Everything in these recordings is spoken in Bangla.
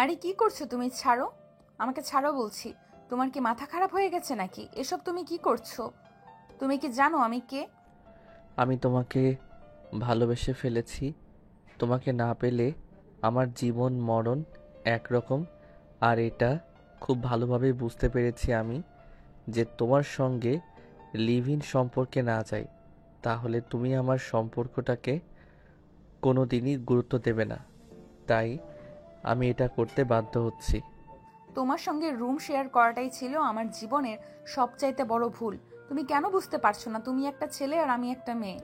আরে কি করছো তুমি? ছাড়ো আমাকে, ছাড়ো বলছি। তোমার কি মাথা খারাপ হয়ে গেছে নাকি? এসব তুমি কি করছো? তুমি কি জানো আমি কে? আমি তোমাকে ভালোবেসে ফেলেছি। তোমাকে না পেলে আমার জীবন মরণ একরকম। আর এটা খুব ভালোভাবে বুঝতে পেরেছি আমি, যে তোমার সঙ্গে লিভ ইন সম্পর্কে না যাই তাহলে তুমি আমার সম্পর্কটাকে কোনো দিনই গুরুত্ব দেবে না। তাই আমি এটা করতে বাধ্য হচ্ছি। তোমার সঙ্গে রুম শেয়ার করাটাই ছিল আমার জীবনের সবচাইতে বড় ভুল। তুমি কেন বুঝতে পারছো না? তুমি একটা ছেলে আর আমি একটা মেয়ে।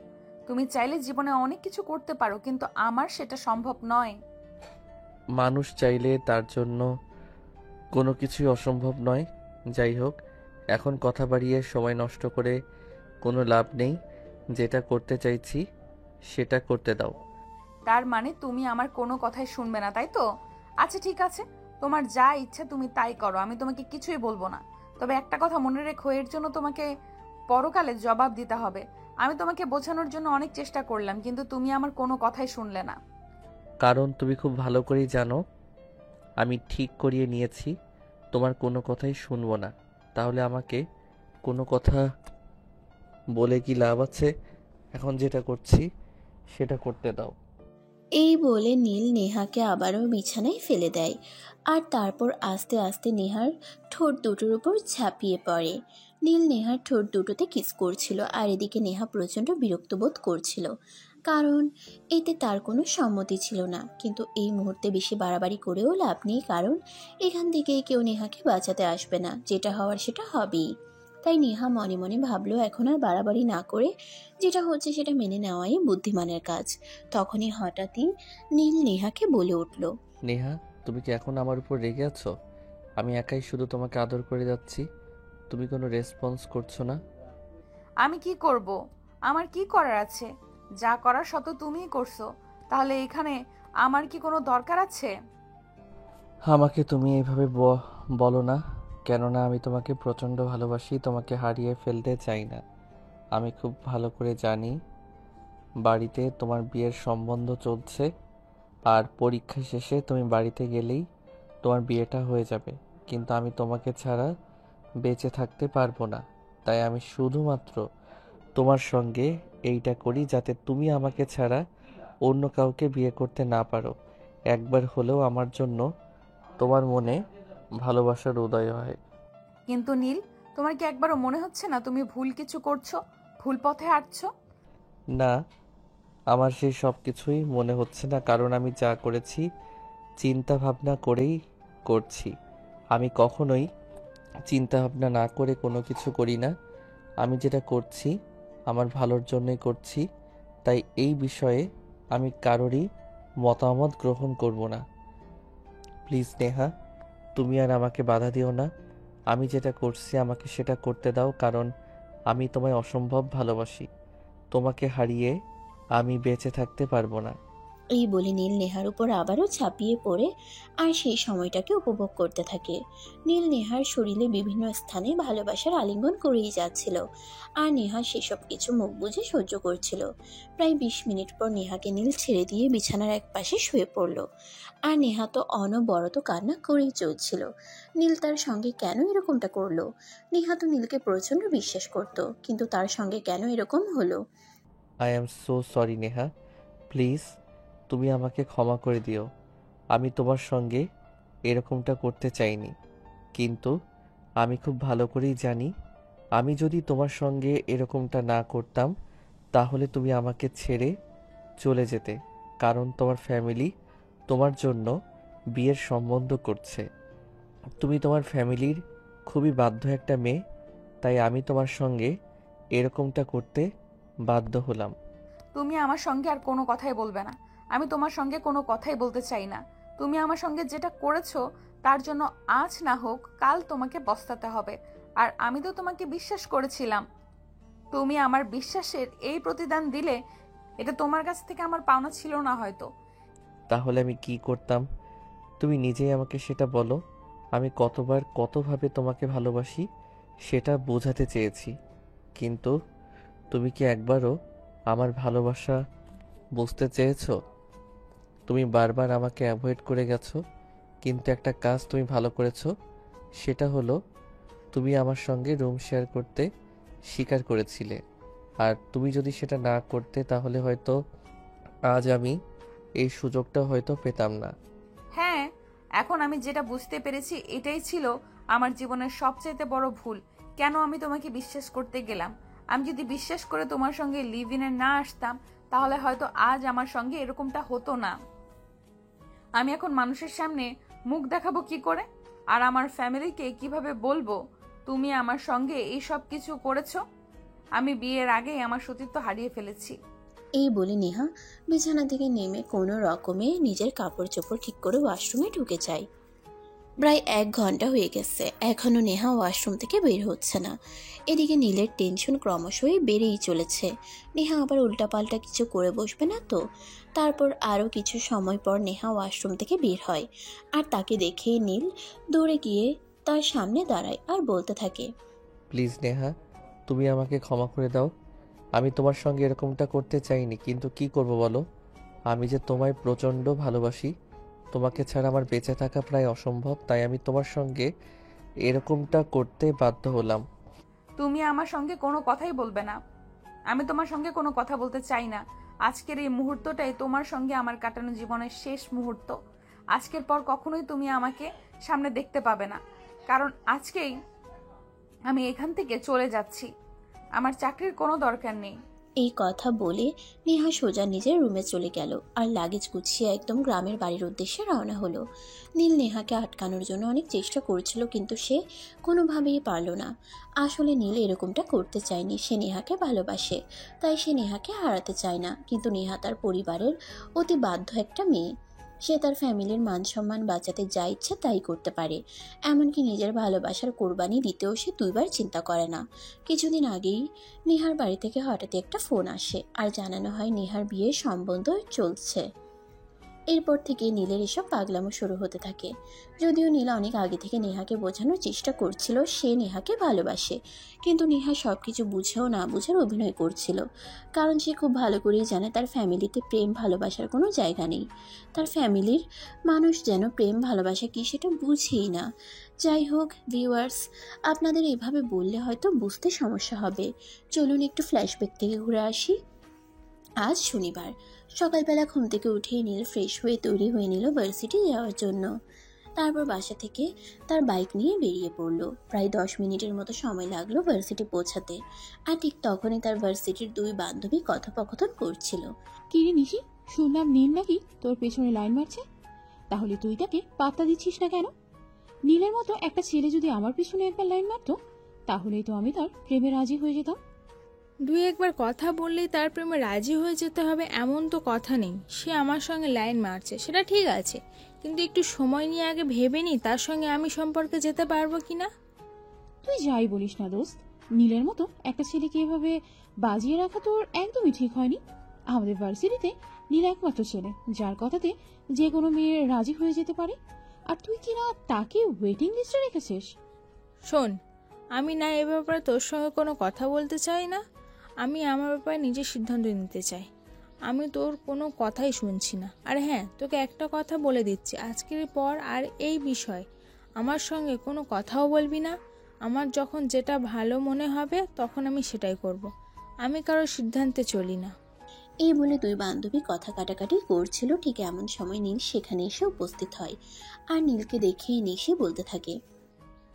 তুমি চাইলে জীবনে অনেক কিছু করতে পারো, কিন্তু আমার সেটা সম্ভব নয়। মানুষ চাইলে তার জন্য কোনো কিছুই অসম্ভব নয়। যাই হোক, এখন কথা বাড়িয়ে সময় নষ্ট করে কোনো লাভ নেই। যেটা করতে চাইছি সেটা করতে দাও। তার মানে তুমি আমার কোনো কথাই শুনবে না, তাই তো? আচ্ছা ঠিক আছে, তোমার যা ইচ্ছা তুমি তাই করো, আমি তোমাকে কিছুই বলবো না। তবে একটা কথা মনে রেখো, এর জন্য তোমাকে পরকালে জবাব দিতে হবে। আমি তোমাকে বোঝানোর জন্য অনেক চেষ্টা করলাম, কিন্তু তুমি আমার কোনো কথাই শুনলে না। কারণ তুমি খুব ভালো করেই জানো আমি ঠিক করিয়ে নিয়েছি তোমার কোনো কথাই শুনবো না। তাহলে আমাকে কোনো কথা বলে কি লাভ আছে? এখন যেটা করছি সেটা করতে দাও। এই বলে নীল নেহাকে আবারও বিছানায় ফেলে দেয়। আর তারপর আস্তে আস্তে নেহার ঠোঁট দুটোর উপর ঝাঁপিয়ে পড়ে। নীল নেহার ঠোঁট দুটোতে কিস করছিল, আর এদিকে নেহা প্রচণ্ড বিরক্ত বোধ করছিল, কারণ এতে তার কোনো সম্মতি ছিল না। কিন্তু এই মুহূর্তে বেশি বাড়াবাড়ি করেও লাভ নেই, কারণ এখান থেকে কেউ নেহাকে বাঁচাতে আসবে না। যেটা হওয়ার সেটা হবেই। তাই নেহা মনে মনে ভাবলো এখন আর বাড়াবাড়ি না করে যেটা হচ্ছে সেটা মেনে নেওয়াই বুদ্ধিমানের কাজ। তখনই হঠাৎই নীল নেহাকে বলে উঠল, নেহা, তুমি কি এখন আমার উপর রেগে আছো? আমি একাই শুধু তোমাকে আদর করে যাচ্ছি, তুমি কোনো রেসপন্স করছো না। আমি কি করব? আমার কি করার আছে? যা করার শত তুমিই করছো। তাহলে এখানে আমার কি কোনো দরকার আছে? আমাকে তুমি এইভাবে বলো না, কেননা আমি তোমাকে প্রচণ্ড ভালোবাসি, তোমাকে হারিয়ে ফেলতে চাই না। আমি খুব ভালো করে জানি বাড়িতে তোমার বিয়ের সম্বন্ধ চলছে, আর পরীক্ষা শেষে তুমি বাড়িতে গেলেই তোমার বিয়েটা হয়ে যাবে। কিন্তু আমি তোমাকে ছাড়া বেঁচে থাকতে পারবো না। তাই আমি শুধুমাত্র তোমার সঙ্গে এইটা করি যাতে তুমি আমাকে ছাড়া অন্য কাউকে বিয়ে করতে না পারো। একবার হলেও আমার জন্য তোমার মনে ভালোবাসার উদয় হয়। কিন্তু নীল, তোমার কি একবারও মনে হচ্ছে না তুমি ভুল কিছু করছো, ভুল পথে হাঁটছো? না, আমার সেই সব কিছুই মনে হচ্ছে না, কারণ আমি যা করেছি চিন্তা ভাবনা করেই করছি। আমি কখনোই চিন্তা ভাবনা না করে কোনো কিছু করি না। আমি যেটা করছি আমার ভালোর জন্যই করছি। তাই এই বিষয়ে আমি কারোরই মতামত গ্রহণ করব না। প্লিজ নেহা, তুমি আর আমাকে বাধা দিও না। আমি যেটা করছি আমাকে সেটা করতে দাও, কারণ আমি তোমায় অসম্ভব ভালোবাসি। তোমাকে হারিয়ে আমি বেঁচে থাকতে পারবো না। এই বলে নীল নেহার উপর আবারও ঝাঁপিয়ে পড়ে আর সেই সময়টাকে উপভোগ করতে থাকে। নীল নেহার শরীরে বিভিন্ন স্থানে ভালোবাসার আলিঙ্গন করেই যাচ্ছিল, আর নেহা সেসব কিছু মুখ বুজে সহ্য করছিল। প্রায় 20 মিনিট পর নেহাকে নীল ছেড়ে দিয়ে বিছানার এক পাশে শুয়ে পড়ল। আর নেহা তো অনবরত কান্না করেই চলছিল। নীল তার সঙ্গে কেন এরকমটা করলো? নেহা তো নীলকে প্রচণ্ড বিশ্বাস করত, কিন্তু তার সঙ্গে কেন এরকম হলো? I am so sorry Neha, please তুমি আমাকে ক্ষমা করে দিও। আমি তোমার সঙ্গে এরকমটা করতে চাইনি, কিন্তু আমি খুব ভালো করেই জানি আমি যদি তোমার সঙ্গে এরকমটা না করতাম তাহলে তুমি আমাকে ছেড়ে চলে যেতে। কারণ তোমার ফ্যামিলি তোমার জন্য বিয়ের সম্বন্ধ করছে। তুমি তোমার ফ্যামিলির খুবই বাধ্য একটা মেয়ে, তাই আমি তোমার সঙ্গে এরকমটা করতে বাধ্য হলাম। তুমি আমার সঙ্গে আর কোনো কথাই বলবে না। আমি তোমার সঙ্গে কোনো কথাই বলতে চাই না। তুমি আমার সঙ্গে যেটা করেছো তার জন্য আজ না হোক কাল তোমাকে পস্তাতে হবে। আর আমি তো তোমাকে বিশ্বাস করেছিলাম। তুমি আমার বিশ্বাসের এই প্রতিদান দিলে, এটা তোমার কাছ থেকে আমার পাওনা ছিল না হয়তো। তাহলে আমি কি করতাম তুমি নিজেই আমাকে সেটা বলো। আমি কতবার কতভাবে তোমাকে ভালোবাসি সেটা বোঝাতে চেয়েছি, কিন্তু তুমি কি একবারও আমার ভালোবাসা বুঝতে চেয়েছো? তুমি বারবার আমাকে অ্যাভয়েড করে গেছো, কিন্তু একটা কাজ তুমি ভালো করেছো, সেটা হলো তুমি আমার সঙ্গে রুম শেয়ার করতে স্বীকার করেছিলে। আর তুমি যদি সেটা না করতে তাহলে হয়তো আজ আমি এই সুযোগটা হয়তো পেতাম না। হ্যাঁ, এখন আমি যেটা বুঝতে পেরেছি এটাই ছিল আমার জীবনের সবচাইতে বড় ভুল। কেন আমি তোমাকে বিশ্বাস করতে গেলাম? আমি যদি বিশ্বাস করে তোমার সঙ্গে লিভ ইনে না আসতাম, তাহলে হয়তো আজ আমার সঙ্গে এরকমটা হতো না। আমি এখন মানুষের সামনে মুখ দেখাবো কি করে? আর আমার ফ্যামিলিকে কিভাবে বলবো তুমি আমার সঙ্গে এই সব কিছু করেছো? আমি বিয়ের আগেই আমার সতীত্ব হারিয়ে ফেলেছি। এই বলে নেহা বিছানা থেকে নেমে কোনো রকমে নিজের কাপড় চোপড় ঠিক করে ওয়াশরুমে ঢুকে যায়। প্রায় 1 ঘন্টা হয়ে গেছে, এখনো নেহা ওয়াশরুম থেকে বের হচ্ছে না। এদিকে নীলের টেনশন ক্রমশই বেড়েই চলেছে। নেহা আবার উল্টাপাল্টা কিছু করে বসবে না তো? তারপর আরও কিছু সময় পর নেহা ওয়াশরুম থেকে বের হয়, আর তাকে দেখেই নীল দৌড়ে গিয়ে তার সামনে দাঁড়ায় আর বলতে থাকে, প্লিজ নেহা, তুমি আমাকে ক্ষমা করে দাও। আমি তোমার সঙ্গে এরকমটা করতে চাইনি, কিন্তু কি করব বলো? আমি যে তোমায় প্রচণ্ড ভালোবাসি। তোমাকে ছাড়া আমার বেঁচে থাকা প্রায় অসম্ভব, তাই আমি তোমার সঙ্গে এরকমটা করতে বাধ্য হলাম। তুমি আমার সঙ্গে কোনো কথাই বলবে না। আমি তোমার সঙ্গে কোনো কথা বলতে চাই না। আজকের এই মুহূর্তটাই তোমার সঙ্গে আমার কাটানো জীবনের শেষ মুহূর্ত। আজকের পর কখনোই তুমি আমাকে সামনে দেখতে পাবে না, কারণ আজকেই আমি এখান থেকে চলে যাচ্ছি। আমার চাকরির কোনো দরকার নেই। এই কথা বলে নেহা সোজা নিজের রুমে চলে গেল আর লাগেজ গুছিয়ে একদম গ্রামের বাড়ির উদ্দেশ্যে রওনা হলো। নীল নেহাকে আটকানোর জন্য অনেক চেষ্টা করছিল, কিন্তু সে কোনোভাবেই পারল না। আসলে নীল এরকমটা করতে চায়নি, সে নেহাকে ভালোবাসে, তাই সে নেহাকে হারাতে চায় না। কিন্তু নেহা তার পরিবারের অতি বাধ্য একটা মেয়ে, সে তার ফ্যামিলির মান সম্মান বাঁচাতে যা ইচ্ছে তাই করতে পারে। এমনকি নিজের ভালোবাসার কোরবানি দিতেও সে 2বার চিন্তা করে না। কিছুদিন আগেই নেহার বাড়ি থেকে হঠাৎ একটা ফোন আসে আর জানানো হয় নেহার বিয়ের সম্বন্ধ চলছে। এরপর থেকে নীলের এসব পাগলামো শুরু হতে থাকে। যদিও নীলা অনেক আগে থেকে নেহাকে বোঝানোর চেষ্টা করছিল সে নেহাকে ভালোবাসে, কিন্তু নেহা সবকিছু বুঝেও না বুঝার অভিনয় করছিল। কারণ সে খুব ভালো করেই জানে তার ফ্যামিলিতে প্রেম ভালোবাসার কোনো জায়গা নেই। তার ফ্যামিলির মানুষ যেন প্রেম ভালোবাসা কি সেটা বুঝেই না। যাই হোক ভিউয়ার্স, আপনাদের এভাবে বললে হয়তো বুঝতে সমস্যা হবে। চলুন একটু ফ্ল্যাশব্যাক থেকে ঘুরে আসি। আজ শনিবার সকালবেলা ঘুম থেকে উঠে নীল ফ্রেশ হয়ে তৈরি হয়ে নিল ভার্সিটি যাওয়ার জন্য। তারপর বাসা থেকে তার বাইক নিয়ে বেরিয়ে পড়ল। প্রায় 10 মিনিটের মতো সময় লাগলো ভার্সিটি পৌঁছাতে। আর ঠিক তখনই তার ভার্সিটির 2 বান্ধবী কথোপকথন করছিল। কি রে নিশি, শুনলাম নীল নাকি তোর পেছনে লাইন মারছে। তাহলে তুই তাকে পাত্তা দিচ্ছিস না কেন? নীলের মতো একটা ছেলে যদি আমার পিছনে একবার লাইন মারতো, তাহলেই তো আমি তার প্রেমে রাজি হয়ে যেতাম। 2-1বার কথা বললেই তার প্রেমে রাজি হয়ে যেতে হবে এমন তো কথা নেই। সে আমার সঙ্গে লাইন মারছে সেটা ঠিক আছে, কিন্তু একটু সময় নিয়ে আগে ভেবে নি তার সঙ্গে আমি সম্পর্কে যেতে পারবো কিনা। তুই যাই বলিস না দোস্ত, নীলের মতো একটা ছেলেকে এভাবে বাজিয়ে রাখা তোর একদমই ঠিক হয়নি। আমাদের ভার্সিটিতে নীল একমাত্র ছেলে যার কথাতে যে কোনো মেয়ে রাজি হয়ে যেতে পারে, আর তুই কিনা তাকে ওয়েটিং লিস্টে রেখেছিস। শোন, আমি না এ ব্যাপারে তোর সঙ্গে কোনো কথা বলতে চাই না। আমি আমার ব্যাপারে নিজের সিদ্ধান্ত নিতে চাই। আমি তোর কোনো কথাই শুনছি না। আর হ্যাঁ, তোকে একটা কথা বলে দিচ্ছি, আজকের পর আর এই বিষয় আমার সঙ্গে কোনো কথাও বলবি না। আমার যখন যেটা ভালো মনে হবে তখন আমি সেটাই করব। আমি কারোর সিদ্ধান্তে চলি না। এই বলে 2 বান্ধবী কথা কাটাকাটি করছিল। ঠিক এমন সময় নীল সেখানে এসে উপস্থিত হয় আর নীলকে দেখেই নিশি বলতে থাকে,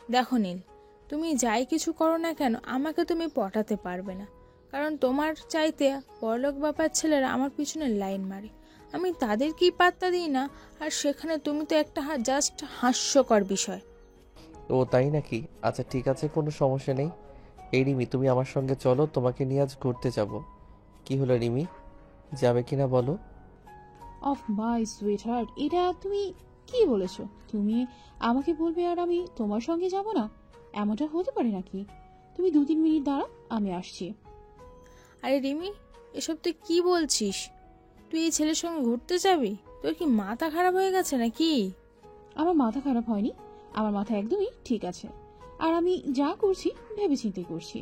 দেখো নীল, তুমি যাই কিছু করো না কেন আমাকে তুমি পটাতে পারবে না। কারণ তোমার চাইতে বড়লোক বাবার ছেলেরা আমার পিছনে লাইন মারে, আমি তাদেরকেই পাত্তা দিই না। আর সেখানে তুমি তো একটা জাস্ট হাস্যকর বিষয়। ও তাই নাকি? আচ্ছা ঠিক আছে, কোনো সমস্যা নেই। এই রিমি, তুমি আমার সঙ্গে চলো, তোমাকে নিয়ে আজ ঘুরতে যাব। কি হলো রিমি, যাবে কিনা বলো? অফ মাই সুইট হার্ট, এটা তুমি কি বলেছো? তুমি আমাকে বলবে আর আমি তোমার সঙ্গে যাব না? এমনটা হতে পারে নাকি? তুমি 2-3 মিনিট দাঁড়াও, আমি আসছি। আরে রিমি, এসব তুই কি বলছিস? তুই এই ছেলের সঙ্গে ঘুরতে যাবি? তোর কি মাথা খারাপ হয়ে গেছে নাকি? আমার মাথা খারাপ হয়নি, আমার মাথা একদমই ঠিক আছে। আর আমি যা করছি ভেবেচিন্তে করছি।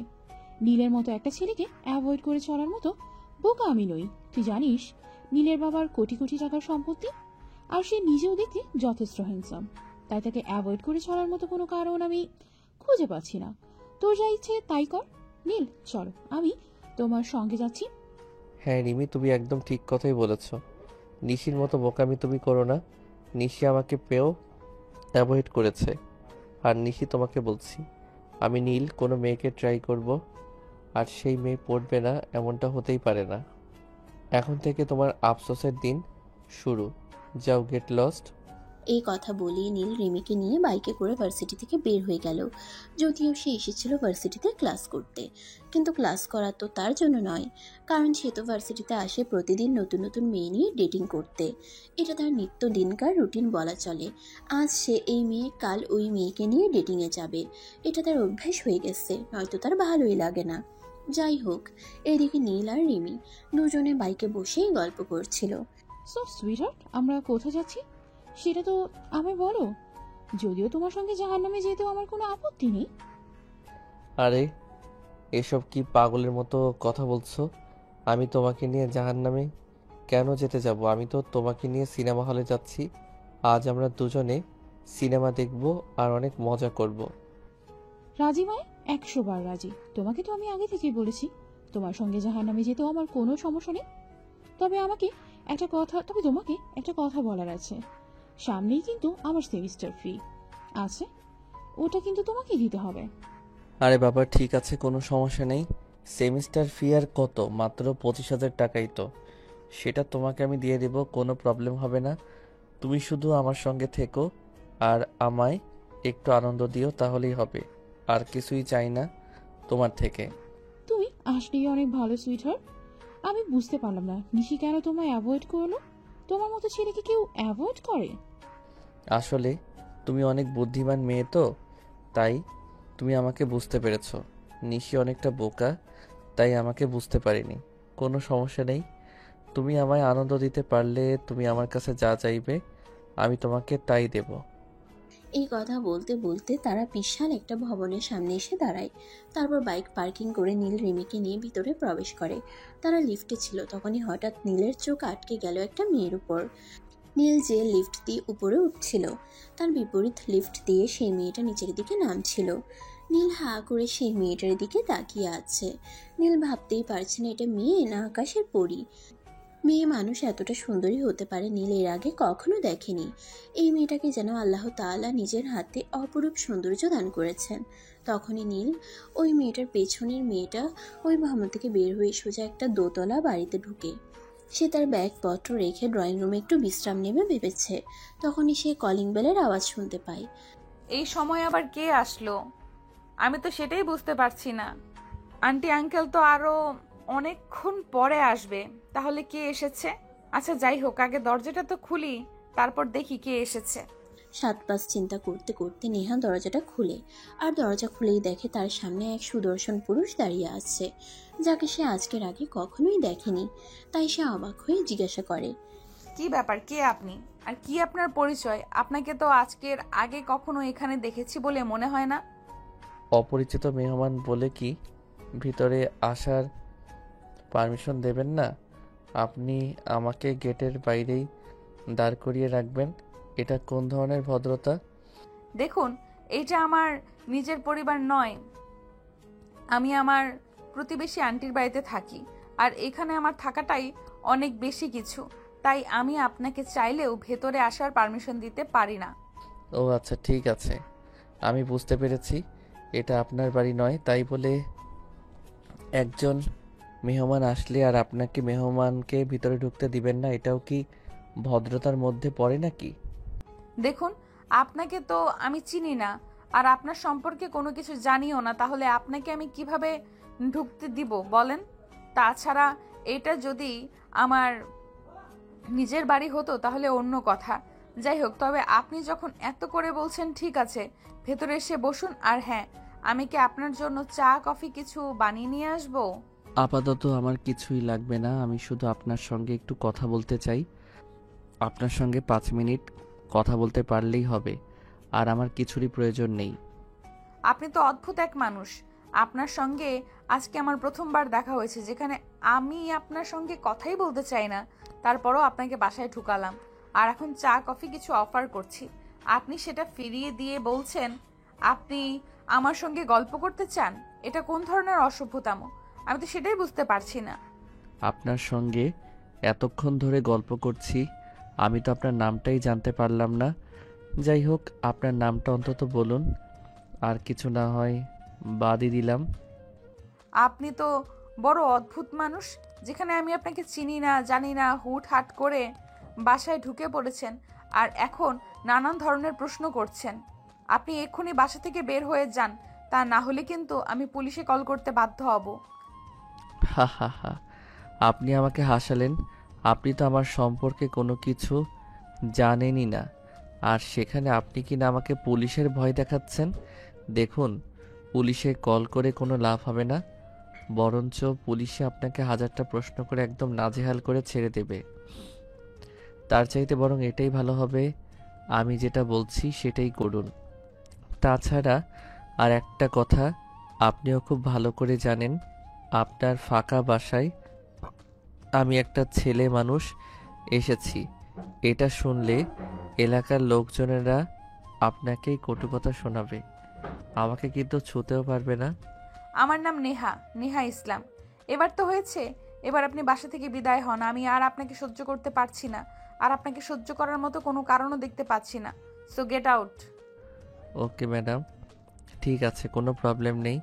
নীলের মতো একটা ছেলেকে অ্যাভয়েড করে চলার মতো বোকা আমি নই। তুই জানিস নীলের বাবার কোটি কোটি টাকার সম্পত্তি, আর সে নিজেও দেখতে যথেষ্ট হ্যান্ডসাম, তাই তাকে অ্যাভয়েড করে চলার মতো কোনো কারণ আমি খুঁজে পাচ্ছি না। তোর যা ইচ্ছে তাই কর। নীল, চলো, আমি তোমার সঙ্গে যাচ্ছি। হ্যাঁ রিমি, তুমি একদম ঠিক কথাই বলেছ। নিশির মতো বোকামি তুমি করো না। নিশি আমাকে পেয়েও অ্যাভয়েড করেছে, আর নিশি তোমাকে বলছি, আমি নীল কোনো মেয়েকে ট্রাই করব আর সেই মেয়ে পড়বে না, এমনটা হতেই পারে না। এখন থেকে তোমার আফসোসের দিন শুরু। যাও, গেট লস্ট। এই কথা বলেই নীল রিমিকে নিয়ে বাইকে করে ভার্সিটি থেকে বের হয়ে গেল। যদিও সে এসেছিল ভার্সিটিতে ক্লাস করতে, কিন্তু ক্লাস করা তো তার জন্য নয়, কারণ সে তো ভার্সিটিতে আসে প্রতিদিন নতুন নতুন মেয়ে নিয়ে ডেটিং করতে। এটা তার নিত্য দিনকার রুটিন বলা চলে। আজ সে এই মেয়ে, কাল ওই মেয়েকে নিয়ে ডেটিংয়ে যাবে। এটা তার অভ্যাস হয়ে গেছে, নয়তো তার ভালোই লাগে না। যাই হোক, এদিকে নীল আর রিমি দুজনে বাইকে বসেই গল্প করছিল। সো সুইটহার্ট, আমরা কোথায় যাচ্ছি সেটা তো আমায় বলো। যদিও তোমার সঙ্গে জাহান্নামে যেতেও আমার কোনো আপত্তি নেই। আরে এসব কি পাগলের মতো কথা বলছো? আমি তোমাকে নিয়ে জাহান্নামে কেন যেতে যাব? আমি তো তোমাকে নিয়ে সিনেমা হলে যাচ্ছি। আজ আমরা দুজনে সিনেমা দেখব আর অনেক মজা করব। রাজি মানে 100 বার রাজি। তোমাকে তো আমি আগে থেকেই বলেছি তোমার সঙ্গে জাহান্নামে যেতেও আমার কোনো সমস্যা নেই। তবে তোমাকে একটা কথা বলার আছে। সামনেই কিন্তু আমার সেমিস্টার ফি আছে, ওটা কিন্তু তোমাকে দিতে হবে। আরে বাবা, ঠিক আছে, কোনো সমস্যা নেই। সেমিস্টার ফি আর কত? মাত্র 25,000 টাকাই তো। সেটা তোমাকে আমি দিয়ে দেব, কোনো প্রবলেম হবে না। তুমি শুধু আমার সঙ্গে থেকো আর আমায় একটু আনন্দ দিও, তাহলেই হবে। আর কিছুই চাই না তোমার থেকে। তুমি আসলেই অনেক ভালো সুইটহার্ট। আমি বুঝতে পারলাম না নিশি কেন তোমায় অ্যাভয়েড করলো। তোমার মতো ছেলেকে কেউ অ্যাভয়েড করে? আসলে তুমি অনেক বুদ্ধিমান মেয়ে তো, তাই তুমি আমাকে বুঝতে পেরেছো। নিশি অনেকটা বোকা, তাই আমাকে বুঝতে পারিনি। কোনো সমস্যা নেই। তুমি আমায় আনন্দ দিতে পারলে তুমি আমার কাছে যা চাইবে আমি তোমাকে তাই দেব। এই কথা বলতে বলতে তারা বিশাল একটা ভবনের সামনে এসে দাঁড়ায়। তারপর বাইক পার্কিং করে নীল রিমিকে নিয়ে ভিতরে প্রবেশ করে। তারা লিফটে ছিল, তখনই হঠাৎ নীলের চোখ আটকে গেল একটা মেয়ের উপর। নীল যে লিফট দিয়ে উপরে উঠছিল, তার বিপরীত লিফট দিয়ে সেই মেয়েটা নিচের দিকে নামছিল। নীল হা করে সেই মেয়েটার দিকে তাকিয়ে আছে। নীল ভাবতেই পারছে না এটা মেয়ে না আকাশের পরী। মেয়ে মানুষ এতটা সুন্দরী হতে পারে নীল এর আগে কখনো দেখেনি। এই মেয়েটাকে যেন আল্লাহ তাআলা নিজের হাতে অপরূপ সৌন্দর্য দান করেছেন। তখনই নীল ওই মেয়েটার পেছনের মেয়েটা ওই ভবন থেকে বের হয়ে সোজা একটা দোতলা বাড়িতে ঢুকে। সে তার ব্যাগপত্র রেখে ড্রয়িং রুমে একটু বিশ্রাম নেবে ভেবেছে। তখনই সে কলিং বেলের আওয়াজ শুনতে পায়। এই সময় আবার কে আসলো? আমি তো সেটাই বুঝতে পারছি না। আন্টি আঙ্কেল তো আরো অনেকক্ষণ পরে আসবে, তাহলে কে এসেছে? আচ্ছা যাই হোক, আগে দরজাটা তো খুলি, তারপর দেখি কে এসেছে। 7-5 চিন্তা করতে করতে নেহা দরজাটা খুলে, আর দরজা খুলেই দেখে তার সামনে এক সুদর্শন পুরুষ দাঁড়িয়ে আছে, যাকে সে আজকের আগে কখনোই দেখেনি। তাই সে অবাক হয়ে জিজ্ঞাসা করে, কি ব্যাপার, কে আপনি? আর কি আপনার পরিচয়? আপনাকে তো আজকের আগে কখনো এখানে দেখেছি বলে মনে হয় না। অপরিচিত মেহমান বলে কি ভিতরে আসার পারমিশন দেবেন না? আপনি আমাকে গেটের বাইরেই দাঁড় করিয়ে রাখবেন? এটা কোন ধরনের ভদ্রতা? দেখুন, এইটা আমার নিজের পরিবার নয়। আমি আমার প্রতিবেশী আন্টির বাড়িতে থাকি, আর এখানে আমার থাকাটাই অনেক বেশি কিছু। তাই আমি আপনাকে চাইলেও ভেতরে আসার পারমিশন দিতে পারি না। ও আচ্ছা, ঠিক আছে, আমি বুঝতে পেরেছি এটা আপনার বাড়ি নয়। তাই বলে একজন মেহমান আসলে আর আপনাকে মেহমানকে ভিতরে ঢুকতে দিবেন না, এটাও কি ভদ্রতার মধ্যে পড়ে নাকি? দেখুন, আপনাকে তো আমি চিনি না, আর আপনার সম্পর্কে কোনো কিছু জানিও না, তাহলে আপনাকে আমি কিভাবে ঢুকতে দিব বলেন? তাছাড়া এটা যদি আমার নিজের বাড়ি হতো তাহলে অন্য কথা। যাই হোক, তবে আপনি যখন এত করে বলছেন, ঠিক আছে, ভেতরে এসে বসুন। আর হ্যাঁ, আমি কি আপনার জন্য চা কফি কিছু বানিয়ে নিয়ে আসবো? আপাতত আমার কিছুই লাগবে না, আমি শুধু আপনার সঙ্গে একটু কথা বলতে চাই। আপনার সঙ্গে 5 মিনিট কথা বলতে পারলেই হবে, আর আমার কিছুরই প্রয়োজন নেই। আপনি তো অদ্ভুত এক মানুষ। আপনার সঙ্গে আজকে আমার প্রথমবার দেখা হয়েছে, যেখানে আমি আপনার সঙ্গে কথাই বলতে চাই না, তারপরও আপনাকে বাসায় ঢুকালাম। আর এখন চা কফি কিছু অফার করছি, আপনি সেটা ফিরিয়ে দিয়ে বলছেন আপনি আমার সঙ্গে গল্প করতে চান। এটা কোন ধরনের অসভ্যতামো? আমি তো সেটাই বুঝতে পারছি না। আপনার সঙ্গে এতক্ষণ ধরে গল্প করছি, আমি তো আপনার নামটাই জানতে পারলাম না। যাই হোক, আপনার নামটা অন্তত বলুন, আর কিছু না হয় বাদই দিলাম। আপনি তো বড় অদ্ভুত মানুষ। যেখানে আমি আপনাকে চিনি না জানি না, হুটহাট করে বাসায় ঢুকে পড়েছেন আর এখন নানান ধরনের প্রশ্ন করছেন। আপনি এক্ষুনি বাসা থেকে বের হয়ে যান, তা না হলে কিন্তু আমি পুলিশে কল করতে বাধ্য হব। হা হা হা, আপনি আমাকে হাসালেন। আপনি তো আমার সম্পর্কে কোনো কিছু জানেনই না, আর সেখানে আপনি কি না আমাকে পুলিশের ভয় দেখাচ্ছেন। দেখুন, পুলিশে কল করে কোনো লাভ হবে না, বরঞ্চ পুলিশে আপনাকে হাজারটা প্রশ্ন করে একদম নাজেহাল করে ছেড়ে দেবে। তার চাইতে বরং এটাই ভালো হবে, আমি যেটা বলছি সেটাই করুন। তাছাড়া আর একটা কথা, আপনিও খুব ভালো করে জানেন আপনার ফাঁকা বাসায় আমি একটা ছেলে মানুষ এসেছি। এটা শুনলে এলাকার লোকজনেরা আপনাকেই কটু কথা শোনাবে, আমাকে কিন্তু ছুঁতেও পারবে না। আমার নাম নেহা, নেহা ইসলাম। এবার তো হয়েছে, এবার আপনি বাসা থেকে বিদায় হন। আমি আর আপনাকে সহ্য করতে পারছি না, আর আপনাকে সহ্য করার মতো কোনো কারণও দেখতে পাচ্ছি না। So get out. Okay madam, ঠিক আছে, কোনো প্রবলেম নেই,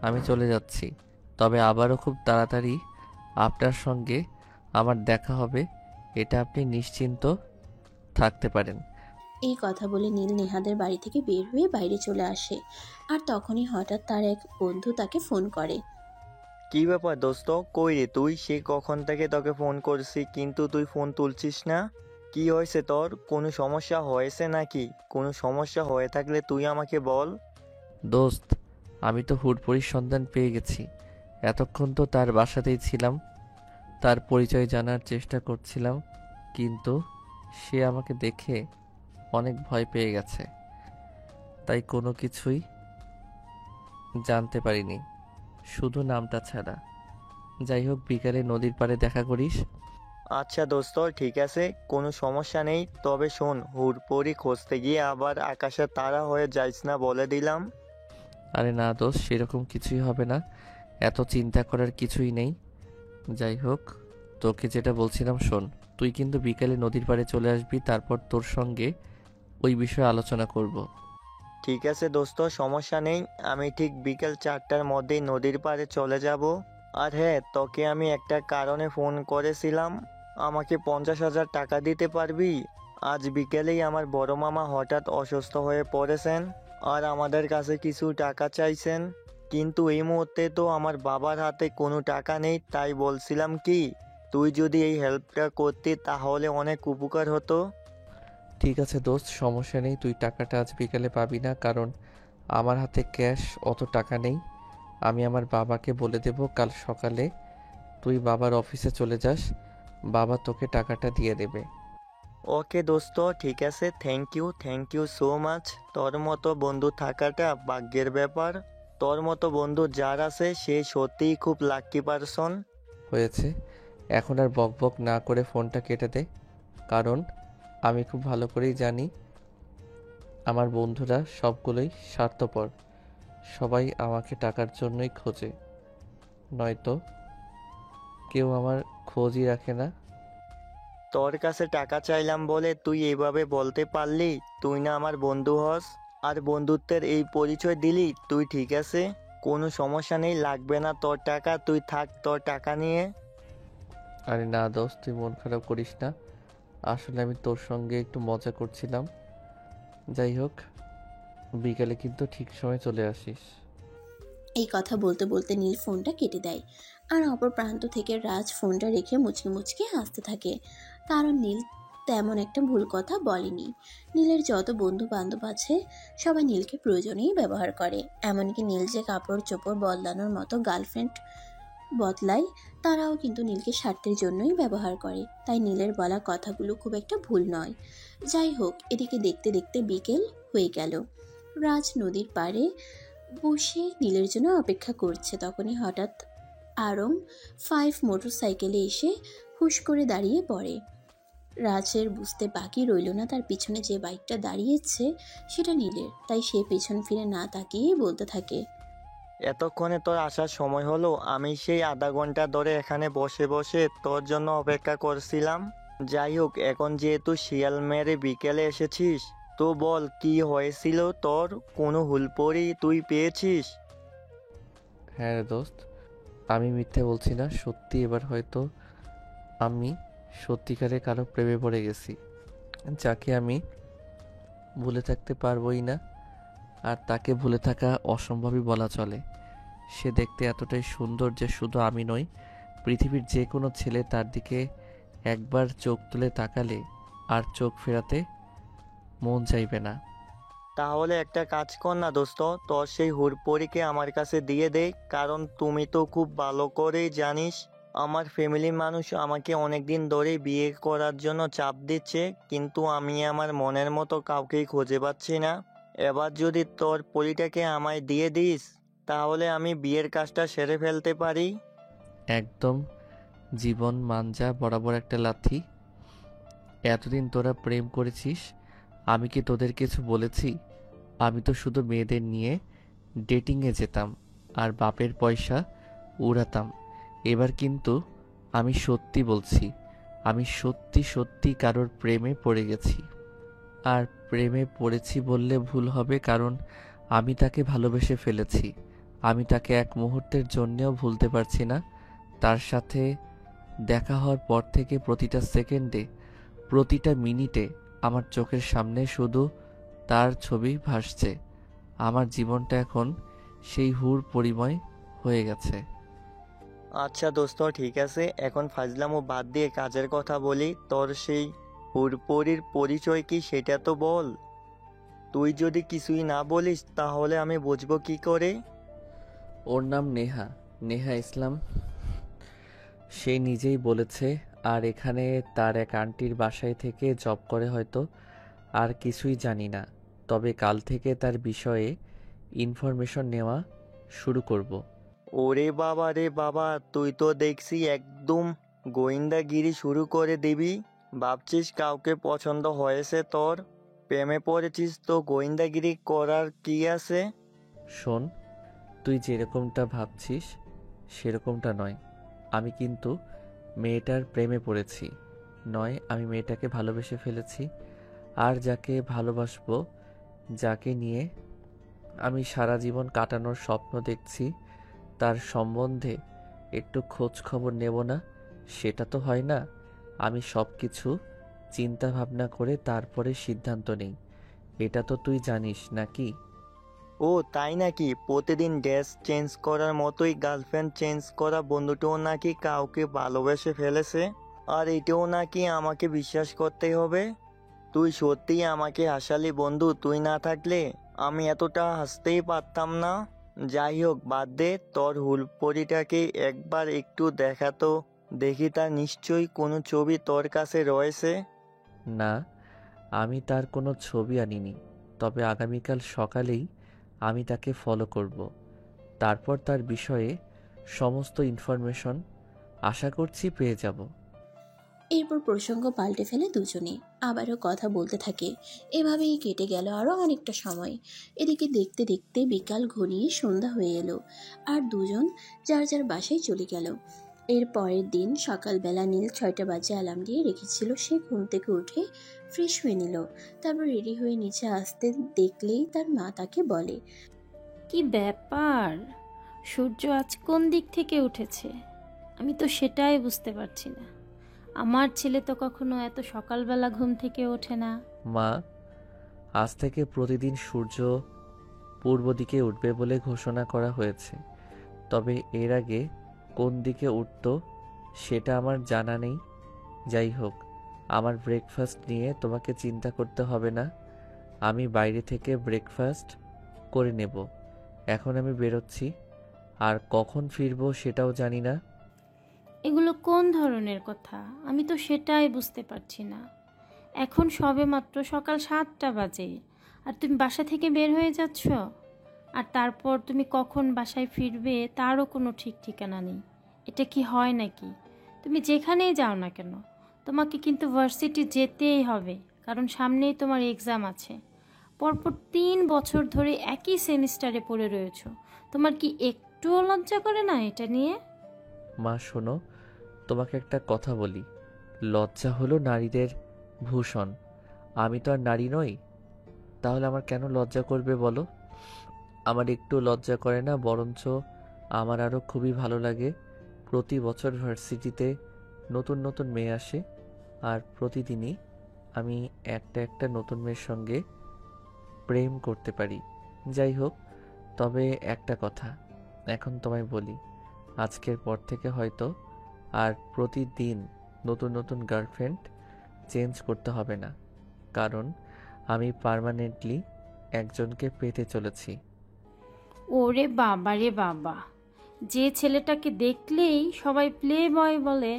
আমি চলে যাচ্ছি। তবে আবারও খুব তাড়াতাড়ি আপনার সঙ্গে আমার দেখা হবে, এটা আপনি নিশ্চিন্ত থাকতে পারেন। এই কথা বলে নীল নেহাদের বাড়ি থেকে বের হয়ে বাইরে চলে আসে। আর তখনই হঠাৎ তার এক বন্ধু তাকে ফোন করে। কি ব্যাপার দোস্ত, কই রে তুই? সে কখন থেকে তোকে ফোন করছি কিন্তু তুই ফোন তুলছিস না। কি হয়েছে তোর? কোনো সমস্যা হয়েছে নাকি? কোনো সমস্যা হয়ে থাকলে তুই আমাকে বল। দোস্ত, আমি তো হুড়পড়ির সন্ধান পেয়ে গেছি। এতক্ষণ তো তার বাসাতেই ছিলাম, তার পরিচয় জানার চেষ্টা করছিলাম, কিন্তু সে আমাকে দেখে অনেক ভয় পেয়ে গেছে, তাই কোনো কিছুই জানতে পারিনি, শুধু নামটা ছাড়া। যাই হোক, বিকালে নদীর পাড়ে দেখা করিস। আচ্ছা দোস্ত, ঠিক আছে, কোনো সমস্যা নেই। তবে শোন, হুড়পড়ি খুঁজতে গিয়ে আবার আকাশের তারা হয়ে যাইস না, বলে দিলাম। আরে না দোস্ত, সেরকম কিছুই হবে না, এত চিন্তা করার কিছুই নেই। যাই হোক, তোকে যেটা বলছিলাম শোন, তুই কিন্তু বিকালে নদীর পাড়ে চলে আসবি, তারপর তোর সঙ্গে ওই বিষয়ে আলোচনা করব। ঠিক আছে দোস্ত, সমস্যা নেই। আমি ঠিক বিকেল 4টার মধ্যেই নদীর পাড়ে চলে যাব। আর হ্যাঁ, তোকে আমি একটা কারণে ফোন করেছিলাম। আমাকে 50,000 টাকা দিতে পারবি? আজ বিকেলেই আমার বড় মামা হঠাৎ অসুস্থ হয়ে পড়েছেন আর আমাদের কাছে কিছু টাকা চাইছেন। কিন্তু এই মুহূর্তে তো আমার বাবার হাতে কোনো টাকা নেই, তাই বলছিলাম কি, তুই যদি এই হেল্পটা করতি তাহলে অনেক উপকার হতো। ঠিক আছে দোস্ত, সমস্যা নেই, তুই টাকাটা আজ বিকালে পাবি না, কারণ আমার হাতে ক্যাশ অত টাকা নেই। আমি আমার বাবাকে বলে দেব কাল সকালে তুই বাবার অফিসে চলে যাস, বাবা তোকে টাকাটা দিয়ে দেবে। ওকে দোস্ত, ঠিক আছে, থ্যাংক ইউ সো মাচ। তোর মতো বন্ধু থাকাটা ভাগ্যের ব্যাপার। তোর মতো বন্ধু যার আছে সে সত্যিই খুব লাকি পারসন। হয়েছে, এখন আর বক বক না করে ফোনটা কেটে দে, কারণ আমি খুব ভালো করেই জানি আমার বন্ধুরা সবগুলোই স্বার্থপর, সবাই আমাকে টাকার জন্যই খোঁজে, নয়তো কেউ আমার খোঁজই রাখে না। তোর কাছে টাকা চাইলাম বলে তুই এইভাবে বলতে পারলি? তুই না আমার বন্ধু হস, আর বন্ধুত্বের এই পরিচয় দিলি তুই? ঠিক আছে, কোনো সমস্যা নেই, লাগবে না তোর টাকা, তুই থাক তোর টাকা নিয়ে। আরে না দোস্ত, তুই মন খারাপ করিস না, আসলে আমি তোর সঙ্গে একটু মজা করছিলাম। যাই হোক, বিকালে কিন্তু ঠিক সময় চলে আসিস। এই কথা বলতে বলতে নীল ফোনটা কেটে দেয়। আর অপর প্রান্ত থেকে রাজ ফোনটা রেখে মুচকি মুচকি হাসতে থাকে, কারণ নীল তেমন একটা ভুল কথা বলেনি। নীলের যত বন্ধু বান্ধব আছে সবাই নীলকে প্রয়োজনেই ব্যবহার করে, এমনকি নীল যে কাপড় চোপড় বদলানোর মতো গার্লফ্রেন্ড বদলায়, তারাও কিন্তু নীলকে স্বার্থের জন্যই ব্যবহার করে। তাই নীলের বলা কথাগুলো খুব একটা ভুল নয়। যাই হোক, এদিকে দেখতে দেখতে বিকেল হয়ে গেল। রাজ নদীর পাড়ে বসে নীলের জন্য অপেক্ষা করছে। তখনই হঠাৎ আরং 5 মোটরসাইকেলে এসে হুশ করে দাঁড়িয়ে পড়ে। রাজের বুঝতে বাকি রইল না তার পিছনে যে বাইকটা দাঁড়িয়েছে সেটা নীলের, তাই সে পেছন ফিরে না তাকিয়েই বলতে থাকে, এতক্ষণে তোর আসার সময় হলো? আমি সেই আধা ঘন্টা ধরে এখানে বসে বসে তোর জন্য অপেক্ষা করছিলাম। যাই হোক, এখন যেহেতু শিয়াল মেরে বিকেলে এসেছিস, তো বল কি হয়েছিল তোর? কোনো হুলপড়ি তুই পেয়েছিস? হ্যাঁ রে দোস্ত, আমি মিথ্যে বলছি না, সত্যি এবার হয়তো আমি সত্যিকারে কারো প্রেমে পড়ে গেছি, যাকে আমি ভুলে থাকতে পারবোই না। আর তাকে ভুলে থাকা অসম্ভবই বলা চলে। সে দেখতে এতটাই সুন্দর যে শুধু আমি নই, পৃথিবীর যে কোনো ছেলে তার দিকে একবার চোখ তুলে তাকালে আর চোখ ফেরাতে মন চাইবে না। তাহলে একটা কাজ কর না দোস্ত, তোর সেই হুড়পড়িকে আমার কাছে দিয়ে দে। কারণ তুমি তো খুব ভালো করেই জানিস আমার ফ্যামিলির মানুষ আমাকে অনেকদিন ধরেই বিয়ে করার জন্য চাপ দিচ্ছে, কিন্তু আমি আমার মনের মতো কাউকেই খুঁজে পাচ্ছি না। এবার যদি তোর পরিটাকে আমায় দিয়ে দিস, তাহলে আমি বিয়ের কাজটা সেরে ফেলতে পারি। একদম জীবন মাঞ্জা বরাবর একটা লাথি। এতদিন তোরা প্রেম করেছিস, আমি কি তোদের কিছু বলেছি? আমি তো শুধু মেয়েদের নিয়ে ডেটিংয়ে যেতাম আর বাপের পয়সা উড়াতাম। এবার কিন্তু আমি সত্যি বলছি, আমি সত্যি সত্যি কারোর প্রেমে পড়ে গেছি। আর প্রেমে পড়েছি বললে ভুল হবে, কারণ আমি তাকে ভালোবেসে ফেলেছি। আমি তাকে এক মুহূর্তের জন্যেও ভুলতে পারছি না। তার সাথে দেখা হওয়ার পর থেকে প্রতিটা সেকেন্ডে, প্রতিটা মিনিটে আমার চোখের সামনে শুধু তার ছবি ভাসছে। আমার জীবনটা এখন সেই হুর পরিময় হয়ে গেছে। আচ্ছা দোস্ত, ঠিক আছে, এখন ফাজলামো বাদ দিয়ে কাজের কথা বলি। তোর সেই হুড়পড়ির পরিচয় কি সেটা তো বল। তুই যদি কিছুই না বলিস তাহলে আমি বুঝবো কি করে? ওর নাম নেহা, নেহা ইসলাম। সে নিজেই বলেছে। আর এখানে তার এক আন্টির বাসায় থেকে জব করে হয়তো। আর কিছুই জানি না, তবে কাল থেকে তার বিষয়ে ইনফরমেশন নেওয়া শুরু করব। ওরে বাবা রে বাবা, তুই তো দেখছি একদম গোয়েন্দাগিরি শুরু করে দিবি। ভাবছিস কাউকে পছন্দ হয়েছে তোর, প্রেমে পড়েছিস, তো গোয়েন্দাগিরি করার কি আছে? শোন, তুই যেরকমটা ভাবছিস সেরকমটা নয়। আমি কিন্তু মেয়েটার প্রেমে পড়েছি নয়, আমি মেয়েটাকে ভালোবেসে ফেলেছি। আর যাকে ভালোবাসবো, যাকে নিয়ে আমি সারা জীবন কাটানোর স্বপ্ন দেখছি, তার সম্বন্ধে একটু খোঁজ খবর নেব না? সেটা তো হয় না। আমি সব কিছু চিন্তা ভাবনা করে তারপরে সিদ্ধান্ত নেই। এটা তো তুই জানিস নাকি? ও তাই নাকি? প্রতিদিন ড্রেস চেঞ্জ করার মতোই গার্লফ্রেন্ড চেঞ্জ করা বন্ধুটাও নাকি কাউকে ভালোবেসে ফেলেছে, আর এটাও নাকি আমাকে বিশ্বাস করতে হবে? তুই সত্যিই আমাকে হাসালি বন্ধু, তুই না থাকলে আমি এতটা হাসতেই পারতাম না। যাই হোক, বাদ দে, তোর হুলপরিটাকে একবার একটু দেখাতো দেখি, তার নিশ্চয়ই কোনো ছবি তোর কাছে রয়েছে। না, আমি তার কোনো ছবি আনিনি, তবে আগামীকাল সকালেই আমি তাকে ফলো করব। তারপর তার বিষয়ে সমস্ত ইনফরমেশন আশা করছি পেয়ে যাব। এরপর প্রসঙ্গ পাল্টে ফেলে দুজনে, আবারও কথা বলতে থাকে। এভাবেই কেটে গেল আরও অনেকটা সময়। এদিকে দেখতে দেখতে বিকাল ঘনিয়ে সন্ধ্যা হয়ে এলো, আর দুজন যার যার বাসায় চলে গেল। এর পরের দিন সকালবেলা নীল 6টা বাজে অ্যালার্ম দিয়ে রেখেছিল। সে ঘুম থেকে উঠে ফ্রেশ হয়ে নিল, তারপর রেডি হয়ে নিচে আসতে দেখলেই তার মা তাকে বলে, কি ব্যাপার, সূর্য আজ কোন দিক থেকে উঠেছে? আমি তো সেটাই বুঝতে পারছি না। আমার ছেলে তো কখনো এত সকালবেলা ঘুম থেকে ওঠে না। মা, আজ থেকে প্রতিদিন সূর্য পূর্ব দিকে উঠবে বলে ঘোষণা করা হয়েছে, তবে এর আগে কোন দিকে উঠতো সেটা আমার জানা নেই। যাই হোক, আমার ব্রেকফাস্ট নিয়ে তোমাকে চিন্তা করতে হবে না, আমি বাইরে থেকে ব্রেকফাস্ট করে নেব। এখন আমি বেরোচ্ছি, আর কখন ফিরবো সেটাও জানি না। এগুলো কোন ধরনের কথা? আমি তো সেটাই বুঝতে পারছি না। এখন সবে মাত্র সকাল 7টা বাজে, আর তুমি বাসা থেকে বের হয়ে যাচ্ছ। আর তারপর তুমি কখন বাসায় ফিরবে তারও কোনো ঠিক ঠিকানা নেই। এটা কি হয় নাকি? তুমি যেখানেই যাও না কেন, তোমাকে কিন্তু ভার্সিটি যেতেই হবে, কারণ সামনেই তোমার এক্সাম আছে। পরপর 3 বছর ধরে একই সেমিস্টারে পড়ে রয়েছো। তোমার কি একটুও লজ্জা করে না এটা নিয়ে? মা শোনো, তোমাকে একটা কথা বলি। লজ্জা হলো নারীদের ভূষণ। আমি তো আর নারী নই, তাহলে আমার কেন লজ্জা করবে বলো? আমার একটু লজ্জা করে না, বরঞ্চ আমার আরও খুবই ভালো লাগে। প্রতি বছর ভার্সিটিতে নতুন নতুন মেয়ে আসে, আর প্রতিদিনই আমি একটা একটা নতুন মেয়ের সঙ্গে প্রেম করতে পারি। যাই হোক, তবে একটা কথা এখন তোমায় বলি, আজকের পর থেকে হয়তো আর প্রতিদিন নতুন নতুন গার্লফ্রেন্ড চেঞ্জ করতে হবে না, কারণ আমি পার্মানেন্টলি একজনকে পেতে চলেছি। ওরে বাবা রে বাবা, যে ছেলেটাকে দেখলেই সবাই প্লে বয় বলে,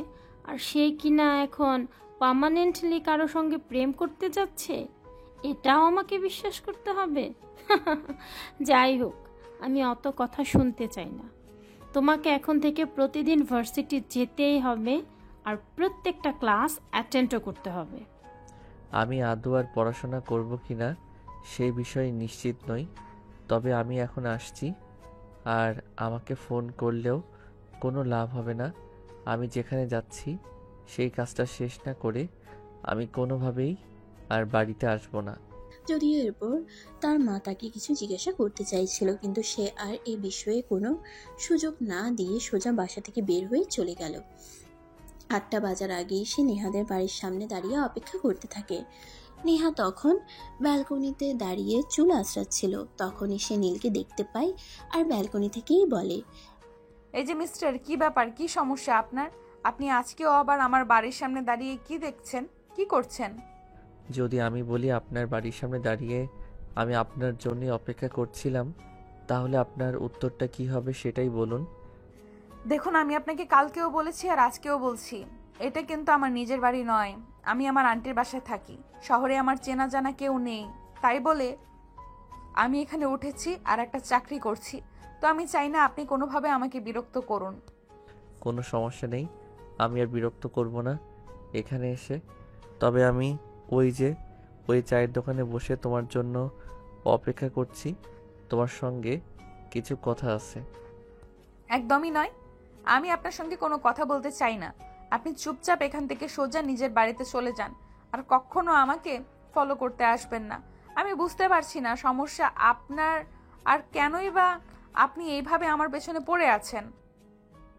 আর সে কিনা এখন পার্মানেন্টলি কারো সঙ্গে প্রেম করতে যাচ্ছে, এটাও আমাকে বিশ্বাস করতে হবে? যাই হোক, আমি অত কথা শুনতে চাই না। তোমাকে এখন থেকে প্রতিদিন ভার্সিটি যেতেই হবে, আর প্রত্যেকটা ক্লাস অ্যাটেন্ডও করতে হবে। আমি আদৌ আর পড়াশোনা করব কি না সেই বিষয়ে নিশ্চিত নই, তবে আমি এখন আসছি। আর আমাকে ফোন করলেও কোনো লাভ হবে না। আমি যেখানে যাচ্ছি সেই কাজটা শেষ না করে আমি কোনোভাবেই আর বাড়িতে আসবো না। যদিও এরপর তার মা তাকে কিছু জিজ্ঞাসা করতে চাইছিল, কিন্তু সে আর এই বিষয়ে কোনো সুযোগ না দিয়ে সোজা বাসা থেকে বের হয়ে চলে গেল। 8টা বাজার আগেই সে নেহাদের বাড়ির সামনে দাঁড়িয়ে অপেক্ষা করতে থাকে। নেহা তখন ব্যালকনিতে দাঁড়িয়ে চুল আঁচড়াচ্ছিল। তখনই সে নীলকে দেখতে পায় আর ব্যালকনি থেকেই বলে, এই যে মিস্টার, কি ব্যাপার, কি সমস্যা আপনার? আপনি আজকেও আবার আমার বাড়ির সামনে দাঁড়িয়ে কি দেখছেন, কি করছেন? যদি আমি বলি আপনার বাড়ির সামনে দাঁড়িয়ে আমি আপনার জন্যই অপেক্ষা করছিলাম, তাহলে আপনার উত্তরটা কি হবে সেটাই বলুন। দেখুন, আমি আপনাকে কালকেও বলেছি আর আজকেও বলছি, এটা কিন্তু আমার নিজের বাড়ি নয়। আমি আমার আন্টির বাসায় থাকি। শহরে আমার চেনা জানা কেউ নেই, তাই বলে আমি এখানে উঠেছি আর একটা চাকরি করছি। তো আমি চাই না আপনি কোনোভাবে আমাকে বিরক্ত করুন। কোনো সমস্যা নেই, আমি আর বিরক্ত করব না এখানে এসে। তবে আমি ওই চায়ের দোকানে বসে তোমার জন্য অপেক্ষা করছি। তোমার সঙ্গে কিছু কথা আছে। একদমই নয়, আমি আপনার সঙ্গে কোনো কথা বলতে চাই না। আপনি চুপচাপ এখান থেকে সোজা নিজের বাড়িতে চলে যান, আর কখনো আমাকে ফলো করতে আসবেন না। আমি বুঝতে পারছি না সমস্যা আপনার, আর কেনই বা আপনি এইভাবে আমার পেছনে পড়ে আছেন।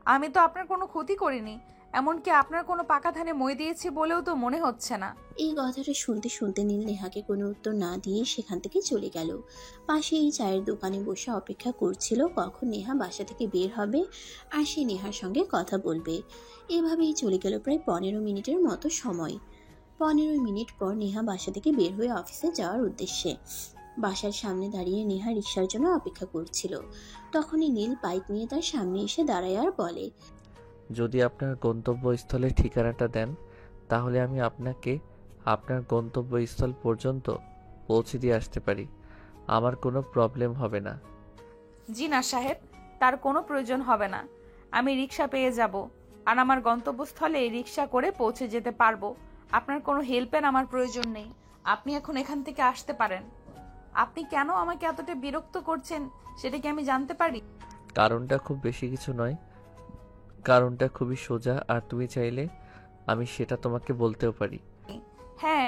আমি তো আপনার কোনো ক্ষতি করিনি, এমনকি আপনার কোনো পাকা ধানে মই দিয়েছি বলেও তো মনে হচ্ছে না। এই কথাটা শুনতে শুনতে নীল নেহাকে কোনো উত্তর না দিয়ে সেখান থেকে চলে গেল। পাশে এই চায়ের দোকানে বসে অপেক্ষা করছিল কখন নেহা বাসা থেকে বের হবে আর সে নেহার সঙ্গে কথা বলবে। এভাবেই চলে গেল প্রায় 15 মিনিটের মতো সময়। 15 মিনিট পর নেহা বাসা থেকে বের হয়ে অফিসে যাওয়ার উদ্দেশ্যে বাসার সামনে দাঁড়িয়ে নেহা রিকশার জন্য অপেক্ষা করছিল। তখনই নীল বাইক নিয়ে তার সামনে এসে দাঁড়ায় আর বলে, যদি আপনার গন্তব্যস্থলের ঠিকানাটা দেন, তাহলে আমি আপনাকে আপনার গন্তব্যস্থল পর্যন্ত পৌঁছে দিয়ে আসতে পারি। আমার কোনো প্রবলেম হবে না। জি না সাহেব, তার কোনো প্রয়োজন হবে না। আমি রিক্সা পেয়ে যাব আর আমার গন্তব্যস্থলে রিক্সা করে পৌঁছে যেতে পারবো। আপনার কোনো হেল্পের আমার প্রয়োজন নেই। আপনি এখন এখান থেকে আসতে পারেন। আপনি কেন আমাকে এতটা বিরক্ত করছেন সেটা কি আমি জানতে পারি? কারণটা খুব বেশি কিছু নয়, কারণটা খুবই সোজা, আর তুমি চাইলে আমি সেটা তোমাকে বলতেও পারি। হ্যাঁ,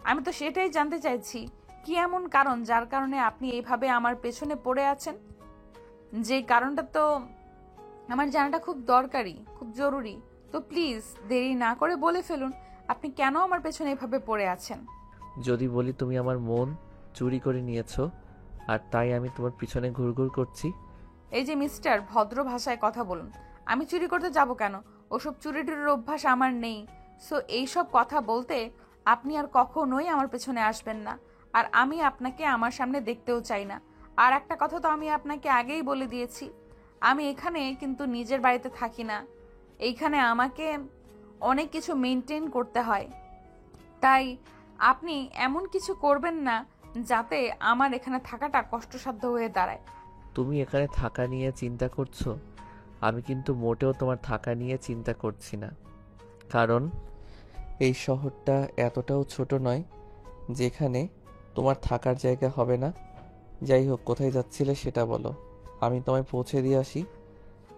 আমি তো সেটাই জানতে চাইছি, কি এমন কারণ যার কারণে আপনি এইভাবে আমার পেছনে পড়ে আছেন? যে কারণটা তো আমার জানাটা খুব দরকারি, খুব জরুরি। তো প্লিজ দেরি না করে বলে ফেলুন, আপনি কেন আমার পেছনে এভাবে পড়ে আছেন? যদি বলি তুমি আমার মন চুরি করে নিয়েছো, আর তাই আমি তোমার পিছনে ঘুরঘুর করছি। এই যে মিস্টার, ভদ্র ভাষায় কথা বলুন। আমি চুরি করতে যাব কেন? ওসব চুরি টুরির অভ্যাস আমার নেই। সো এইসব কথা বলতে আপনি আর কখনোই আমার পেছনে আসবেন না, আর আমি আপনাকে আমার সামনে দেখতেও চাই না। আর একটা কথা তো আমি আপনাকে আগেই বলে দিয়েছি, আমি এখানে কিন্তু নিজের বাড়িতে থাকি না। এইখানে আমাকে অনেক কিছু মেনটেন করতে হয়, তাই আপনি এমন কিছু করবেন না যাতে আমার এখানে থাকাটা কষ্টসাধ্য হয়ে দাঁড়ায়। তুমি এখানে থাকা নিয়ে চিন্তা করছো, আমি কিন্তু মোটেও তোমার থাকা নিয়ে চিন্তা করছি না। কারণ এই শহরটা এতটাও ছোট নয় যেখানে তোমার থাকার জায়গা হবে না। যাই হোক, কোথায় যাচ্ছিলে সেটা বলো, আমি তোমায় পৌঁছে দিয়ে আসি।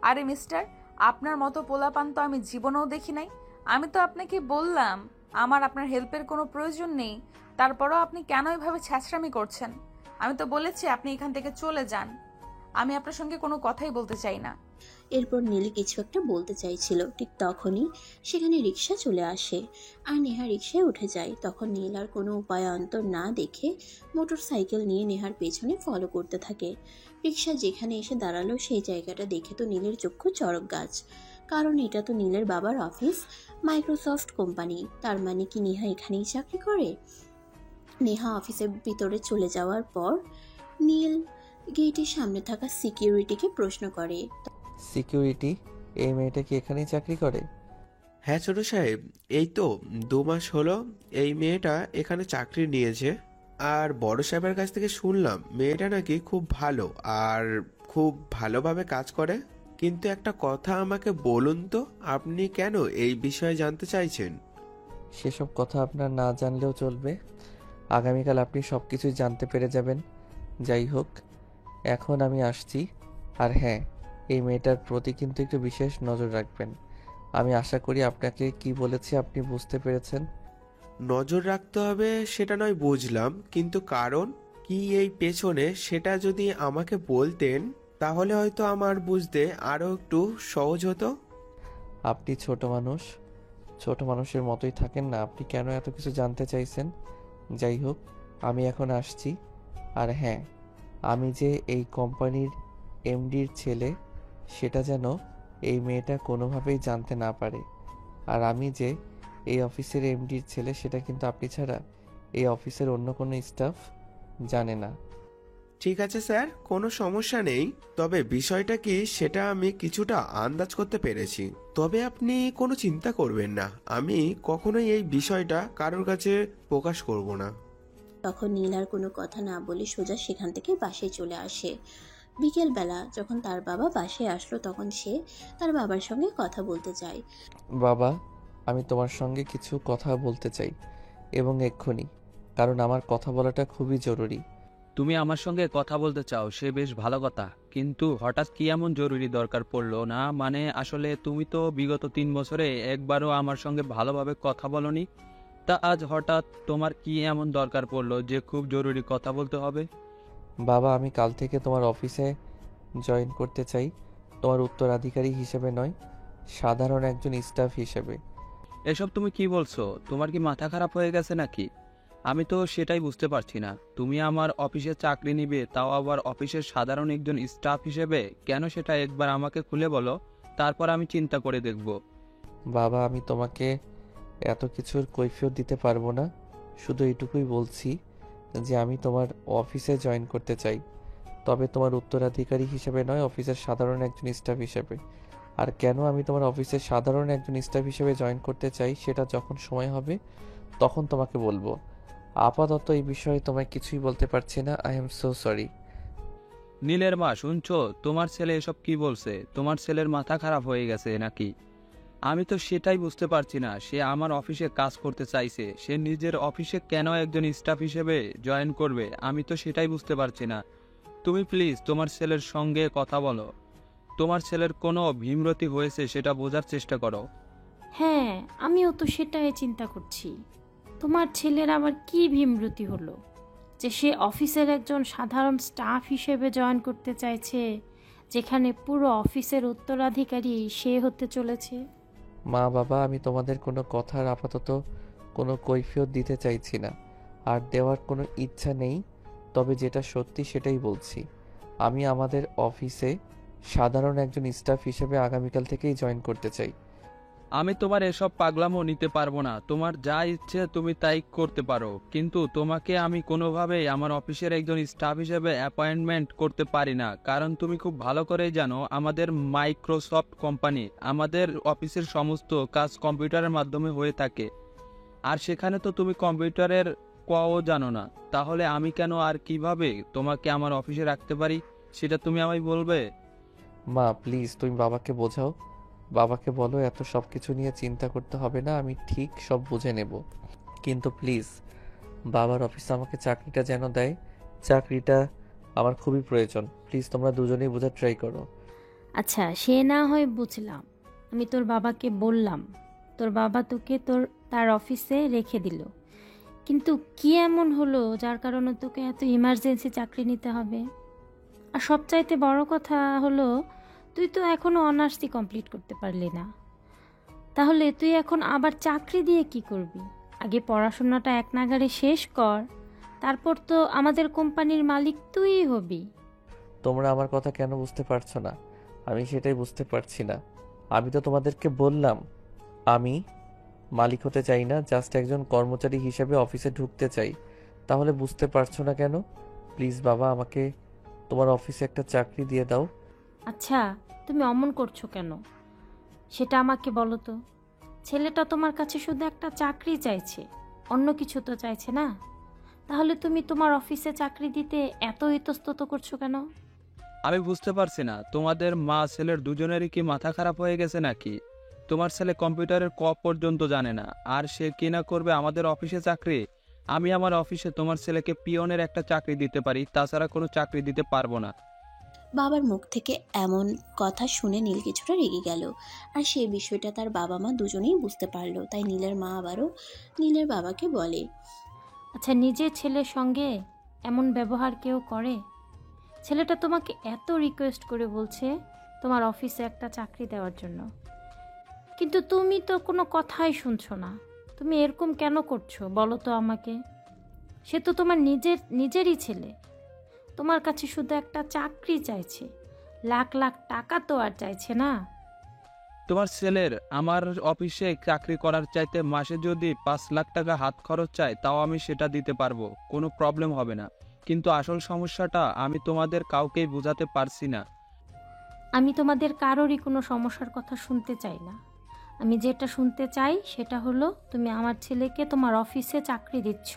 আরে মিস্টার, আপনার মতো পোলাপান তো আমি জীবনেও দেখি নাই। আমি তো আপনাকে বললাম আমার আপনার হেল্পের কোনো প্রয়োজন নেই, তারপরও আপনি কেন এভাবে ছ্যাঁচড়ামি করছেন? আমি তো বলেছি আপনি এখান থেকে চলে যান। আমি আপনার সঙ্গে কোনো কথাই বলতে চাই না। এরপর নীল কিছু একটা বলতে চাইছিল, ঠিক তখনই সেখানে রিক্সা চলে আসে আর নেহা রিক্সায় উঠে যায়। তখন নীল আর কোনো উপায়ান্তর না দেখে মোটর সাইকেল নিয়ে নেহার পেছনে ফলো করতে থাকে। রিক্সা যেখানে এসে দাঁড়ালো সেই জায়গাটা দেখে তো নীলের চক্ষু চড়ক গাছ, কারণ এটা তো নীলের বাবার অফিস, মাইক্রোসফট কোম্পানি। তার মানে কি নেহা এখানেই চাকরি করে? নেহা অফিসের ভিতরে চলে যাওয়ার পর নীল গেটের সামনে থাকা সিকিউরিটিকে প্রশ্ন করে। সিকিউরিটি, এই মেয়েটা কি এখানেই চাকরি করে? হ্যাঁ ছোট সাহেব, এই তো 2 মাস হলো এই মেয়েটা এখানে চাকরি নিয়েছে। আর বড় সাহেবের কাছ থেকে শুনলাম মেয়েটা নাকি খুব ভালো আর খুব ভালোভাবে কাজ করে। কিন্তু একটা কথা আমাকে বলুন তো, আপনি কেন এই বিষয়ে জানতে চাইছেন? সেসব কথা আপনার না জানলেও চলবে। আগামীকাল আপনি সব কিছুই জানতে পেরে যাবেন। যাই হোক, এখন আমি আসছি। আর হ্যাঁ, এই মেয়েটার প্রতি কিন্তু একটু বিশেষ নজর রাখবেন। আমি আশা করি আপনাকে কি বলেছি আপনি বুঝতে পেরেছেন। নজর রাখতে হবে সেটা নয় বুঝলাম, কিন্তু কারণ কি এই পেছনে সেটা যদি আমাকে বলতেন তাহলে হয়তো আমার বুঝতে আরো একটু সহজ হতো। আপনি ছোট মানুষ, ছোট মানুষের মতোই থাকেন না। আপনি কেন এত কিছু জানতে চাইছেন? যাই হোক, আমি এখন আসছি। আর হ্যাঁ, আমি যে এই কোম্পানির এমডির ছেলে সেটা যেন এই মেয়েটা কোনোভাবেই জানতে না পারে। আর আমি যে এই অফিসের এমডির ছেলে সেটা কিন্তু আপনি ছাড়া এই অফিসের অন্য কোনো স্টাফ জানে না। ঠিক আছে স্যার, কোনো সমস্যা নেই। তবে বিষয়টা কি সেটা আমি কিছুটা আন্দাজ করতে পেরেছি। তবে আপনি কোনো চিন্তা করবেন না, আমি কখনোই এই বিষয়টা কারোর কাছে প্রকাশ করব না। তখন নীল আর কোনো কথা না বলে সোজা সেখান থেকে বাসায় চলে আসে। বিকেলবেলা যখন তার বাবা বাসায় আসলো তখন সে তার বাবার সঙ্গে কথা বলতে চায়। বাবা, আমি তোমার সঙ্গে কিছু কথা বলতে চাই, এবং এক্ষুনি, কারণ আমার কথা বলাটা খুবই জরুরি। তুমি আমার সঙ্গে কথা বলতে চাও সে বেশ ভালো কথা, কিন্তু হঠাৎ কি এমন জরুরি দরকার পড়লো না? মানে আসলে তুমি তো বিগত 3 বছরে একবারও আমার সঙ্গে ভালোভাবে কথা বলনি, তা আজ হঠাৎ তোমার কি এমন দরকার পড়লো যে খুব জরুরি কথা বলতে হবে? বাবা, আমি কাল থেকে তোমার অফিসে জয়েন করতে চাই, তোমার উত্তরাধিকারী হিসেবে নয়, সাধারণ একজন স্টাফ হিসেবে। এসব তুমি কি বলছো? তোমার কি মাথা খারাপ হয়ে গেছে নাকি? আমি তো সেটাই বুঝতে পারছি না। তুমি আমার অফিসে চাকরি নিবে, তাও আবার অফিসের সাধারণ একজন স্টাফ হিসেবে? কেন সেটা একবার আমাকে খুলে বলো, তারপর আমি চিন্তা করে দেখব। বাবা, আমি তোমাকে এত কিছুর কৈফিয়ত দিতে পারবো না, শুধু এইটুকুই বলছি যে আমি তোমার অফিসে জয়েন করতে চাই, তবে তোমার উত্তরাধিকারী হিসেবে নয়, অফিসের সাধারণ একজন স্টাফ হিসেবে। আর কেন আমি তোমার অফিসের সাধারণ একজন স্টাফ হিসেবে জয়েন করতে চাই সেটা যখন সময় হবে তখন তোমাকে বলবো। আপাতত এই বিষয়ে তোমায় কিছুই বলতে পারছি না। I am so sorry. নীলের মা, শুনছো? তোমার ছেলে এসব কি বলছে? তোমার ছেলের মাথা খারাপ হয়ে গেছে নাকি? আমি তো সেটাই বুঝতে পারছি না। সে আমার অফিসে কাজ করতে চাইছে, সে নিজের অফিসে কেন একজন স্টাফ হিসেবে জয়েন করবে? আমি তো সেটাই বুঝতে পারছি না। তুমি প্লিজ তোমার ছেলের সঙ্গে কথা বলো। তোমার ছেলের কোনো ভীমরতি হয়েছে সেটা বোঝার চেষ্টা করো। হ্যাঁ, আমিও তো সেটাই চিন্তা করছি। তোমার ছেলের আবার কি ভীমরতি হলো যে সে অফিসের একজন সাধারণ স্টাফ হিসেবে জয়েন করতে চাইছে, যেখানে পুরো অফিসের উত্তরাধিকারী সে হতে চলেছে? মা বাবা, আমি তোমাদের কোনো কথার আপাতত কোনো কৈফিয়ত দিতে চাইছি না, আর দেওয়ার কোনো ইচ্ছা নেই। তবে যেটা সত্যি সেটাই বলছি, আমি আমাদের অফিসে সাধারণ একজন স্টাফ হিসেবে আগামীকাল থেকেই জয়েন করতে চাই। আমি তোমার এসব পাগলামো নিতে পারবো না। তোমার যা ইচ্ছে তুমি তাই করতে পারো, কিন্তু তোমাকে আমি কোনোভাবেই আমার অফিসের একজন স্টাফ হিসেবে অ্যাপয়েন্টমেন্ট করতে পারি না। কারণ তুমি খুব ভালো করেই জানো আমাদের মাইক্রোসফট কোম্পানি, আমাদের অফিসের সমস্ত কাজ কম্পিউটারের মাধ্যমে হয়ে থাকে। আর সেখানে তো তুমি কম্পিউটারের কও জানো না। তাহলে আমি কেন আর কিভাবে তোমাকে আমার অফিসে রাখতে পারি সেটা তুমি আমায় বলবে? মা প্লিজ, তুমি বাবাকে বোঝাও। বাবাকে বলো এত সব কিছু নিয়ে চিন্তা করতে হবে না, আমি ঠিক সব বুঝে নেব। কিন্তু প্লিজ বাবার অফিসে আমাকে চাকরিটা যেন দেয়। চাকরিটা আমার খুবই প্রয়োজন। প্লিজ তোমরা দুজনেই বোঝার ট্রাই করো। আচ্ছা, সে না হয় বুঝলাম। আমি তোর বাবাকে বললাম, তোর বাবা তোকে তার অফিসে রেখে দিল, কিন্তু কি এমন হলো যার কারণে তোকে এত ইমার্জেন্সি চাকরি নিতে হবে? আর সবচাইতে বড় কথা হলো, তুই তো এখনো অনার্সই কমপ্লিট করতে পারলি না। তাহলে তুই এখন আবার চাকরি দিয়ে কি করবি? আগে পড়াশোনাটা এক নাগাড়ে শেষ কর, তারপর তো আমাদের কোম্পানির মালিক তুইই হবি। তোমরা আমার কথা কেন বুঝতে পারছো না? আমি সেটাই বুঝতে পারছি না। আমি তো তোমাদেরকে বললাম আমি মালিক হতে চাই না, জাস্ট একজন কর্মচারী হিসেবে অফিসে ঢুকতে চাই। তাহলে বুঝতে পারছো না কেন? প্লিজ বাবা, আমাকে তোমার অফিসে একটা চাকরি দিয়ে দাও। আচ্ছা, তুমি অমন করছো কেন সেটা আমাকে বলো তো। ছেলেটা তোমার কাছে শুধু একটা চাকরি চাইছে, অন্য কিছু তো চাইছে না। তাহলে তুমি তোমার অফিসে চাকরি দিতে এত ইতস্তত করছো কেন? আমি বুঝতে পারছি না, তোমাদের মা ছেলের দুজনেরই কি মাথা খারাপ হয়ে গেছে নাকি? তোমার ছেলে কম্পিউটারের ক পর্যন্ত জানে না, আর সে কি না করবে আমাদের অফিসে চাকরি? আমি আমার অফিসে তোমার ছেলেকে পিয়নের একটা চাকরি দিতে পারি, তাছাড়া কোনো চাকরি দিতে পারবো না। বাবার মুখ থেকে এমন কথা শুনে নীল কিছুটা রেগে গেল। আর সেই বিষয়টা তার বাবা মা দুজনেই বুঝতে পারলো। তাই নীলের মা আবারও নীলের বাবাকে বলে, আচ্ছা, নিজের ছেলের সঙ্গে এমন ব্যবহার কেউ করে? ছেলেটা তোমাকে এত রিকোয়েস্ট করে বলছে তোমার অফিসে একটা চাকরি দেওয়ার জন্য, কিন্তু তুমি তো কোনো কথাই শুনছো না। তুমি এরকম কেন করছো বলো তো আমাকে? সে তো তোমার নিজেরই ছেলে, তোমার কাছে শুধু একটা চাকরি চাইছে, লাখ লাখ টাকা তো আর চাইছে না। তোমার ছেলের আমার অফিসে চাকরি করার চাইতে মাসে যদি 5 লাখ টাকা হাত খরচ চায়, তাও আমি সেটা দিতে পারবো, কোনো প্রবলেম হবে না। কিন্তু আসল সমস্যাটা আমি তোমাদের কাউকেই বোঝাতে পারছি না। আমি তোমাদের কারোরই কোনো সমস্যার কথা শুনতে চাই না। আমি যেটা শুনতে চাই সেটা হলো, তুমি আমার ছেলেকে তোমার অফিসে চাকরি দিচ্ছ।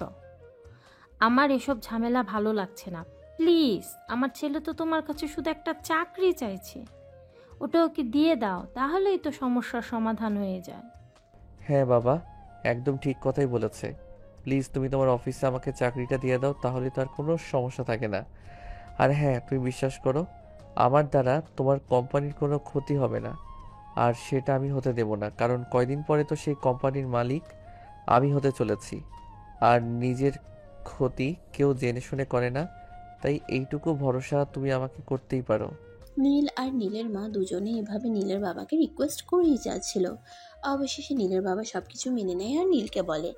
আমার এসব ঝামেলা ভালো লাগছে না। প্লিজ, আমার ছেলে তো তোমার কাছে শুধু একটা চাকরি চাইছে, ওটা ওকে দিয়ে দাও, তাহলেই তো সমস্যার সমাধান হয়ে যায়। হ্যাঁ বাবা, একদম ঠিক কথাই বলেছে। প্লিজ তুমি তোমার অফিসে আমাকে চাকরিটা দিয়ে দাও, তাহলে তো আর কোনো সমস্যা থাকে না। আর হ্যাঁ, তুমি বিশ্বাস করো, আমার দ্বারা তোমার কোম্পানির কোনো ক্ষতি হবে না। আর সেটা আমি হতে দেব না, কারণ কয়দিন পরে তো সেই কোম্পানির মালিক আমি হতে চলেছি। আর নিজের ক্ষতি কেউ জেনে শুনে করে না, তাই এইটুকু ভরসা তুমি আমাকে করতেই পারো। নীল আর নীলের মা দুজনে এভাবে নীলের বাবাকে রিকোয়েস্ট করেই যাচ্ছিল। অবশেষে নীলের বাবা সবকিছু মেনে নেয় আর নীলকে বলে,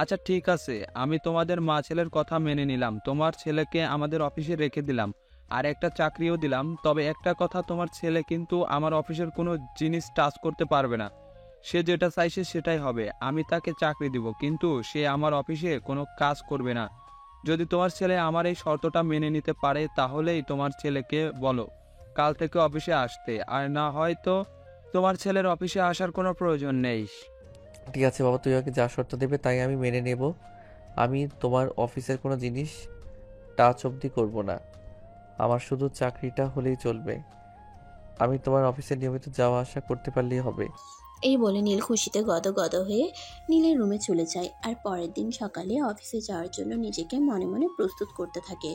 আচ্ছা ঠিক আছে, আমি তোমাদের মা ছেলের কথা মেনে নিলাম, তোমার ছেলেকে আমাদের অফিসে রেখে দিলাম, আর একটা চাকরিও দিলাম। তবে একটা কথা, তোমার ছেলে কিন্তু আমার অফিসের কোনো জিনিস টাচ করতে পারবে না। সে যেটা চাইছে সেটাই হবে। আমি তাকে চাকরি দিব, কিন্তু সে আমার অফিসে কোনো কাজ করবে না। যদি তোমার ছেলে আমার এই শর্তটা মেনে নিতে পারে, তাহলেই তোমার ছেলেকে বলো কাল থেকে অফিসে আসতে, আর না হয় তো তোমার ছেলের অফিসে আসার কোনো প্রয়োজন নেই। ঠিক আছে বাবা, তুই আমাকে যা শর্ত দেবে তাই আমি মেনে নেব। আমি তোমার অফিসের কোনো জিনিস টাচ অবধি করব না। আমার শুধু চাকরিটা হলেই চলবে। আমি তোমার অফিসে নিয়মিত যাওয়া আসা করতে পারলেই হবে। এই বলে নীল খুশিতে গদগদ হয়ে নীলের রুমে চলে যায়। আর পরের দিন সকালে অফিসে যাওয়ার জন্য নিজেকে মনে মনে প্রস্তুত করতে থাকে।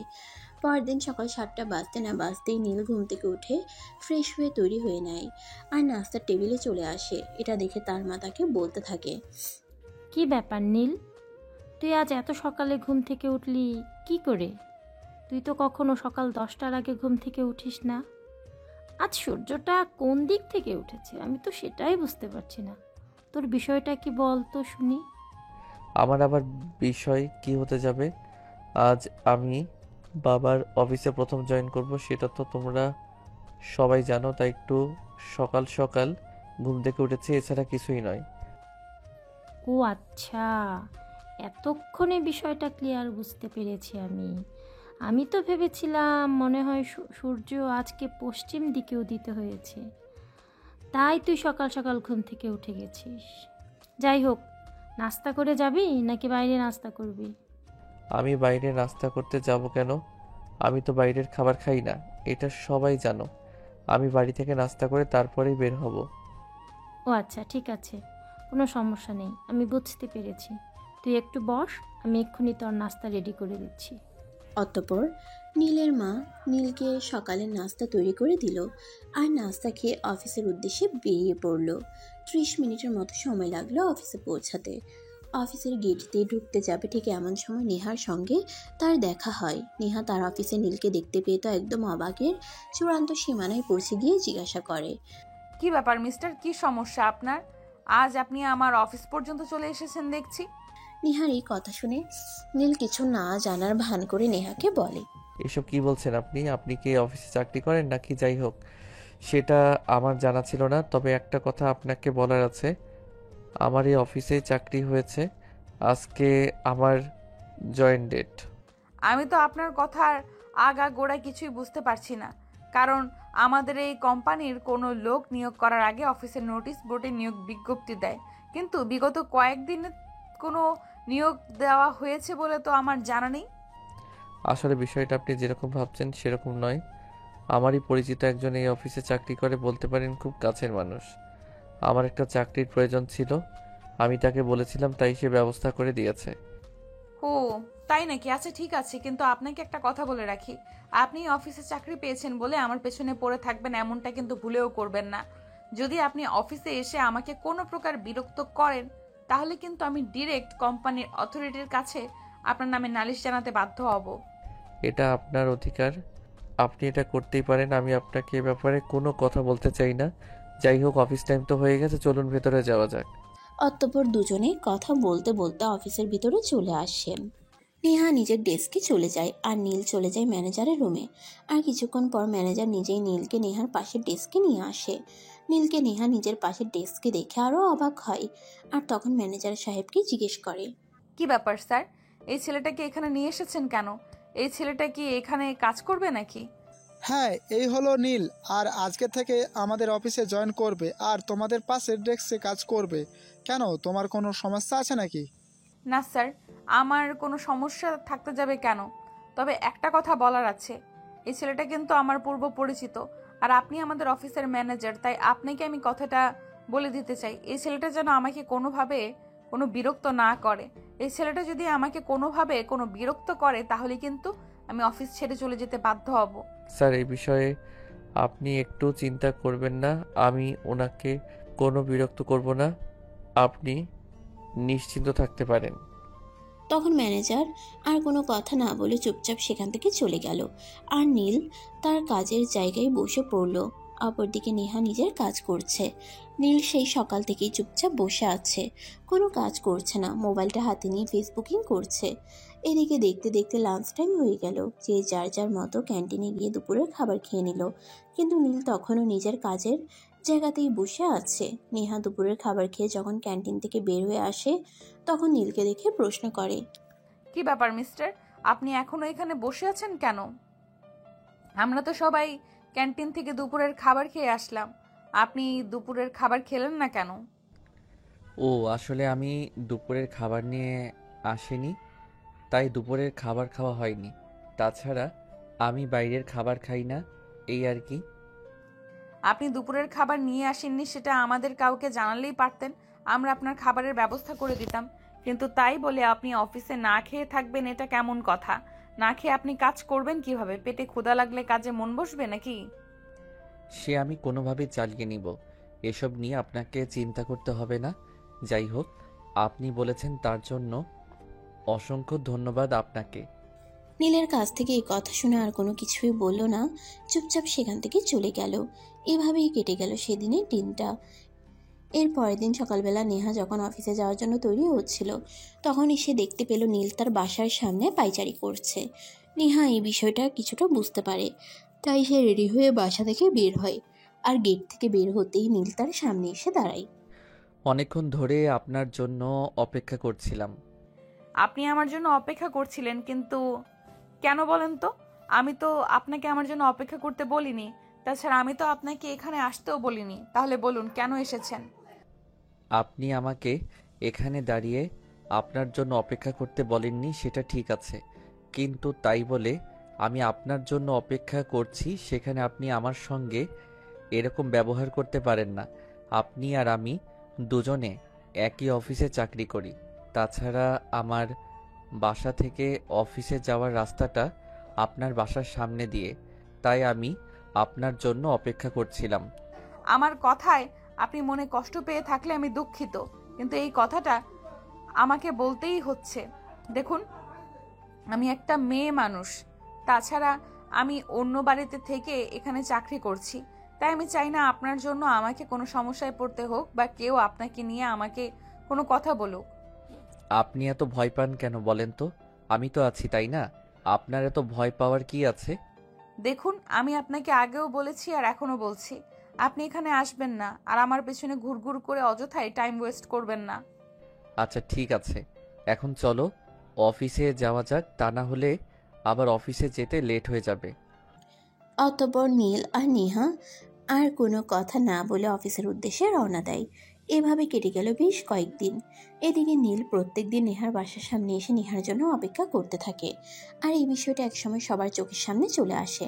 পরের দিন সকাল 7টা বাজতে না বাজতেই নীল ঘুম থেকে উঠে ফ্রেশ হয়ে তৈরি হয়ে নেয় আর নাস্তার টেবিলে চলে আসে। এটা দেখে তার মা তাকে বলতে থাকে, কি ব্যাপার নীল, তুই আজ এত সকালে ঘুম থেকে উঠলি কি করে? তুই তো কখনো সকাল 10টার আগে ঘুম থেকে উঠিস না। আজ সূর্যটা কোন দিক থেকে উঠেছে আমি তো সেটাই বুঝতে পারছি না। তোর বিষয়টা কি বল তো শুনি। আমার আবার বিষয় কি হতে যাবে? আজ আমি বাবার অফিসে প্রথম জয়েন করব, সেটা তো তোমরা সবাই জানো, তাই একটু সকাল সকাল ঘুম থেকে উঠেছি, এছাড়া কিছুই নয়। ও আচ্ছা, এতক্ষণে বিষয়টা ক্লিয়ার বুঝতে পেরেছি আমি তো ভেবেছিলাম মনে হয় সূর্য আজকে পশ্চিম দিকে উদিত হয়েছে, তাই তুই সকাল সকাল ঘুম থেকে উঠে গেছিস। যাই হোক, নাস্তা করে যাবি নাকি বাইরে নাস্তা করবি? আমি বাইরে নাস্তা করতে যাব কেন? আমি তো বাইরের খাবার খাই না, এটা সবাই জানো। আমি বাড়ি থেকে নাস্তা করে তারপরেই বের হব। ও আচ্ছা, ঠিক আছে, কোনো সমস্যা নেই, আমি বুঝতে পেরেছি। তুই একটু বস, আমি এক্ষুনি তোর নাস্তা রেডি করে দিচ্ছি। অতঃপর নীলের মা নীলকে সকালের নাস্তা তৈরি করে দিল আর নাস্তা খেয়ে অফিসের উদ্দেশ্যে বেরিয়ে পড়ল। 30 মিনিটের মতো সময় লাগলো অফিসে পৌঁছাতে। অফিসের গেট দিয়ে ঢুকতে যাবে ঠিক এমন সময় নেহার সঙ্গে তার দেখা হয়। নেহা তার অফিসে নীলকে দেখতে পেয়ে তো একদম অবাকের চূড়ান্ত সীমানায় পৌঁছে গিয়ে জিজ্ঞাসা করে, কি ব্যাপার মিস্টার, কি সমস্যা আপনার? আজ আপনি আমার অফিস পর্যন্ত চলে এসেছেন দেখছি। নেহার এই কথা শুনে নীল কিছু না জানার ভান করে নেহাকে বলে, এসব কি বলছেন আপনি? আপনি কি অফিসে চাকরি করেন নাকি? যাই হোক, সেটা আমার জানা ছিল না। তবে একটা কথা আপনাকে বলার আছে, আমার এই অফিসেই চাকরি হয়েছে। আজকে আমার জয়েন ডেট। আমি তো আপনার কথার আগা গোড়া কিছুই বুঝতে পারছি না, কারণ আমাদের এই কোম্পানির কোনো লোক নিয়োগ করার আগে অফিসের নোটিশ বোর্ডে নিয়োগ বিজ্ঞপ্তি দেয়, কিন্তু বিগত কয়েকদিনে কোনো নিয়োগ দেওয়া হয়েছে বলে তো আমার জানা নেই। আসলে বিষয়টা আপনি যেরকম ভাবছেন সেরকম নয়। আমারই পরিচিত একজন এই অফিসে চাকরি করে, বলতে পারেন খুব কাছের মানুষ। আমার একটা চাকরির প্রয়োজন ছিল, আমি তাকে বলেছিলাম, তাই সে ব্যবস্থা করে দিয়েছে। ও তাই নাকি? আচ্ছা ঠিক আছে, কিন্তু আপনাকে একটা কথা বলে রাখি, আপনি অফিসে চাকরি পেয়েছেন বলে আমার পেছনে পড়ে থাকবেন এমনটা কিন্তু ভুলেও করবেন না। যদি আপনি অফিসে এসে আমাকে কোনো প্রকার বিরক্ত করেন, তাহলে কিন্তু আমি ডিরেক্ট কোম্পানির অথরিটির কাছে আপনার নামে নালিশ জানাতে বাধ্য হব। এটা আপনার অধিকার, আপনি এটা করতেই পারেন। আমি আপনাকে এ ব্যাপারে কোনো কথা বলতে চাই না। যাই হোক, অফিস টাইম তো হয়ে গেছে, চলুন ভেতরে যাওয়া যাক। অতঃপর দুজনে কথা বলতে বলতে অফিসের ভিতরে চলে আসেন। নেহা নিজের ডেস্কে চলে যায় আর নীল চলে যায় ম্যানেজারের রুমে। আর কিছুক্ষণ পর ম্যানেজার নিজেই নীলকে নেহার পাশের ডেস্কে নিয়ে আসে। নীলকে নেহা নিজের পাশের ডেস্কে দেখে আরও অবাক হয় আর তখন ম্যানেজার সাহেবকে জিজ্ঞেস করে, কি ব্যাপার স্যার, এই ছেলেটাকে এখানে নিয়ে এসেছেন কেন? এই ছেলেটা কি এখানে কাজ করবে নাকি? হ্যাঁ, এই হলো নীল, আর আজকে থেকে আমাদের অফিসে জয়েন করবে আর তোমাদের পাশের ডেস্কে কাজ করবে। কেন, তোমার কোনো সমস্যা আছে নাকি? না স্যার, আমার কোনো সমস্যা থাকতে যাবে কেন? তবে একটা কথা বলার আছে, এই ছেলেটা কিন্তু আমার পূর্ব পরিচিত, আর আপনি আমাদের অফিসের ম্যানেজার, তাই আপনাকে আমি কথাটা বলে দিতে চাই, এই ছেলেটা যেন আমাকে কোনোভাবে কোনো বিরক্ত না করে। এই ছেলেটা যদি আমাকে কোনোভাবে কোনো বিরক্ত করে, তাহলে কিন্তু আমি অফিস ছেড়ে চলে যেতে বাধ্য হব। স্যার, এই বিষয়ে আপনি একটু চিন্তা করবেন না, আমি ওনাকে কোনো বিরক্ত করব না, আপনি নিশ্চিন্ত থাকতে পারেন। তখন ম্যানেজার আর কোনো কথা না বলে চুপচাপ সেখান থেকে চলে গেল আর নীল তার কাজের জায়গায় বসে পড়ল। অপরদিকে নেহা নিজের কাজ করছে। নীল সেই সকাল থেকেই চুপচাপ বসে আছে, কোনো কাজ করছে না, মোবাইলটা হাতে নিয়ে ফেসবুকিং করছে। এদিকে দেখতে দেখতে লাঞ্চ টাইম হয়ে গেল। যে যার যার মতো ক্যান্টিনে গিয়ে দুপুরের খাবার খেয়ে নিল, কিন্তু নীল তখনও নিজের কাজের জায়গাতেই বসে আছে। নেহা দুপুরের খাবার খেয়ে যখন ক্যান্টিন থেকে বের হয়ে আসে, তখন নীলকে দেখে প্রশ্ন করে, কি ব্যাপার মিস্টার, আপনি এখনো এখানে বসে আছেন কেন? আমরা তো সবাই ক্যান্টিন থেকে দুপুরের খাবার খেয়ে আসলাম, আপনি দুপুরের খাবার খেলেন না কেন? ও, আসলে আমি দুপুরের খাবার নিয়ে আসিনি, তাই দুপুরের খাবার খাওয়া হয়নি। তাছাড়া আমি বাইরের খাবার খাই না, এই আর কি। আপনি দুপুরের খাবার নিয়ে আসেননি সেটা আমাদের কাউকে জানালেই পারতেন, আমরা আপনার খাবারের ব্যবস্থা করে দিতাম। কিন্তু তাই বলে আপনি অফিসে না খেয়ে থাকবেন, এটা কেমন কথা? না খেয়ে আপনি কাজ করবেন কিভাবে? পেটে ক্ষুধা লাগলে কাজে মন বসবে নাকি? সে আমি কোনোভাবেই চালিয়ে নিব, এসব নিয়ে আপনাকে চিন্তা করতে হবে না। যাই হোক, আপনি বলেছেন তার জন্য অসংখ্য ধন্যবাদ আপনাকে। নীলের কাছ থেকে এই কথা শুনে আর কোনো কিছুই বলল না, চুপচাপ সেখান থেকে চলে গেল। এভাবেই কেটে গেল সেদিনের দিনটা। এর পরের দিন সকালবেলা নেহা যখন অফিসে যাওয়ার জন্য তৈরি হচ্ছিল, তখনই সে দেখতে পেল নীল তার বাসার সামনে পায়চারি করছে। নেহা এই বিষয়টা কিছুটা বুঝতে পারে, তাই সে রেডি হয়ে বাসা থেকে বের হয়। আর গেট থেকে বের হতেই নীল তার সামনে এসে দাঁড়ায়। অনেকক্ষণ ধরে আপনার জন্য অপেক্ষা করছিলাম। আপনি আমার জন্য অপেক্ষা করছিলেন, কিন্তু কেন বলেন তো? আমি তো আপনাকে আমার জন্য অপেক্ষা করতে বলিনি, তাছাড়া আমি তো আপনাকে এখানে আসতেও বলিনি। তাহলে বলুন কেন এসেছেন? আপনি আমাকে এখানে দাঁড়িয়ে আপনার জন্য অপেক্ষা করতে বলেননি, সেটা ঠিক আছে, কিন্তু তাই বলে আমি আপনার জন্য অপেক্ষা করছি সেখানে আপনি আমার সঙ্গে এরকম ব্যবহার করতে পারেন না। আপনি আর আমি দুজনে একই অফিসে চাকরি করি। তাছাড়া আমার বাসা থেকে অফিসে যাওয়ার রাস্তাটা আপনার বাসার সামনে দিয়ে, তাই আমি আপনার জন্য অপেক্ষা করছিলাম। আমার কথায় আপনি মনে কষ্ট পেয়ে থাকলে আমি দুঃখিত, কিন্তু এই কথাটা আমাকে বলতেই হচ্ছে। দেখুন, আমি একটা মেয়ে মানুষ, তাছাড়া আমি অন্য বাড়িতে থেকে এখানে চাকরি করছি, তাই আমি চাই না আপনার জন্য আমাকে কোনো সমস্যায় পড়তে হোক বা কেউ আপনাকে নিয়ে আমাকে কোনো কথা বলুক। আপনি এত ভয় পান কেন বলেন তো? আমি তো আছি, তাই না? আপনার এত ভয় পাওয়ার কি আছে? দেখুন, আমি আপনাকে আগেও বলেছি আর এখনো বলছি, আপনি এখানে আসবেন না আর আমার পেছনে ঘুরঘুর করে অযথাই টাইম ওয়েস্ট করবেন না। আচ্ছা ঠিক আছে, এখন চলো অফিসে যাওয়া যাক, তা না হলে আবার অফিসে যেতে লেট হয়ে যাবে। অতঃপর নীল আর নেহা আর কোনো কথা না বলে অফিসের উদ্দেশ্যে রওনা দেয়। এভাবে কেটে গেল বেশ কয়েকদিন। এদিকে নীল প্রত্যেকদিন নেহার বাসার সামনে এসে নেহার জন্য অপেক্ষা করতে থাকে, আর এই বিষয়টা একসময় সবার চোখের সামনে চলে আসে।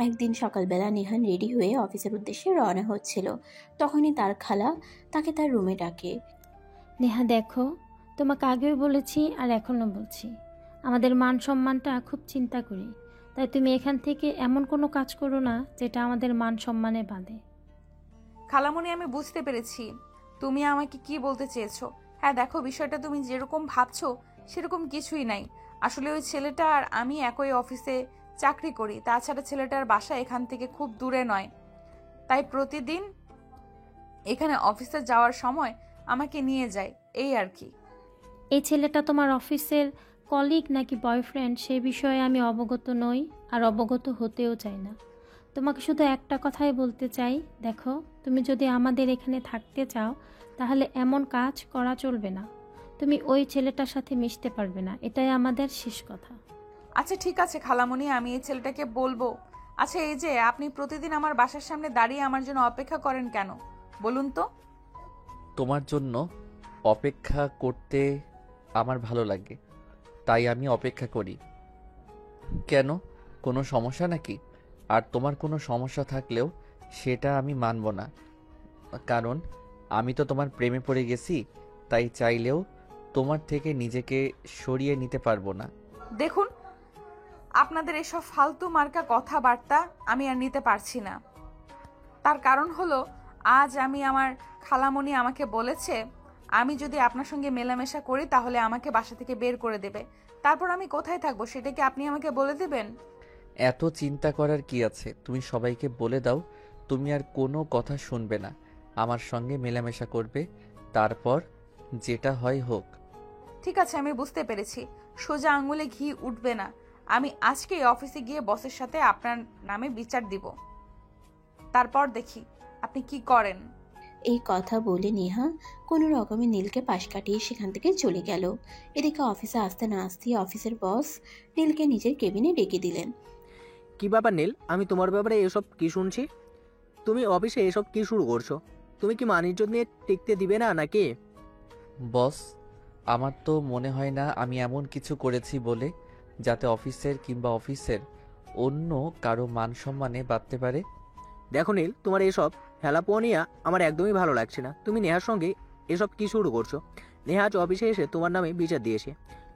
একদিন সকালবেলা নেহান রেডি হয়ে অফিসের উদ্দেশ্যে রওনা হচ্ছিল, তখনই তার খালা তাকে তার রুমে ডাকে। নেহা দেখো, তোমাকে আগেও বলেছি আর এখনও বলছি, আমাদের মান সম্মানটা খুব চিন্তা করি, তাই তুমি এখান থেকে এমন কোনো কাজ করো না যেটা আমাদের মান সম্মানে বাঁধে। খালামণি, আমি বুঝতে পেরেছি তুমি আমাকে কি বলতে চেয়েছো। হ্যাঁ দেখো, বিষয়টা তুমি যেরকম ভাবছো সেরকম কিছুই নাই। আসলে ওই ছেলেটা আর আমি একই অফিসে চাকরি করি, তাছাড়া ছেলেটার বাসা এখান থেকে খুব দূরে নয়, তাই প্রতিদিন এখানে অফিসে যাওয়ার সময় আমাকে নিয়ে যায়, এই আর কি। এই ছেলেটা তোমার অফিসের কলিগ নাকি বয়ফ্রেন্ড সে বিষয়ে আমি অবগত নই আর অবগত হতেও চাই না। তোমাকে শুধু একটা কথাই বলতে চাই, দেখো, তুমি যদি আমাদের এখানে থাকতে চাও তাহলে এমন কাজ করা চলবে না। তুমি ওই ছেলেটার সাথে মিশতে পারবে না, এটাই আমাদের শেষ কথা। আচ্ছা ঠিক আছে খালামণি, আমি এই ছেলেটাকে বলবো। আচ্ছা, এই যে আপনি প্রতিদিন আমার বাসার সামনে দাঁড়িয়ে আমার জন্য অপেক্ষা করেন কেন বলুন তো? তোমার জন্য অপেক্ষা করতে আমার ভালো লাগে, তাই আমি অপেক্ষা করি। কেন, কোনো সমস্যা নাকি? আর তোমার কোনো সমস্যা থাকলেও সেটা আমি মানব না, কারণ আমি তো তোমার প্রেমে পড়ে গেছি, তাই চাইলেও তোমার থেকে নিজেকে সরিয়ে নিতে পারবো না। দেখুন, আপনাদের এসব ফালতু মার্কা কথাবার্তা আমি আর নিতে পারছি না। তার কারণ হলো, আজ আমি আমার খালামণি আমাকে বলেছে আমি যদি আপনার সঙ্গে মেলামেশা করি তাহলে আমাকে বাসা থেকে বের করে দেবে। তারপর আমি কোথায় থাকবো সেটা কি আপনি আমাকে বলে দেবেন? এত চিন্তা করার কি আছে? তুমি সবাইকে বলে দাও তুমি আর কোনো কথা শুনবে না, আমার সঙ্গে মেলামেশা করবে, তারপর যেটা হয় হোক। ঠিক আছে, আমি বুঝতে পেরেছি। সোজা আঙুলে ঘি উঠবে না। আমি আজকেই অফিসে গিয়ে বসের সাথে আপনার নামে বিচার দিব, তারপর দেখি আপনি কি করেন। এই কথা বলে নেহা কোনো রকমে নীলকে পাশ কাটিয়ে সেখান থেকে চলে গেল। এদিকে অফিসে আসতে না আসতেই অফিসের বস নীলকে নিজের কেবিনে ডেকে দিলেন। কি ব্যাপার নীল, আমি তোমার ব্যাপারে এসব কি শুনছি? তুমি অফিসে এসব কি শুরু করছো? তুমি কি মান-ইজ্জত নিয়ে টিকতে দিবে না নাকি? বস, আমার তো মনে হয় না আমি এমন কিছু করেছি বলে যাতে অফিসের কিংবা অফিসের অন্য কারো মান সম্মানে বাড়তে পারে। দেখো নীল, তোমার এসব হেলাপোনিয়া আমার একদমই ভালো লাগছে না। তুমি নেহার সঙ্গে এসব কি শুরু করছো? নেহা আজ অফিসে এসে তোমার নামে বিচার দিয়েছে।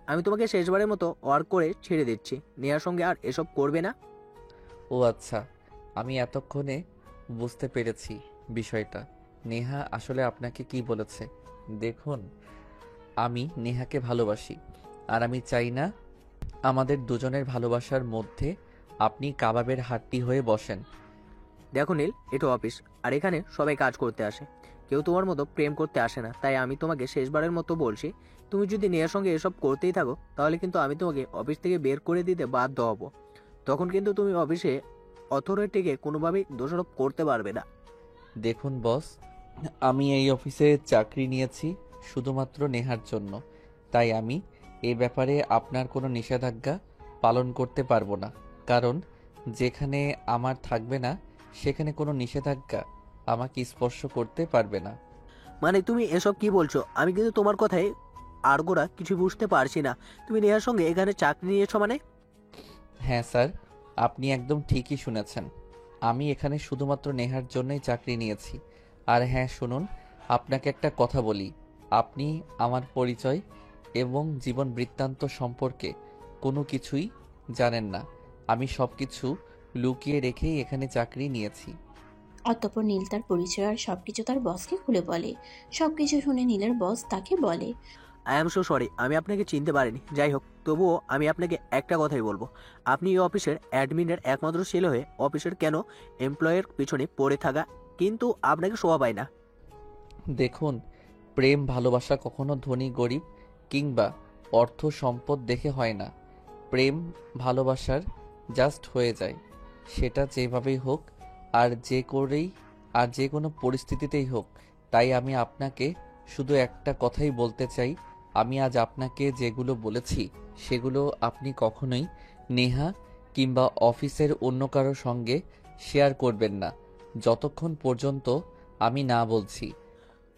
আমি তোমাকে শেষবারের মতো ওয়ার্ক করে ছেড়ে দিচ্ছি। নেহার সঙ্গে আর এসব করবে না। ও আচ্ছা, আমি এতক্ষণে বুঝতে পেরেছি বিষয়টা। নেহা আসলে আপনাকে কি বলেছে? দেখুন, আমি নেহাকে ভালোবাসি, আর আমি চাই না আমাদের দুজনের ভালোবাসার মধ্যে আপনি কাবাবের হাড্ডি হয়ে বসেন। দেখো নীল, এটা অফিস, আর এখানে সবাই কাজ করতে আসে, কেউ তোমার মতো প্রেম করতে আসে না। তাই আমি তোমাকে শেষবারের মতো বলছি, তুমি যদি নেহার সঙ্গে এসব করতেই থাকো তাহলে কিন্তু আমি তোমাকে অফিস থেকে বের করে দিতে বাধ্য হব। তখন কিন্তু তুমি অফিসে অথরিটিকে কোনোভাবেই দোষারোপ করতে পারবে না। দেখুন বস, আমি এই অফিসে চাকরি নিয়েছি শুধুমাত্র নেহার জন্য, তাই আমি এই ব্যাপারে আপনার কোনো নিষেধাজ্ঞা পালন করতে পারবো না, কারণ যেখানে আমার থাকবে না সেখানে কোনো নিষেধাজ্ঞা আমাকে স্পর্শ করতে পারবে না। মানে তুমি এসব কি বলছো? আমি কিন্তু তোমার কথায় আড়গোড়া কিছু বুঝতে পারছি না। তুমি নেহার সঙ্গে এখানে চাকরি নিয়েছো মানে? হ্যাঁ স্যার, আপনি একদম ঠিকই শুনেছেন। আমি এখানে শুধুমাত্র নেহার জন্যই চাকরি নিয়েছি, আর হ্যাঁ শুনুন, আপনাকে একটা কথা বলি। আপনি আমার পরিচয় এবং জীবন বৃত্তান্ত সম্পর্কে কোনো কিছুই জানেন না। আমি সব কিছু লুকিয়ে রেখেই এখানে চাকরি নিয়েছি। অতঃপর নীল তার পরিচয় আর সবকিছু তার বসকে খুলে বলে। সবকিছু শুনে নীলের বস তাকে বলে, আই এম সো সরি, আমি আপনাকে চিনতে পারিনি। যাই হোক, তবুও আমি আপনাকে একটা কথাই বলবো। আপনি এই অফিসের অ্যাডমিনের একমাত্র ছেলে হয়ে অফিসের কেন এমপ্লয়ের পিছনে পড়ে থাকা, কিন্তু আপনাকে শোভা পায় না। দেখুন, প্রেম ভালোবাসা কখনো ধনী গরিব কিংবা অর্থ সম্পদ দেখে হয় না। প্রেম ভালোবাসার জাস্ট হয়ে যায়, সেটা যেভাবেই হোক আর যে কোনো পরিস্থিতিতেই হোক। তাই আমি আপনাকে শুধু একটা কথাই বলতে চাই, আমি আজ আপনাকে যেগুলো বলেছি সেগুলো আপনি কখনোই নেহা কিংবা অফিসের অন্য কারোর সঙ্গে শেয়ার করবেন না, যতক্ষণ পর্যন্ত আমি না বলছি।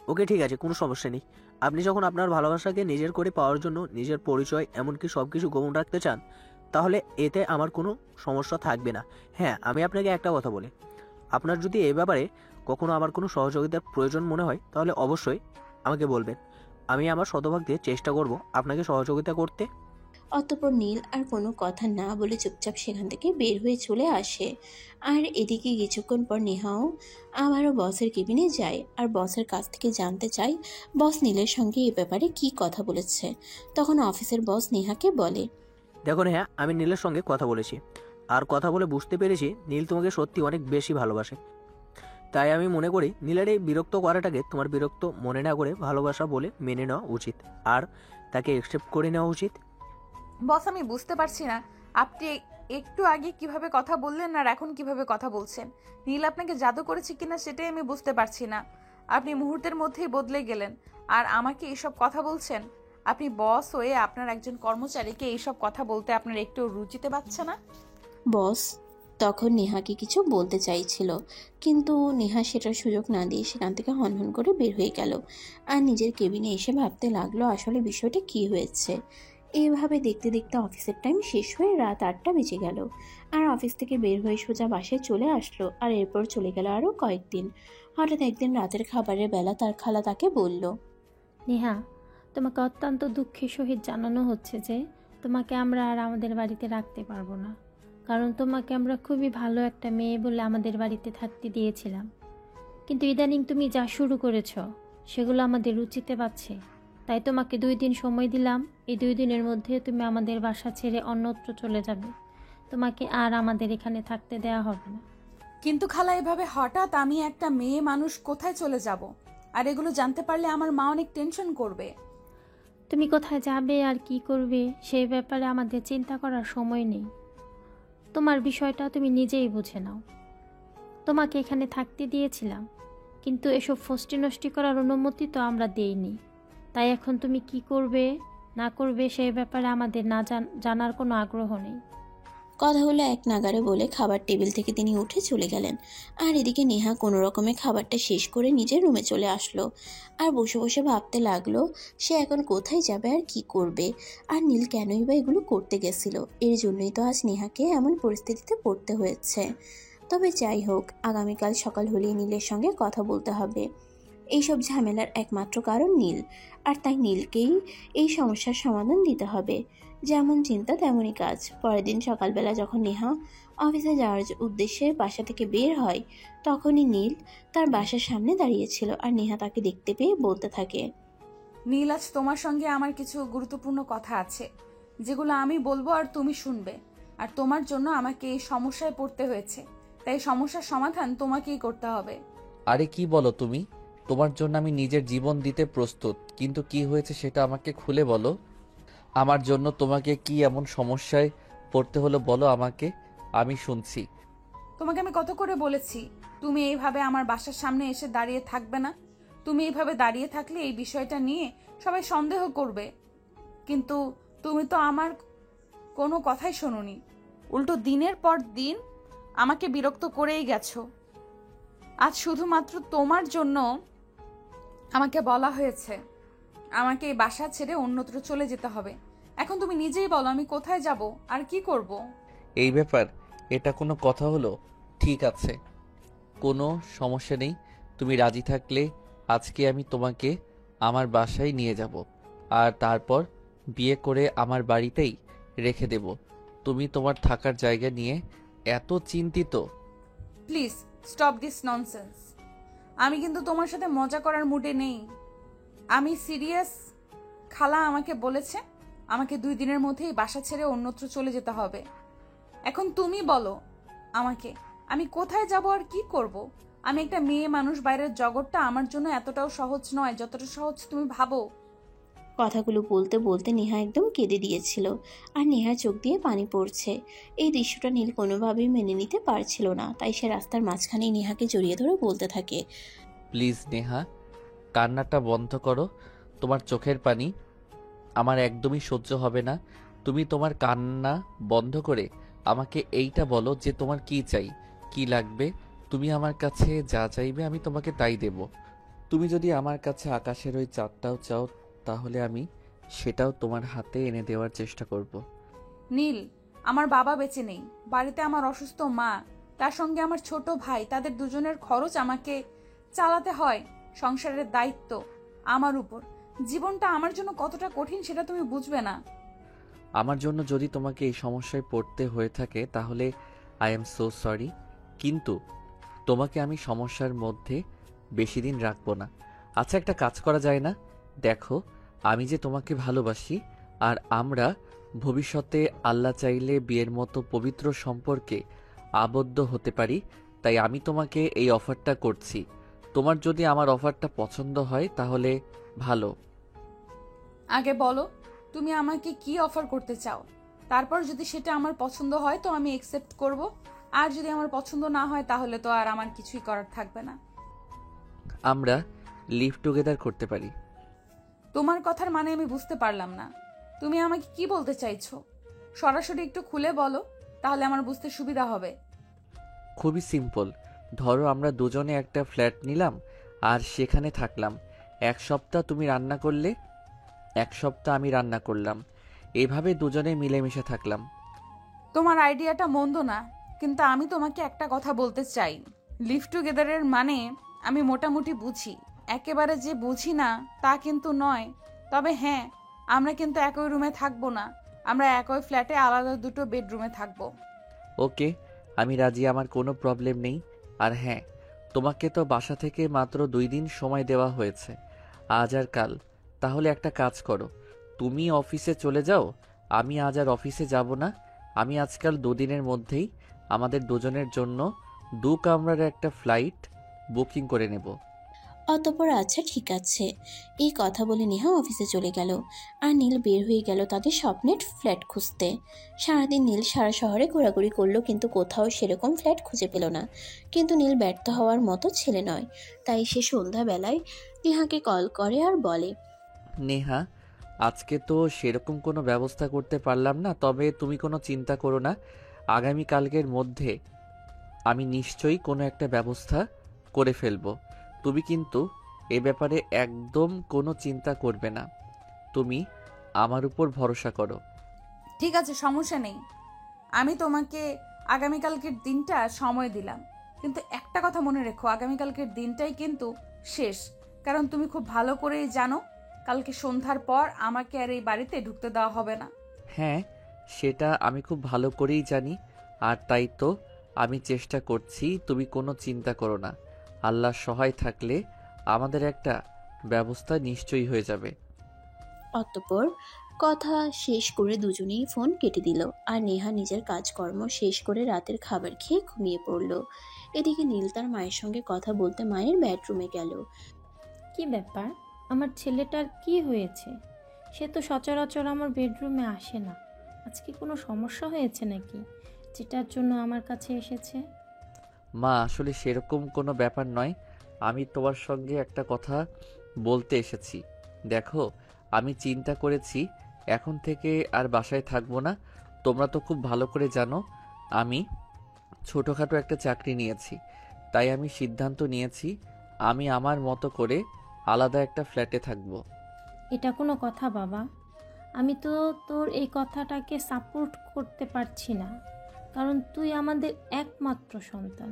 ওকে ঠিক আছে, কোনো সমস্যা নেই। আপনি যখন আপনার ভালোবাসাকে নিজের করে পাওয়ার জন্য নিজের পরিচয় এমনকি সব কিছু গোপন রাখতে চান, তাহলে এতে আমার কোনো সমস্যা থাকবে না। হ্যাঁ, আমি আপনাকে একটা কথা বলি, আপনার যদি এই ব্যাপারে কখনো আমার কোনো সহযোগিতার প্রয়োজন মনে হয় তাহলে অবশ্যই আমাকে বলবেন। আমি আমার শতভাগ দিয়ে চেষ্টা করব আপনাকে সহযোগিতা করতে। অতঃপর নীল আর কোনো কথা না বলে চুপচাপ সেখান থেকে বের হয়ে চলে আসে। আর এদিকে কিছুক্ষণ পর নেহাও আবারও বসের কেবিনে যায় আর বসের কাছ থেকে জানতে চায় বস নীলের সঙ্গে এ ব্যাপারে কি কথা বলেছে। তখন অফিসের বস নেহাকে বলে, দেখুন হ্যাঁ, আমি নীলের সঙ্গে কথা বলেছি আর কথা বলে বুঝতে পেরেছি নীল তোমাকে সত্যি অনেক বেশি ভালোবাসে। তাই আমি মনে করি নীলের এই বিরক্ত করাটাকে তোমার বিরক্ত মনে না করে ভালোবাসা বলে মেনে নেওয়া উচিত আর তাকে অ্যাকসেপ্ট করে নেওয়া উচিত। বস, আমি বুঝতে পারছি না আপনি একটু আগে কিভাবে কথা বললেন আর এখন কিভাবে কথা বলছেন। নীল আপনাকে জাদু করেছে কিনা সেটাই আমি বুঝতে পারছি না। আপনি মুহূর্তের মধ্যেই বদলে গেলেন আর আমাকে এইসব কথা বলছেন। আপনি বস হয়ে আপনার একজন কর্মচারীকে এইসব কথা বলতে আপনার একটু রুচিতে পাচ্ছে না? বস তখন নেহাকে কিছু বলতে চাইছিল, কিন্তু নেহা সেটার সুযোগ না দিয়ে সেখান থেকে হনহন করে বের হয়ে গেল আর নিজের কেবিনে এসে ভাবতে লাগলো আসলে বিষয়টা কি হয়েছে। এইভাবে দেখতে দেখতে অফিসের টাইম শেষ হয়ে রাত 8টা বেজে গেল আর অফিস থেকে বের হয়ে সোজা বাসায় চলে আসলো। আর এরপর চলে গেল আরও কয়েকদিন। হঠাৎ একদিন রাতের খাবারের বেলা তার খালা তাকে বলল, নেহা, তোমাকে অত্যন্ত দুঃখের সহিত জানানো হচ্ছে যে তোমাকে আমরা আর আমাদের বাড়িতে রাখতে পারবো না, কারণ তোমাকে আমরা খুবই ভালো একটা মেয়ে বলে আমাদের বাড়িতে থাকতে দিয়েছিলাম। কিন্তু ইদানিং তুমি যা শুরু করেছ সেগুলো আমাদের রুচিতে পাচ্ছে। তাই তোমাকে 2 দিন সময় দিলাম। এই 2 দিনের মধ্যে তুমি আমাদের বাসা ছেড়ে অন্যত্র চলে যাবে। তোমাকে আর আমাদের এখানে থাকতে দেওয়া হবে না। কিন্তু খালা, এভাবে হঠাৎ আমি একটা মেয়ে মানুষ কোথায় চলে যাব? আর এগুলো জানতে পারলে আমার মা অনেক টেনশন করবে। তুমি কোথায় যাবে আর কি করবে সেই ব্যাপারে আমাদের চিন্তা করার সময় নেই। তোমার বিষয়টা তুমি নিজেই বুঝে নাও। তোমাকে এখানে থাকতে দিয়েছিলাম, কিন্তু এসব ফষ্টি নষ্টি করার অনুমতি তো আমরা দেইনি। তাই এখন তুমি কি করবে না করবে সেই ব্যাপারে আমাদের না জানার কোনো আগ্রহ নেই। কথাগুলো এক নাগারে বলে খাবার টেবিল থেকে তিনি উঠে চলে গেলেন। আর এদিকে নেহা কোনো রকমে খাবারটা শেষ করে নিজের রুমে চলে আসলো আর বসে বসে ভাবতে লাগলো সে এখন কোথায় যাবে আর কি করবে, আর নীল কেনই বা এগুলো করতে গেছিল। এর জন্যই তো আজ নেহাকে এমন পরিস্থিতিতে পড়তে হয়েছে। তবে যাই হোক, আগামীকাল সকাল হলেই নীলের সঙ্গে কথা বলতে হবে। এইসব ঝামেলার একমাত্র কারণ নীল, আর তাই নীলকেই এই সমস্যার সমাধান দিতে হবে। যেমন চিন্তা তেমনই কাজ। পরের দিন সকালবেলা যখন নেহা অফিসে যাওয়ার উদ্দেশ্যে বাসা থেকে বের হয়, তখনই নীল তার বাসার সামনে দাঁড়িয়েছিল আর নেহা তাকে দেখতে পেয়ে বলতে থাকে, নীল, আজ তোমার সঙ্গে আমার কিছু গুরুত্বপূর্ণ কথা আছে যেগুলো আমি বলবো আর তুমি শুনবে। আর তোমার জন্য আমাকে এই সমস্যায় পড়তে হয়েছে, তাই সমস্যার সমাধান তোমাকেই করতে হবে। আরে কি বলো তুমি? তোমার জন্য আমি নিজের জীবন দিতে প্রস্তুত, কিন্তু কি হয়েছে সেটা আমাকে খুলে বলো। আমার জন্য তোমাকে কি এমন সমস্যায় পড়তে হলো বলো আমাকে, আমি শুনছি। তোমাকে আমি কত করে বলেছি তুমি এইভাবে আমার বাসার সামনে এসে দাঁড়িয়ে থাকবে না। তুমি এইভাবে দাঁড়িয়ে থাকলে এই বিষয়টা নিয়ে সবাই সন্দেহ করবে, কিন্তু তুমি তো আমার কোনো কথাই শোনোনি। উল্টো দিনের পর দিন আমাকে বিরক্ত করেই গেছো। আজ শুধুমাত্র তোমার জন্য আমাকে বলা হয়েছে আমাকে এই বাসা ছেড়ে অন্যত্র চলে যেতে হবে। এখন তুমি নিজেই বলো আমি কোথায় যাব আর কি করব? এই ব্যাপার, এটা কোনো কথা হলো? ঠিক আছে, কোনো সমস্যা নেই, তুমি রাজি থাকলে আজকে আমি তোমাকে আমার বাসায় নিয়ে যাব, আর তারপর বিয়ে করে আমার বাড়িতেই রেখে দেব। তুমি তোমার থাকার জায়গা নিয়ে এত চিন্তিত? Please stop this nonsense. আমি কিন্তু তোমার সাথে মজা করার মুডে নেই, আমি সিরিয়াস। খালা আমাকে বলেছে আমাকে 2 দিনের মধ্যেই বাসা ছেড়ে অন্যত্র চলে যেতে হবে। এখন তুমি বলো আমাকে, আমি কোথায় যাব আর কি করব? আমি একটা মেয়ে মানুষ, বাইরের জগৎটা আমার জন্য এতটাও সহজ নয় যতটা সহজ তুমি ভাবো। কথাগুলো বলতে বলতে নেহা একদম কেঁদে দিয়েছিল, আর নেহার চোখ দিয়ে পানি পড়ছে। এই দৃশ্যটা নীল কোনোভাবেই মেনে নিতে পারছিল না, তাই সে রাস্তার মাঝখানে নেহাকে জড়িয়ে ধরে বলতে থাকে, প্লিজ নেহা, কান্নাটা বন্ধ করো। তোমার চোখের পানি আমার একদমই সহ্য হবে না। তুমি তোমার কান্না বন্ধ করে আমাকে এইটা বলো যে তোমার কি চাই, কি লাগবে। তুমি আমার কাছে যা চাইবে আমি তোমাকে তাই দেব। তুমি যদি আমার কাছে আকাশের ওই চাঁদটাও চাও তাহলে আমি সেটাও তোমার হাতে এনে দেওয়ার চেষ্টা করব। নীল, আমার বাবা বেঁচে নেই, বাড়িতে আমার অসুস্থ মা, তার সঙ্গে আমার ছোট ভাই, তাদের দুজনের খরচ আমাকে চালাতে হয়। সংসারের দায়িত্ব আমার উপর। জীবনটা আমার জন্য কতটা কঠিন সেটা তুমি বুঝবে না। আমার জন্য যদি তোমাকে এই সমস্যায় পড়তে হয়ে থাকে তাহলে আই এম সো সরি, কিন্তু তোমাকে আমি সমস্যার মধ্যে বেশি দিন রাখবো না। আচ্ছা, একটা কাজ করা যায় না? দেখো, আমি যে তোমাকে ভালোবাসি, আর আমরা ভবিষ্যতে আল্লাহ চাইলে বিয়ের মতো পবিত্র সম্পর্কে আবদ্ধ হতে পারি। তাই আমি তোমাকে এই অফারটা করছি। তোমার যদি আমার অফারটা পছন্দ হয় তাহলে ভালো। আগে বলো তুমি আমাকে কি অফার করতে চাও, তারপর যদি সেটা আমার পছন্দ হয় তো আমি একসেপ্ট করব, আর যদি আমার পছন্দ না হয় তাহলে তো আর আমার কিছুই করার থাকবে না। আমরা লিভ টুগেদার করতে পারি। তোমার কথার মানে আমি বুঝতে পারলাম না। তুমি আমাকে কি বলতে চাইছো? সরাসরি একটু খুলে বলো, তাহলে আমার বুঝতে সুবিধা হবে। খুবই সিম্পল। ধরো আমরা দুজনে একটা ফ্ল্যাট নিলাম আর সেখানে থাকলাম। 1 সপ্তাহ তুমি রান্না করলে, 1 সপ্তাহ আমি রান্না করলাম, এভাবে দুজনে মিলেমিশে থাকলাম। তোমার আইডিয়াটা মন্দ না, কিন্তু আমি তোমাকে একটা কথা বলতে চাই। লিভ টুগেদারের মানে আমি মোটামুটি বুঝি, একেবারে যে বুঝি না তা কিন্তু নয়। তবে হ্যাঁ, আমরা কিন্তু একই রুমে থাকবো না, আমরা একই ফ্ল্যাটে আলাদা 2টো বেডরুমে থাকবো। ওকে, আমি রাজি, আমার কোনো প্রবলেম নেই। আর হ্যাঁ, তোমাকে তো বাসা থেকে মাত্র 2 দিন সময় দেওয়া হয়েছে, আজ আর কাল। তাহলে একটা কাজ করো, তুমি অফিসে চলে যাও, আমি আজ আর অফিসে যাব না। আমি আজকাল 2 দিনের মধ্যেই আমাদের দুজনের জন্য 2 কামরার একটা ফ্লাইট বুকিং করে নেব। অতঃপর আচ্ছা ঠিক আছে, এই কথা বলে নেহা অফিসে চলে গেল, আর নীল বের হয়ে গেল তাদের স্বপ্নের ফ্ল্যাট খুঁজতে। সারাদিন নীল সারা শহরে ঘোরাঘুরি করলো, কিন্তু কোথাও সেরকম ফ্ল্যাট খুঁজে পেল না। কিন্তু নীল ব্যর্থ হওয়ার মতো ছেলে নয়, তাই সে সন্ধ্যাবেলায় নেহাকে কল করে আর বলে, নেহা, আজকে তো সেরকম কোনো ব্যবস্থা করতে পারলাম না, তবে তুমি কোনো চিন্তা করো না। আগামীকালকের মধ্যে আমি নিশ্চয়ই কোনো একটা ব্যবস্থা করে ফেলবো। তুমি কিন্তু এ ব্যাপারে একদম কোনো চিন্তা করবে না। তুমি আমার উপর ভরসা করো। ঠিক আছে, সমস্যা নেই। আমি তোমাকে আগামীকালকের দিনটা সময় দিলাম, কিন্তু একটা কথা মনে রেখো, আগামীকালকের দিনটাই কিন্তু শেষ। কারণ তুমি খুব ভালো করেই জানো কালকে সন্ধ্যার পর আমাকে আর এই বাড়িতে ঢুকতে দেওয়া হবে না। হ্যাঁ, সেটা আমি খুব ভালো করেই জানি, আর তাই তো আমি চেষ্টা করছি। তুমি কোনো চিন্তা করো না, আল্লাহ সহায় থাকলে আমাদের একটা ব্যবস্থা নিশ্চয়ই হয়ে যাবে। অতঃপর কথা শেষ করে দুজনেই ফোন কেটে দিল, আর নেহা নিজের কাজকর্ম শেষ করে রাতের খাবার খেয়ে ঘুমিয়ে পড়ল। এদিকে নীল তার মায়ের সঙ্গে কথা বলতে মায়ের বেডরুমে গেল। কি ব্যাপার, আমার ছেলেটার কি হয়েছে? সে তো সচরাচর আমার বেডরুমে আসে না। আজকে কোনো সমস্যা হয়েছে নাকি, যেটার জন্য আমার কাছে এসেছে? মা, আসলে সেরকম কোনো ব্যাপার নয়। আমি তোমার সঙ্গে একটা কথা বলতে এসেছি। দেখো, আমি চিন্তা করেছি এখন থেকে আর বাসায় থাকবো না। তোমরা তো খুব ভালো করে জানো আমি ছোটোখাটো একটা চাকরি নিয়েছি, তাই আমি সিদ্ধান্ত নিয়েছি আমি আমার মতো করে আলাদা একটা ফ্ল্যাটে থাকবো। এটা কোনো কথা বাবা? আমি তো তোর এই কথাটাকে সাপোর্ট করতে পারছি না, কারণ তুই আমাদের একমাত্র সন্তান।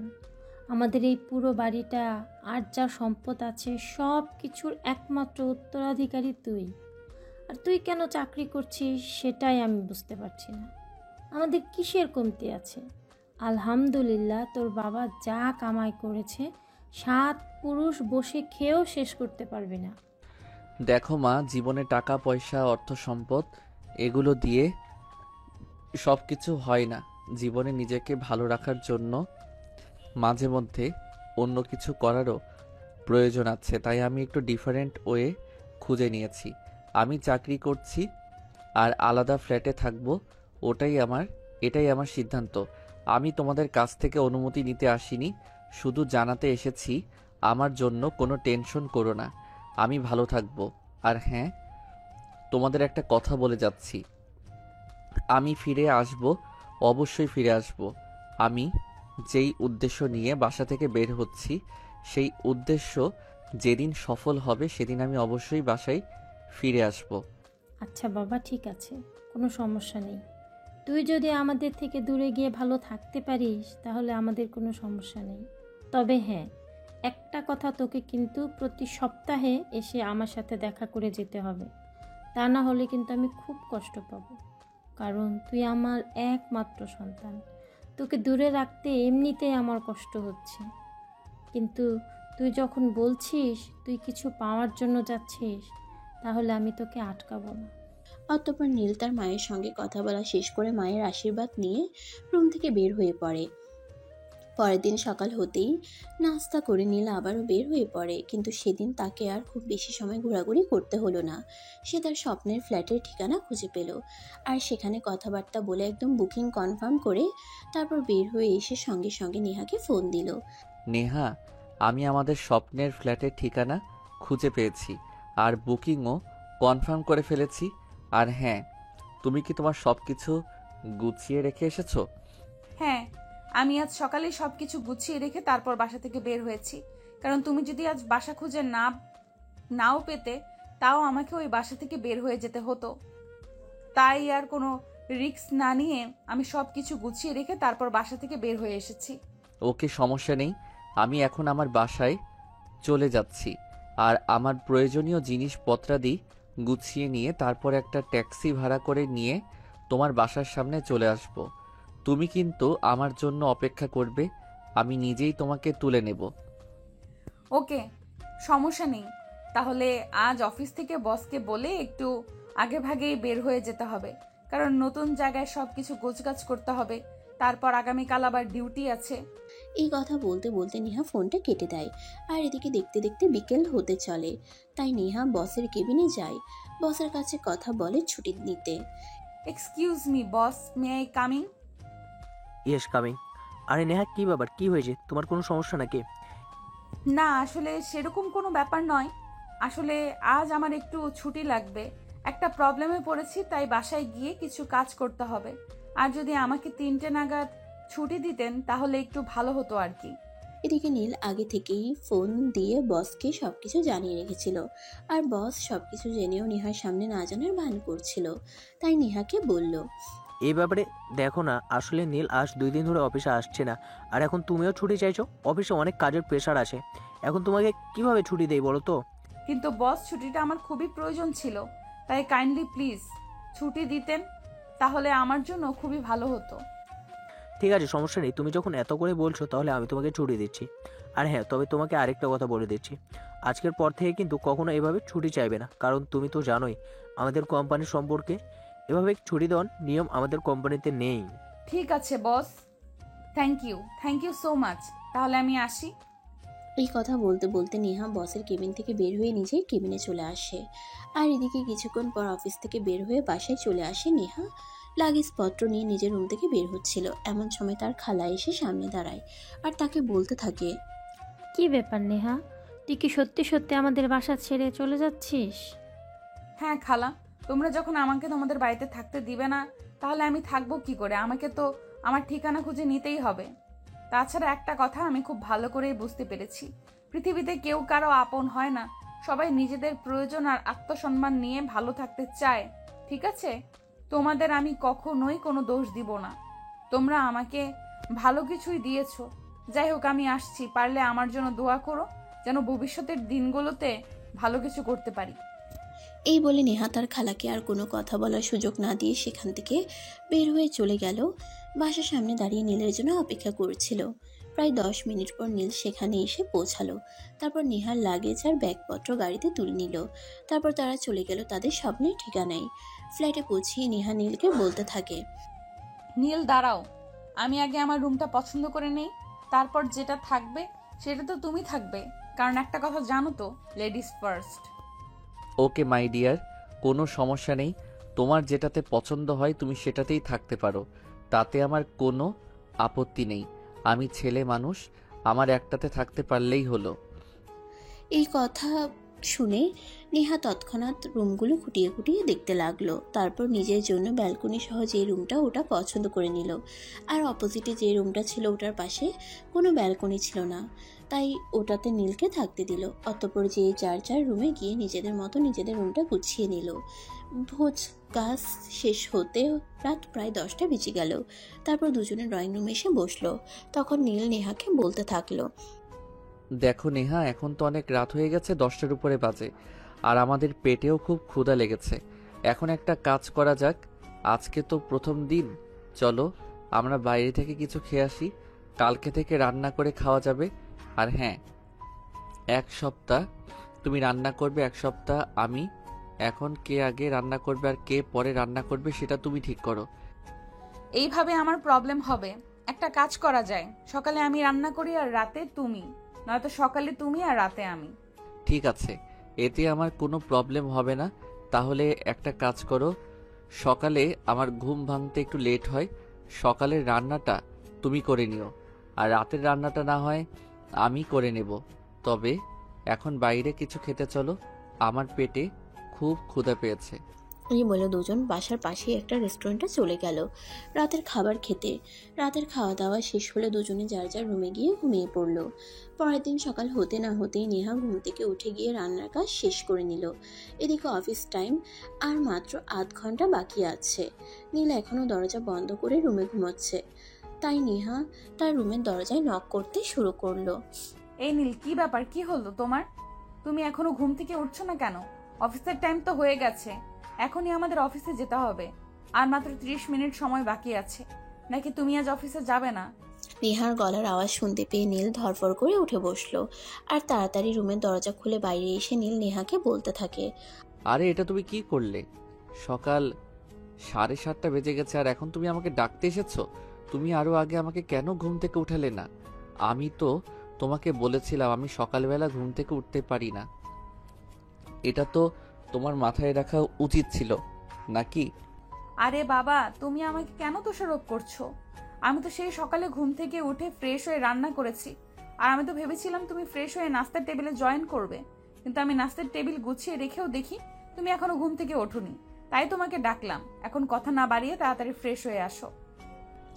আমাদের এই পুরো বাড়িটা আর যা সম্পদ আছে সব কিছুর একমাত্র উত্তরাধিকারী তুই। আর তুই কেন চাকরি করছিস সেটাই আমি বুঝতে পারছি না। আমাদের কিসের কমতি আছে? আলহামদুলিল্লাহ, তোর বাবা যা কামাই করেছে 7 পুরুষ বসে খেয়েও শেষ করতে পারবে না। দেখো মা, জীবনে টাকা পয়সা অর্থ সম্পদ এগুলো দিয়ে সব কিছু হয় না। জীবনে নিজেকে ভালো রাখার জন্য মাঝে মধ্যে অন্য কিছু করারও প্রয়োজন আছে। তাই আমি একটু ডিফারেন্ট ওয়ে খুঁজে নিয়েছি। আমি চাকরি করছি আর আলাদা ফ্ল্যাটে থাকবো, এটাই আমার সিদ্ধান্ত। আমি তোমাদের কাছ থেকে অনুমতি নিতে আসিনি, শুধু জানাতে এসেছি আমার জন্য কোনো টেনশন করো না, আমি ভালো থাকবো। আর হ্যাঁ, তোমাদের একটা কথা বলে যাচ্ছি, আমি ফিরে আসব, অবশ্যই ফিরে আসব। আমি যেই উদ্দেশ্য নিয়ে বাসা থেকে বের হচ্ছি সেই উদ্দেশ্য যেদিন সফল হবে সেদিন আমি অবশ্যই বাসায় ফিরে আসব। আচ্ছা বাবা, ঠিক আছে, কোনো সমস্যা নেই। তুই যদি আমাদের থেকে দূরে গিয়ে ভালো থাকতে পারিস তাহলে আমাদের কোনো সমস্যা নেই। তবে হ্যাঁ, একটা কথা, তোকে কিন্তু প্রতি সপ্তাহে এসে আমার সাথে দেখা করে যেতে হবে। তা না হলে কিন্তু আমি খুব কষ্ট পাবো, কারণ তুই আমার একমাত্র সন্তান। তোকে দূরে রাখতে এমনিতেই আমার কষ্ট হচ্ছে, কিন্তু তুই যখন বলছিস তুই কিছু পাওয়ার জন্য যাচ্ছিস, তাহলে আমি তোকে আটকাবো না। অতঃপর নীল তার মায়ের সঙ্গে কথা বলা শেষ করে মায়ের আশীর্বাদ নিয়ে রুম থেকে বের হয়ে পড়ে। পরের দিন সকাল হতেই নাস্তা করে নীল আবারও বের হয়ে পড়ে, কিন্তু সেদিন তাকে আর খুব বেশি সময় ঘোরাঘুরি করতে হলো না। সে তার স্বপ্নের ফ্ল্যাটের ঠিকানা খুঁজে পেল, আর সেখানে কথাবার্তা বলে একদম বুকিং কনফার্ম করে তারপর বের হয়ে এসে সঙ্গে সঙ্গে নেহাকে ফোন দিল। নেহা, আমি আমাদের স্বপ্নের ফ্ল্যাটের ঠিকানা খুঁজে পেয়েছি আর বুকিংও কনফার্ম করে ফেলেছি। আর হ্যাঁ, তুমি কি তোমার সব কিছু গুছিয়ে রেখে এসেছো? হ্যাঁ, আমি আজ সকালেই সব কিছু গুছিয়ে রেখে তারপর বাসা থেকে বের হয়েছি। কারণ তুমি যদি আজ বাসা খুঁজে নাও পেতে, তাও আমাকে ওই বাসা থেকে বের হয়ে যেতে হতো। তাই আর কোনো রিস্ক না নিয়ে আমি সব কিছু গুছিয়ে রেখে তারপর বাসা থেকে বের হয়ে এসেছি। ওকে, সমস্যা নেই, আমি এখন আমার বাসায় চলে যাচ্ছি আর আমার প্রয়োজনীয় জিনিসপত্রাদি গুছিয়ে নিয়ে তারপর একটা ট্যাক্সি ভাড়া করে নিয়ে তোমার বাসার সামনে চলে আসব। তুমি কিন্তু আমার জন্য অপেক্ষা করবে, আমি নিজেই তোমাকে তুলে নেব। ওকে, সমস্যা নেই। তাহলে আজ অফিস থেকে বসকে বলে একটু আগে ভাগেই বের হয়ে যেতে হবে, কারণ নতুন জায়গায় সব কিছু গোছগাছ করতে হবে। তারপর আগামীকাল আবার ডিউটি আছে। এই কথা বলতে বলতে নেহা ফোনটা কেটে দেয়, আর এদিকে দেখতে দেখতে বিকেল হতে চলে। তাই নেহা বসের কেবিনে যায়, বসের কাছে কথা বলে ছুটি নিতে। Excuse me boss, may I coming? Yes, coming. আরে নেহা, কি ব্যাপার, কি হয়েছে? তোমার কোনো সমস্যা নাকি? না, আসলে সেরকম কোনো ব্যাপার নয়। আসলে আজ আমার একটু ছুটি লাগবে, একটা প্রবলেমে পড়েছি, তাই বাসায় গিয়ে কিছু কাজ করতে হবে। আর যদি আমাকে 3টে নাগাদ ছুটি দিতেন তাহলে একটু ভালো হতো আর কি। এদিকে নীল আগে থেকেই ফোন দিয়ে বসকে সবকিছু জানিয়ে রেখেছিল, আর বস সবকিছু জেনেও নেহার সামনে না জানার ভান করছিল। তাই নেহাকে বলল, এই ব্যাপারে দেখো না, আসলে নীল আজ 2 দিন ধরে অফিসে আসছে না, আর এখন তুমিও ছুটি চাইছো। অফিসে অনেক কাজের প্রেশার আছে, এখন তোমাকে কিভাবে ছুটি দেই বলো তো? কিন্তু বস, ছুটিটা আমার খুবই প্রয়োজন ছিল, তাই কাইন্ডলি প্লিজ ছুটি দিতেন, তাহলে আমার জন্য খুবই ভালো হতো। ঠিক আছে, সমস্যা নেই, তুমি যখন এত করে বলছো তাহলে আমি তোমাকে ছুটি দিচ্ছি। আর হ্যাঁ, তবে তোমাকে আরেকটা কথা বলে দিচ্ছি, আজকের পর থেকে কিন্তু কখনো এভাবে ছুটি চাইবে না, কারণ তুমি তো জানোই আমাদের কোম্পানির সম্পর্কে। এভাবে ছুটি দেওয়ার নিয়ম আমাদের কোম্পানিতে নেই। ঠিক আছে বস, থ্যাংক ইউ সো মাচ। তাহলে আমি আসি। এই কথা বলতে বলতে নেহা বসের কেবিন থেকে বের হয়ে নিজের কেবিনে চলে আসে। আর এদিকে কিছুক্ষণ পর অফিস থেকে বের হয়ে বাসায় চলে আসে নেহা। লাগেজপত্র নিয়ে নিজের রুম থেকে বের হচ্ছিল, এমন সময় তার খালা এসে সামনে দাঁড়ায় আর তাকে বলতে থাকে, কি ব্যাপার নেহা, তুই কি সত্যি সত্যি আমাদের বাসা ছেড়ে চলে যাচ্ছিস? হ্যাঁ খালা, তোমরা যখন আমাকে তোমাদের বাড়িতে থাকতে দিবে না, তাহলে আমি থাকবো কি করে? আমাকে তো আমার ঠিকানা খুঁজে নিতেই হবে। তাছাড়া একটা কথা আমি খুব ভালো করেই বুঝতে পেরেছি, পৃথিবীতে কেউ কারো আপন হয় না, সবাই নিজেদের প্রয়োজন আর আত্মসম্মান নিয়ে ভালো থাকতে চায়। ঠিক আছে, তোমাদের আমি কখনোই কোনো দোষ দিব না। তোমরা আমাকে ভালো কিছুই দিয়েছো, যাই হোক, আমি আসছি। পারলে আমার জন্য দোয়া করো, যেন ভবিষ্যতের দিনগুলোতে ভালো কিছু করতে পারি। এই বলে নেহা তার খালাকে আর কোনো কথা বলার সুযোগ না দিয়ে সেখান থেকে বের হয়ে চলে গেল। বাসার সামনে দাঁড়িয়ে নীলের জন্য অপেক্ষা করছিল। প্রায় 10 মিনিট পর নীল সেখানে এসে পৌঁছালো। তারপর নেহার লাগেজ আর ব্যাগপত্র গাড়িতে তুলে নিল। তারপর তারা চলে গেল তাদের স্বপ্নের ঠিকানায়। ফ্ল্যাটে পৌঁছিয়ে নেহা নীলকে বলতে থাকে, নীল দাঁড়াও, আমি আগে আমার রুমটা পছন্দ করে নেই, তারপর যেটা থাকবে সেটা তো তুমি থাকবে। কারণ একটা কথা জানো তো, ladies first. Okay my dear, কোনো সমস্যা নেই। তোমার যেটাতে পছন্দ হয় তুমি সেটাতেই থাকতে পারো, তাতে আমার কোনো আপত্তি নেই। আমি ছেলে মানুষ, আমার একটাতে থাকতে পারলেই হলো। এই কথা শুনে নেহা তৎক্ষণাৎ রুমগুলো খুঁটিয়ে খুঁটিয়ে দেখতে লাগলো। তারপর নিজের জন্য ব্যালকনি সহ যে রুমটা ওটা পছন্দ করে নিল। আর অপোজিটে যে রুমটা ছিল ওটার পাশে কোনো ব্যালকনি ছিল না, তাই ওটাতে নীলকে থাকতে দিল। অতঃপর যে যার যার রুমে গিয়ে নিজেদের মতো নিজেদের রুমটা গুছিয়ে নিল। ভোজ কাজ শেষ হতে রাত প্রায় 10টা বেজে গেল। তারপর দুজনে ড্রয়িং রুমে এসে বসলো। তখন নীল নেহাকে বলতে থাকলো, দেখো নেহা, এখন তো অনেক রাত হয়ে গেছে, 10টার উপরে বাজে, আর আমাদের পেটেও খুব ক্ষুধা লেগেছে। এখন একটা কাজ করা যাক, আজকে তো প্রথম দিন, চলো আমরা বাইরে থেকে কিছু খেয়ে আসি। কালকে থেকে রান্না করে খাওয়া যাবে। আর হ্যাঁ, 1 সপ্তাহ তুমি রান্না করবে, 1 সপ্তাহ আমি। এখন কে আগে রান্না করবে আর কে পরে রান্না করবে সেটা তুমি ঠিক করো। এইভাবে আমার প্রবলেম হবে। একটা কাজ করা যায়, সকালে আমি রান্না করি আর রাতে তুমি, নয়তো সকালে তুমি আর রাতে আমি। ঠিক আছে, এতে আমার কোনো প্রবলেম হবে না। তাহলে একটা কাজ করো, সকালে আমার ঘুম ভাঙতে একটু লেট হয়, সকালের রান্নাটা তুমি করে নিও, আর রাতের রান্নাটা না হয় আমি করে নেব। তবে এখন বাইরে কিছু খেতে চলো, আমার পেটে খুব ক্ষুধা পেয়েছে। এই বলে দুজন বাসার পাশেই একটা রেস্টুরেন্টে চলে গেল রাতের খাবার খেতে। রাতের খাওয়া দাওয়া শেষ হলে দুজনে যার যার রুমে গিয়ে ঘুমিয়ে পড়ল। পরের দিন সকাল হতে না হতেই নেহা ঘুম থেকে উঠে গিয়ে রান্নার কাজ শেষ করে নিল। এদিকে অফিস টাইম আর মাত্র 8 ঘন্টা বাকি আছে। নীলা এখনও দরজা বন্ধ করে রুমে ঘুমাচ্ছে, তাই নেহা তার রুমের দরজায় নক করতে শুরু করলো। এই নীল, কি ব্যাপার, কি হলো তোমার? তুমি এখনো ঘুম থেকে উঠছো না কেন? অফিসের টাইম তো হয়ে গেছে, এখনই আমাদের অফিসে যেতে হবে। আর মাত্র 30 মিনিট সময় বাকি আছে। নাকি তুমি আজ অফিসে যাবে না? নেহার গলার আওয়াজ শুনতে পেয়ে নীল ধরফর করে উঠে বসলো আর তাড়াতাড়ি রুমের দরজা খুলে বাইরে এসে নীল নেহাকে বলতে থাকে, আরে এটা তুমি কি করলে? সকাল 7:30 বেজে গেছে আর এখন তুমি আমাকে ডাকতে এসেছো? তুমি আরো আগে আমাকে কেন ঘুম থেকে উঠালে না? আমি তো তোমাকে বলেছিলাম আমি সকালবেলা ঘুম থেকে উঠতে পারি না। এটা তো তোমার মাথায় রাখা উচিত ছিল নাকি? আরে বাবা, তুমি আমাকে কেন দোষারোপ করছো? আমি তো সেই সকালে ঘুম থেকে উঠে ফ্রেশ হয়ে রান্না করেছি। আর আমি তো ভেবেছিলাম তুমি ফ্রেশ হয়ে নাস্তার টেবিলে জয়েন করবে, কিন্তু আমি নাস্তার টেবিল গুছিয়ে রেখেও দেখি তুমি এখনো ঘুম থেকে ওঠোনি। তাই তোমাকে ডাকলাম, এখন কথা না বাড়িয়ে তাড়াতাড়ি ফ্রেশ হয়ে আসো।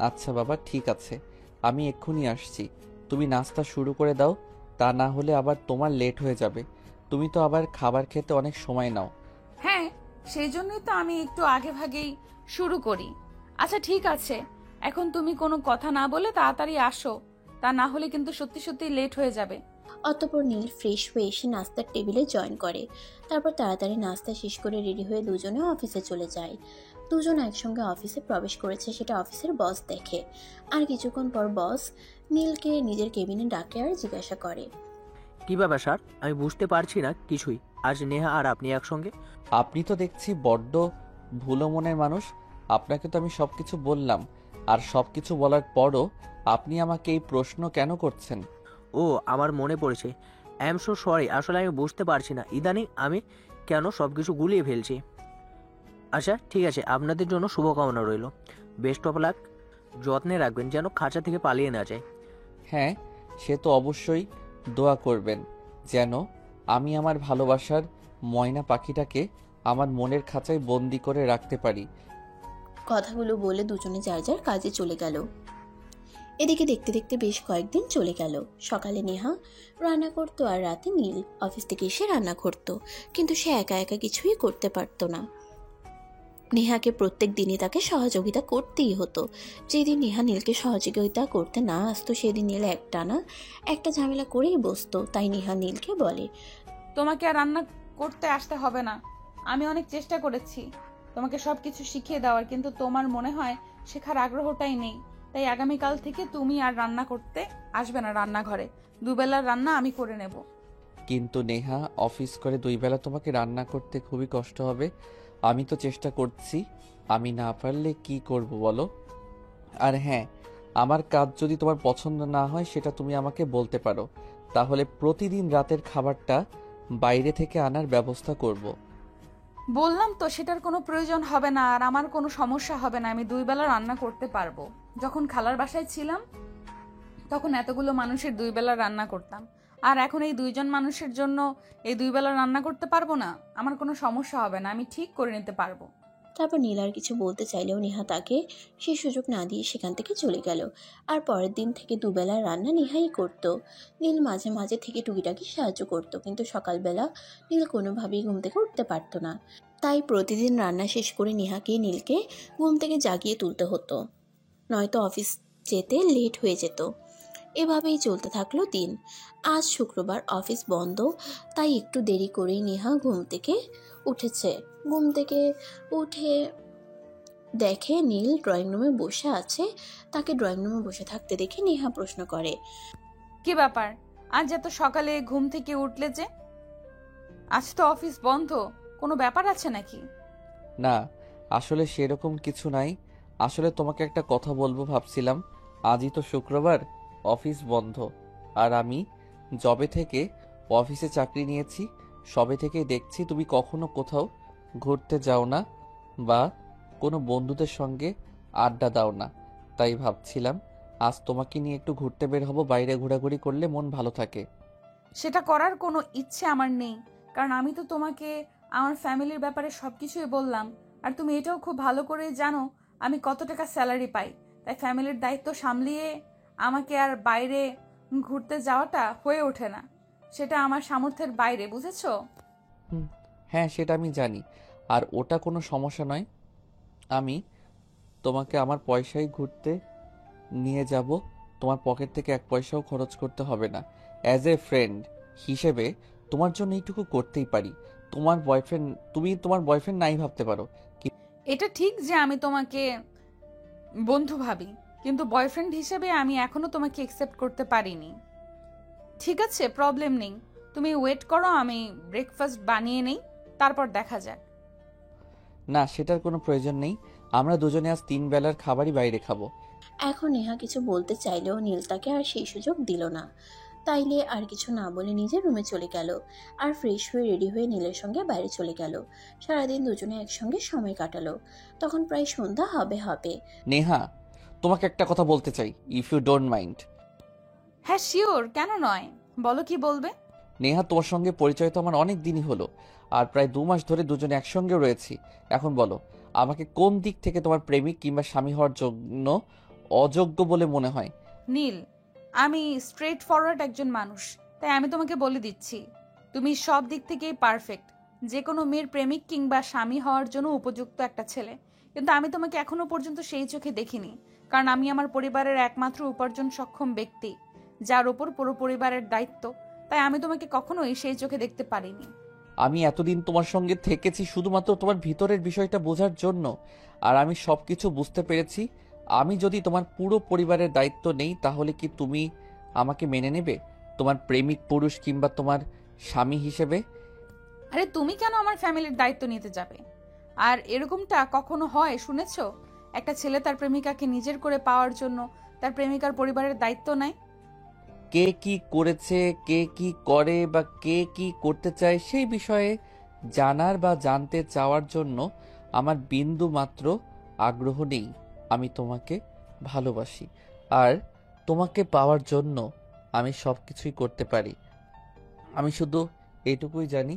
আচ্ছা বাবা, ঠিক আছে, আমি এক্ষুনি আসছি। তুমি নাস্তা শুরু করে দাও, তা না হলে আবার তোমার লেট হয়ে যাবে। তুমি তো আবার খাবার খেতে অনেক সময় নাও। হ্যাঁ, সেই জন্যই তো আমি একটু আগে ভাগেই শুরু করি। আচ্ছা ঠিক আছে, এখন তুমি কোনো কথা না বলে তাড়াতাড়ি আসো, তা না হলে কিন্তু সত্যি সত্যি লেট হয়ে যাবে। অতঃপর নীল ফ্রেশ হয়ে এসে নাস্তার টেবিলে জয়েন করে। তারপর তাড়াতাড়ি নাস্তা শেষ করে রেডি হয়ে দুজনে অফিসে চলে যায়। দুজন একসঙ্গে অফিসে প্রবেশ করেছে সেটা অফিসের বস দেখে। আর কিছুক্ষণ পর বস নীলকে নিজের কেবিনে ডাকে আর জিজ্ঞাসা করে, কি ব্যাপার স্যার? আমি বুঝতে পারছি না কিছুই। আজ নেহা আর আপনি একসঙ্গে? আপনি তো দেখছি বড্ড ভুলো মনের মানুষ। আপনাকে তো আমি সবকিছু বললাম, আর সবকিছু বলার পরও আপনি আমাকে এই প্রশ্ন কেন করছেন? ও, আমার মনে পড়েছে। আই এম সো সরি, আসলে আমি বুঝতে পারছি না ইদানিং আমি কেন সব কিছু গুলিয়ে ফেলছি। আচ্ছা ঠিক আছে, আপনাদের জন্য শুভকামনা রইল। Best of luck. যত্নে রাখবেন যেন খাঁচা থেকে পালিয়ে না যায়। হ্যাঁ, সে তো অবশ্যই। দোয়া করবেন যেন আমি আমার ভালোবাসার ময়না পাখিটাকে আমার মনের খাঁচায় বন্দি করে রাখতে পারি। কথাগুলো বলে দুজনে যার যার কাজে চলে গেল। এদিকে দেখতে দেখতে বেশ কয়েকদিন চলে গেল। সকালে নেহা রান্না করতো আর রাতে নীল অফিস থেকে এসে রান্না করতো, কিন্তু সে একা একা কিছুই করতে পারতো না। নেহাকে প্রত্যেক দিনই তাকে সহযোগিতা করতেই হতো। যেদিন নেহা নীলকে সহযোগিতা করতে না আসতো সেদিন নীল একটা ঝামেলা করেই বসতো। তাই নেহা নীলকে বলে, তোমাকে আর রান্না করতে আসতে হবে না। আমি অনেক চেষ্টা করেছি তোমাকে সব কিছু শিখিয়ে দেওয়ার, কিন্তু তোমার মনে হয় শেখার আগ্রহটাই নেই। তাই আগামীকাল থেকে তুমি আর রান্না করতে আসবে না রান্নাঘরে। দুবেলার রান্না আমি করে নেব। কিন্তু নেহা, অফিস করে 2 বেলা তোমাকে রান্না করতে খুবই কষ্ট হবে। আমি তো চেষ্টা করছি, আমি না পারলে কি করব বলো? আর হ্যাঁ, আমার কাজ যদি তোমার পছন্দ না হয় সেটা তুমি আমাকে বলতে পারো, তাহলে প্রতিদিন রাতের খাবারটা বাইরে থেকে আনার ব্যবস্থা করব। বললাম তো সেটার কোনো প্রয়োজন হবে না, আর আমার কোনো সমস্যা হবে না। আমি 2 বেলা রান্না করতে পারবো। যখন খালার বাসায় ছিলাম তখন এতগুলো মানুষের 2 বেলা রান্না করতাম, আর এখন এই 2 জন মানুষের জন্য এই 2 বেলা রান্না করতে পারবো না। আমার কোনো সমস্যা হবে না, আমি ঠিক করে নিতে পারবো। তারপর নীল আর কিছু বলতে চাইলেও নেহা তাকে সেই সুযোগ না দিয়ে সেখান থেকে চলে গেল। আর পরের দিন থেকে দুবেলার রান্না নেহাই করত। নীল মাঝে মাঝে থেকে টুকিটাকি সাহায্য করত, কিন্তু সকালবেলা নীল কোনোভাবেই ঘুম থেকে উঠতে পারতো না। তাই প্রতিদিন রান্না শেষ করে নেহাকে নীলকে ঘুম থেকে জাগিয়ে তুলতে হতো, নয়তো অফিস যেতে লেট হয়ে যেত। এভাবেই চলতে থাকলো দিন। আজ শুক্রবার, অফিস বন্ধ, তাই একটু দেরি করেই নেহা ঘুম থেকে উঠেছে। ঘুম থেকে উঠে দেখে নীল ড্রয়িং রুমে বসে আছে। তাকে ড্রয়িং রুমে বসে থাকতে দেখে নেহা প্রশ্ন করে, কি ব্যাপার, আজ এত সকালে ঘুম থেকে উঠলে যে? আজ তো অফিস বন্ধ, কোনো ব্যাপার আছে নাকি? না, আসলে সেরকম কিছু নাই। আসলে তোমাকে একটা কথা বলবো ভাবছিলাম। আজই তো শুক্রবার, অফিস বন্ধ, আর আমি জবে থেকে অফিসে চাকরি নিয়েছি, সবে থেকে দেখছি তুমি কখনো কোথাও ঘুরতে যাও না বা কোনো বন্ধুদের সঙ্গে আড্ডা দাও না। তাই ভাবছিলাম আজ তোমাকে নিয়ে একটু ঘুরতে বের হব, বাইরে ঘোরাঘুরি করলে মন ভালো থাকে। সেটা করার কোনো ইচ্ছে আমার নেই, কারণ আমি তো তোমাকে আমার ফ্যামিলির ব্যাপারে সব কিছুই বললাম। আর তুমি এটাও খুব ভালো করে জানো আমি কত টাকা স্যালারি পাই। তাই ফ্যামিলির দায়িত্ব সামলিয়ে আমাকে আর বাইরে ঘুরতে যাওয়াটা হয়ে ওঠে না। সেটা আমার সামর্থ্যের বাইরে, বুঝেছো? হ্যাঁ, সেটা আমি জানি, আর ওটা কোনো সমস্যা নয়। আমি তোমাকে আমার পয়সায় ঘুরতে নিয়ে যাব, তোমার পকেট থেকে 1 পয়সাও খরচ করতে হবে না। অ্যাজ এ ফ্রেন্ড হিসেবে তোমার জন্য এইটুকু করতেই পারি। তুমি তোমার বয়ফ্রেন্ড নাই ভাবতে পারো। এটা ঠিক যে আমি তোমাকে বন্ধু ভাবি, কিন্তু বয়ফ্রেন্ড হিসেবে আমি এখনো তোমাকে একসেপ্ট করতে পারিনি। ঠিক আছে, প্রবলেম নেই, তুমি ওয়েট করো, আমি ব্রেকফাস্ট বানিয়ে নেই, তারপর দেখা যাক। না, সেটার কোনো প্রয়োজন নেই। আমরা দুজনে আজ 3 বেলার খাবারই বাইরে খাবো। এখন নেহা কিছু বলতে চাইলেও নীল তাকে আর সেই সুযোগ দিল না। তাইলে আর কিছু না বলে নিজের রুমে চলে গেল আর ফ্রেশ হয়ে রেডি হয়ে নীলের সঙ্গে বাইরে চলে গেল। সারাদিন দুজনে একসঙ্গে সময় কাটালো। তখন প্রায় সন্ধ্যা হবে হবে। নেহা, তোমাকে একটা কথা বলতে চাই, ইফ ইউ ডোন্ট মাইন্ড। হ্যাঁ শিওর, কেন নয়, বলো কি বলবে। নেহা, তোমার সঙ্গে পরিচয় তো আমার অনেক দিনই হলো, আর প্রায় 2 মাস ধরে দুজনে একসঙ্গে রয়েছি। এখন বলো, আমাকে কোন দিক থেকে তোমার প্রেমিক কিংবা স্বামী হওয়ার জন্য অযোগ্য বলে মনে হয়? নীল, আমি স্ট্রেট ফরওয়ার্ড একজন মানুষ, তাই আমি তোমাকে বলে দিচ্ছি, তুমি সব দিক থেকেই পারফেক্ট, যে কোনো মেয়ের প্রেমিক কিংবা স্বামী হওয়ার জন্য উপযুক্ত একটা ছেলে। কিন্তু আমি তোমাকে এখনো পর্যন্ত সেই চোখে দেখিনি, কারণ আমি আমার পরিবারের একমাত্র উপার্জন সক্ষম ব্যক্তি, যার ওপর পুরো পরিবারের দায়িত্ব। তাই আমি তোমাকে কখনোই সেই চোখে দেখতে পারিনি। আমি এতদিন তোমার সঙ্গে থেকেছি শুধুমাত্র তোমার ভিতরের বিষয়টা বোঝার জন্য, আর আমি সবকিছু বুঝতে পেরেছি। আমি যদি তোমার পুরো পরিবারের দায়িত্ব নেই, তাহলে কি তুমি আমাকে মেনে নেবে তোমার প্রেমিক পুরুষ কিংবা তোমার স্বামী হিসেবে? আরে তুমি কেন আমার ফ্যামিলির দায়িত্ব নিতে যাবে? আর এরকমটা কখনো হয় শুনেছো? একটা ছেলে তার প্রেমিকাকে নিজের করে পাওয়ার জন্য তার প্রেমিকার পরিবারের দায়িত্ব নেয়। কে কি করেছে, কে কি করে বা কে কি করতে চায় সেই বিষয়ে জানার বা জানতে চাওয়ার জন্য আমার বিন্দু মাত্র আগ্রহ নেই। আমি তোমাকে ভালোবাসি, আর তোমাকে পাওয়ার জন্য আমি সব কিছুই করতে পারি। আমি শুধু এইটুকুই জানি।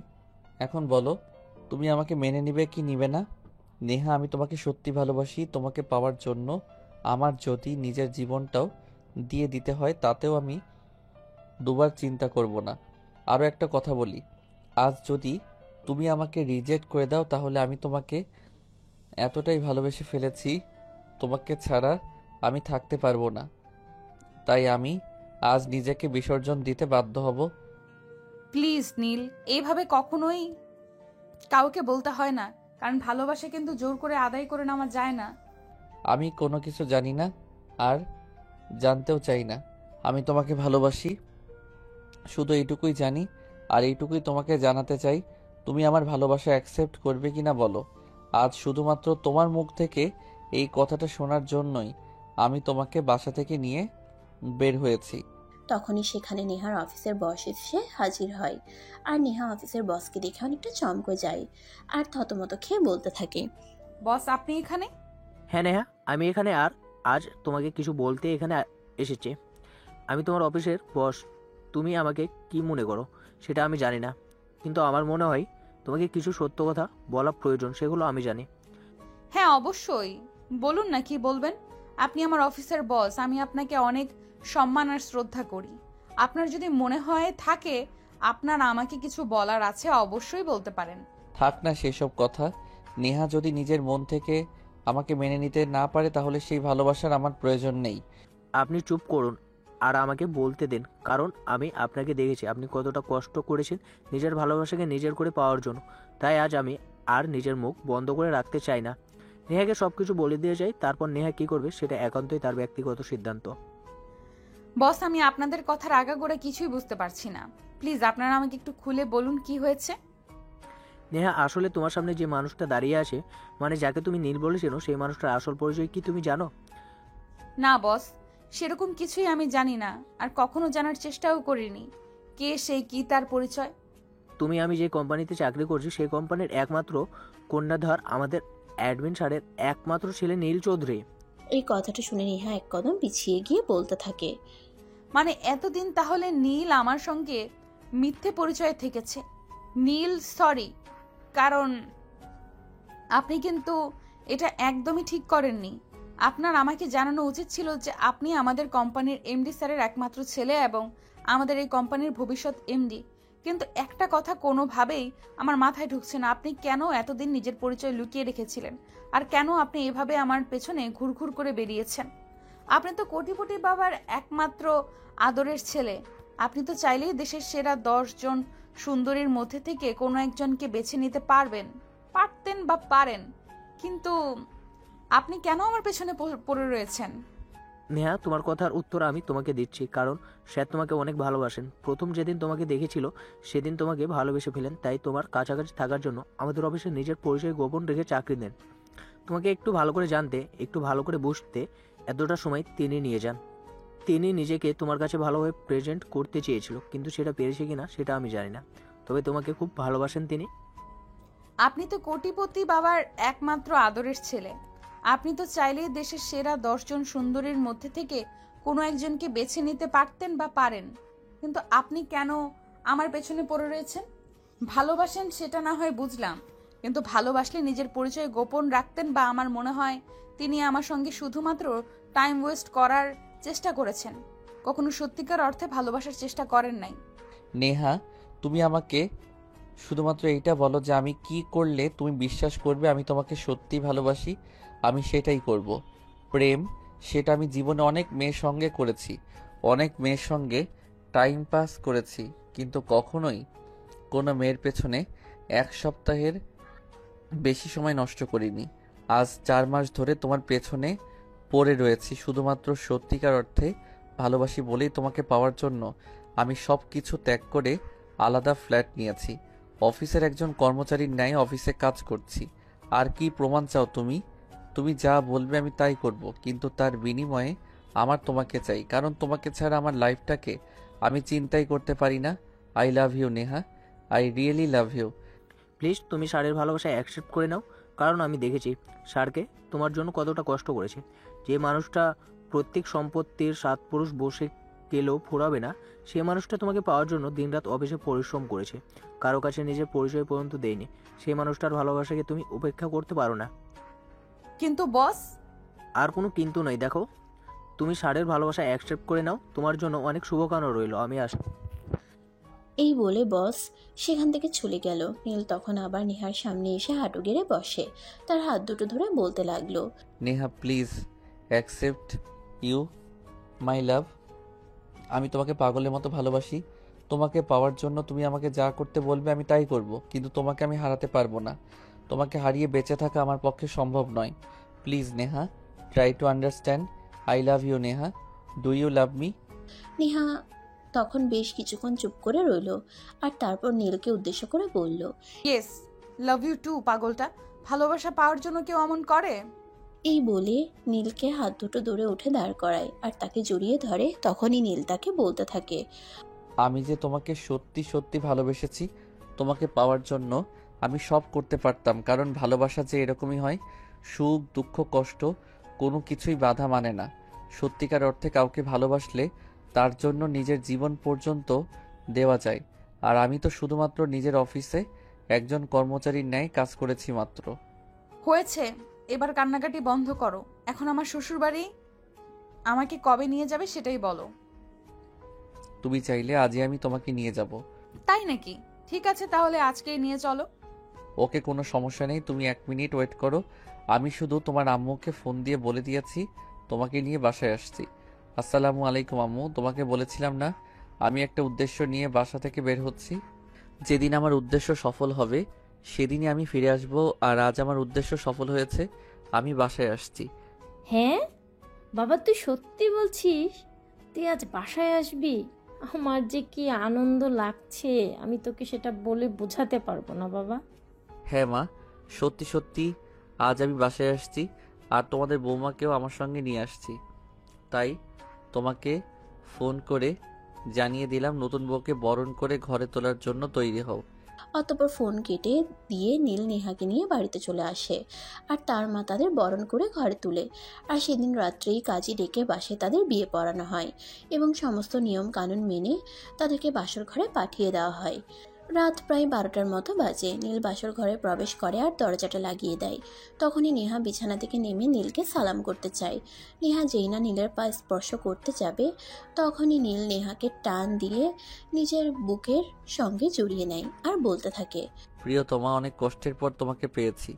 এখন বলো, তুমি আমাকে মেনে নিবে কি নিবে না? নেহা, আমি তোমাকে সত্যি ভালোবাসি। তোমাকে পাওয়ার জন্য আমার যদি নিজের জীবনটাও দিয়ে দিতে হয়, তাতেও আমি দুবার চিন্তা করব না। আরও একটা কথা বলি, আজ যদি তুমি আমাকে রিজেক্ট করে দাও, তাহলে আমি তোমাকে এতটাই ভালোবেসে ফেলেছি, তোমাকে ছাড়া আমি থাকতে পারবো না। তাই আমি আজ নিজেকে বিসর্জন দিতে বাধ্য হব। প্লিজ নীল, এইভাবে কখনোই কাউকে বলতে হয় না, কারণ ভালোবাসা কিন্তু জোর করে আদায় করে নেওয়া যায় না। আমি কোনো কিছু জানি না আর জানতেও চাই না। আমি তোমাকে ভালোবাসি, শুধু এইটুকুই জানি, আর এইটুকুই তোমাকে জানাতে চাই। তুমি আমার ভালোবাসা অ্যাকসেপ্ট করবে কিনা বলো। আজ শুধুমাত্র তোমার মুখ থেকে এই কথাটা শোনার জন্যই আমি তোমাকে বাসা থেকে নিয়ে বের হয়েছি। তখনই সেখানে নেহার অফিসের বস এসে হাজির হয়। আর নেহা অফিসের বসকে দেখে অনেকটা চমকে যায় আর থতমত খেয়ে বলতে থাকে, বস, আপনি এখানে? হ্যাঁ নেহা, আমি এখানে আর আজ তোমাকে কিছু বলতে এখানে এসেছি। আমি তোমার অফিসের বস। তুমি আমাকে কি মনে করো সেটা আমি জানি না, কিন্তু আমার মনে হয় তোমাকে কিছু সত্য কথা বলা প্রয়োজন, সেগুলো আমি জানি। হ্যাঁ অবশ্যই, বলুন না কি বলবেন। আপনি আমার অফিসের বস, আমি আপনাকে অনেক সম্মান আর শ্রদ্ধা করি। আপনার যদি মনে হয় থাকে আপনার আমাকে কিছু বলার আছে, অবশ্যই বলতে পারেন। থাক না সেসব কথা। নেহা যদি নিজের মন থেকে আমাকে মেনে নিতে না পারে, তাহলে সেই ভালোবাসার আমার প্রয়োজন নেই। আপনি চুপ করুন আর আমাকে বলতে দিন, কারণ আমি আপনাকে দেখেছি আপনি কতটা কষ্ট করেছেন নিজের ভালোবাসাকে নিজের করে পাওয়ার জন্য। তাই আজ আমি আর নিজের মুখ বন্ধ করে রাখতে চাই না। নেহাকে সব কিছু বলে দিয়ে যাই, তারপর নেহা কী করবে সেটা একান্তই তার ব্যক্তিগত সিদ্ধান্ত। বস, আমি আপনাদের কথার আগাগোড়া কিছুই বুঝতে পারছি না। প্লিজ আপনারা আমাকে একটু খুলে বলুন কি হয়েছে। নেহা, আসলে তোমার সামনে যে মানুষটা দাঁড়িয়ে আছে, মানে যাকে তুমি নীল বলেছিলো, সেই মানুষটার আসল পরিচয় কি তুমি জানো? না বস, সেরকম কিছুই আমি জানি না, আর কখনো জানার চেষ্টাও করিনি কে সে, কি তার পরিচয়। আমি যে কোম্পানিতে চাকরি করছি সেই কোম্পানির একমাত্র কন্যাধর আমাদের অ্যাডমিন স্যারের একমাত্র ছেলে নীল চৌধুরী। এই কথাটা শুনে নেহা এক কদম পিছিয়ে গিয়ে বলতে থাকে, মানে এতদিন তাহলে নীল আমার সঙ্গে মিথ্যে পরিচয়ে থেকেছে। নীল সরি, কারণ আপনি কিন্তু এটা একদমই ঠিক করেননি। আপনার আমাকে জানানো উচিত ছিল যে আপনি আমাদের কোম্পানির এমডি স্যারের একমাত্র ছেলে এবং আমাদের এই কোম্পানির ভবিষ্যৎ এমডি। কিন্তু একটা কথা কোনোভাবেই আমার মাথায় ঢুকছে না, আপনি কেন এতদিন নিজের পরিচয় লুকিয়ে রেখেছিলেন, আর কেন আপনি এভাবে আমার পেছনে ঘুরঘুর করে বেরিয়েছেন। আপনি তো কোটিপতি বাবার একমাত্র আদরের ছেলে। আপনি তো চাইলেই দেশের সেরা 10 জন সুন্দরীর মধ্যে থেকে কোনো একজনকে বেছে নিতে পারতেন বা পারেন, কিন্তু আপনি কেন আমার পেছনে পড়ে রয়েছেন? নেহা, তোমার কথার উত্তর আমি তোমাকে দিচ্ছি, কারণ স্যার তোমাকে অনেক ভালোবাসেন। প্রথম যেদিন তোমাকে দেখেছিল সেদিন তোমাকে ভালোবেসে ফেলেন, তাই তোমার কাছাকাছি থাকার জন্য আমাদের অফিসে নিজের পরিচয় গোপন রেখে চাকরি দেন। তোমাকে একটু ভালো করে জানতে, একটু ভালো করে বুঝতে এতটা সময় তিনি নিয়ে যান। তিনি নিজেকে তোমার কাছে ভালোভাবে প্রেজেন্ট করতে চেয়েছিল, কিন্তু সেটা পেরেছে কিনা সেটা আমি জানি না, তবে তোমাকে খুব ভালোবাসেন তিনি। আপনি তো কোটিপতি বাবার একমাত্র আদরের ছেলে। আপনি তো চাইলেই দেশের সেরা 10 জন সুন্দরীর মধ্যে থেকে কোনো একজনকে বেছে নিতে পারতেন বা পারেন, কিন্তু আপনি কেন আমার পেছনে পড়ে রয়েছেন? ভালোবাসেন সেটা না হয় বুঝলাম, কিন্তু ভালোবাসলে নিজের পরিচয় গোপন রাখতেন, বা আমার মনে হয় তিনি আমার সঙ্গে শুধুমাত্র টাইম ওয়েস্ট করার চেষ্টা করেছেন, কখনো সত্যিকার অর্থে ভালোবাসার চেষ্টা করেন নাই। নেহা, তুমি আমাকে শুধুমাত্র এইটা বলো যে আমি কি করলে তুমি বিশ্বাস করবে আমি তোমাকে সত্যি ভালোবাসি। আমি সেটাই করব। প্রেম, সেটা আমি জীবনে অনেক মেয়ের সঙ্গে করেছি, অনেক মেয়ের সঙ্গে টাইম পাস করেছি, কিন্তু কখনোই কোনো মেয়ের পেছনে 1 সপ্তাহের বেশি সময় নষ্ট করিনি। আজ 4 মাস ধরে তোমার পেছনে পড়ে রয়েছি শুধুমাত্র সত্যিকার অর্থে ভালোবাসি বলেই তোমাকে পাওয়ার জন্য। আমি সব কিছু ত্যাগ করে আলাদা ফ্ল্যাট নিয়েছি, অফিসের একজন কর্মচারীর ন্যায় অফিসে কাজ করছি। আর কি প্রমাণ চাও তুমি? তুমি যা বলবে আমি তাই করব, কিন্তু তার বিনিময়ে আমার তোমাকে চাই, কারণ তোমাকে ছাড়া আমার লাইফটাকে আমি চিন্তাই করতে পারি না। I love you Neha, I really love you. Please তুমি স্যারের ভালোবাসা অ্যাকসেপ্ট করে নাও, কারণ আমি দেখেছি স্যারকে তোমার জন্য কতটা কষ্ট করেছে। যে মানুষটা প্রত্যেক সম্পত্তির 7 পুরুষ বসে গেলেও ফুরাবে না, সে মানুষটা তোমাকে পাওয়ার জন্য দিনরাত অফিসে পরিশ্রম করেছে, কারো কাছে নিজের পরিচয় পর্যন্ত দেয়নি। সেই মানুষটার ভালোবাসাকে তুমি উপেক্ষা করতে পারো না। কিন্তু বস, আর কোনো কিন্তু নয়। দেখো, তুমি স্যারের ভালোবাসা অ্যাকসেপ্ট করে নাও, তোমার জন্য অনেক শুভকামনা রইল। আমি এই বলে বস সেখান থেকে চলে গেল। নীল তখন আবার নেহার সামনে এসে হাঁটু গেড়ে বসে, তার হাত দুটো ধরে বলতে লাগলো, Neha please accept you my love. আমি তোমাকে পাগলের মতো ভালোবাসি। তোমাকে পাওয়ার জন্য তুমি আমাকে যা করতে বলবে আমি তাই করব, কিন্তু তোমাকে আমি হারাতে পারবো না। তোমাকে হারিয়ে বেঁচে থাকা আমার পক্ষে সম্ভব নয়। Please Neha, try to understand. I love you Neha, do you love me? Neha তখন বেশ কিছুক্ষণ চুপ করে রইল, আর তারপর নীলকে উদ্দেশ্য করে বলল, ইয়েস, লাভ ইউ টু। পাগলটা, ভালোবাসা পাওয়ার জন্য কেউ এমন করে? এই বলে নীলকে হাত দুটো দৌড়ে উঠে দাঁড় করায় আর তাকে জড়িয়ে ধরে। তখনই নীল তাকে বলতে থাকে, আমি যে তোমাকে সত্যি সত্যি ভালোবেসেছি। তোমাকে পাওয়ার জন্য আমি সব করতে পারতাম, কারণ ভালোবাসা যে এরকমই হয়। সুখ দুঃখ কষ্ট কোনো কিছুই বাধা মানে না। সত্যিকার অর্থে কাউকে ভালোবাসলে তার জন্য নিজের জীবন পর্যন্ত দেওয়া যায়। আর আমি তো শুধুমাত্র নিজের অফিসে একজন কর্মচারীর ন্যায় কাজ করেছি মাত্র। হয়েছে, এবার কান্নাকাটি বন্ধ করো। এখন আমার শ্বশুর বাড়ি, আমাকে কবে নিয়ে যাবে সেটাই বলো। তুমি চাইলে আজই আমি তোমাকে নিয়ে যাব। তাই নাকি? ঠিক আছে, তাহলে আজকেই নিয়ে চলো। ওকে, কোনো সমস্যা নেই, তুমি 1 মিনিট ওয়েট করো। আমি শুধু তোমার আম্মুকে ফোন দিয়ে বলে দিয়েছি তোমাকে নিয়ে বাসায় আসছি। আসসালামু আলাইকুম আম্মু, তোমাকে বলেছিলাম না আমি একটা উদ্দেশ্য নিয়ে বাসা থেকে বের হচ্ছি। যেদিন আমার উদ্দেশ্য সফল হবে সেদিনই আমি ফিরে আসব। আর আজ আমার উদ্দেশ্য সফল হয়েছে, আমি বাসায় আসছি। হ্যাঁ বাবা, তুই সত্যি বলছিস? তুই আজ বাসায় আসবি? আমার যে কি আনন্দ লাগছে, আমি তোকে সেটা বলে বোঝাতে পারবো না বাবা। হ্যাঁ মা, সত্যি সত্যি আজ আমি বাসায় আসছি, আর তোমাদের বৌমাকেও আমার সঙ্গে নিয়ে আসছি। তাই তোমাকে ফোন করে জানিয়ে দিলাম নতুন বউকে বরণ করে ঘরে তোলার জন্য তৈরি হও। অতঃপর ফোন কেটে দিয়ে নীল নেহাকে নিয়ে বাড়িতে চলে আসে, আর তার মা তাদের বরণ করে ঘরে তুলে। আর সেদিন রাত্রেই কাজী ডেকে বাসায় তাদের বিয়ে পড়ানো হয় এবং সমস্ত নিয়ম কানুন মেনে তাদেরকে বাসর ঘরে পাঠিয়ে দেওয়া হয়। রাত প্রায় 12টার মতো বাজে। নীল বাসর ঘরে প্রবেশ করে আর দরজাটা লাগিয়ে দেয়। তখনই নেহা বিছানা থেকে নেমে নীলকে সালাম করতে চায়। নেহা যেই না নীলের পা স্পর্শ করতে যাবে, তখনই নীল নেহাকে টান দিয়ে নিজের বুকের সঙ্গে জড়িয়ে নেয় আর বলতে থাকে, প্রিয়তমা, অনেক কষ্টের পর তোমাকে পেয়েছি।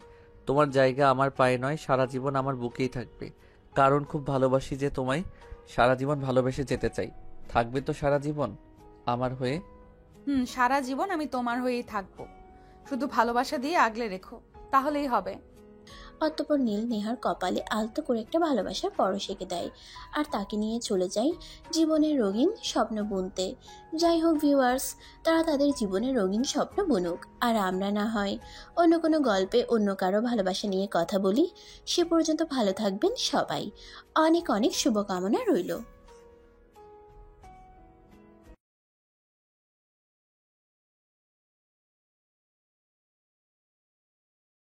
তোমার জায়গা আমার পায়ে নয়, সারা জীবন আমার বুকেই থাকবে। কারণ খুব ভালোবাসি যে তোমায়, সারা জীবন ভালোবেসে যেতে চাই। থাকবে তো সারা জীবন আমার হয়ে? সারা জীবন আমি তোমার হয়েই থাকবো। শুধু ভালোবাসা দিয়ে আগলে রেখো, তাহলেই হবে। অতঃপর নীল নেহার কপালে আলতো করে একটা ভালোবাসার পরশ এঁকে দেয় আর তাকে নিয়ে চলে যায় জীবনের রঙিন স্বপ্ন বুনতে। যাই হোক ভিউয়ার্স, তারা তাদের জীবনের রঙিন স্বপ্ন বুনুক, আর আমরা না হয় অন্য কোনো গল্পে অন্য কারো ভালোবাসা নিয়ে কথা বলি। সে পর্যন্ত ভালো থাকবেন সবাই। অনেক অনেক শুভকামনা রইল।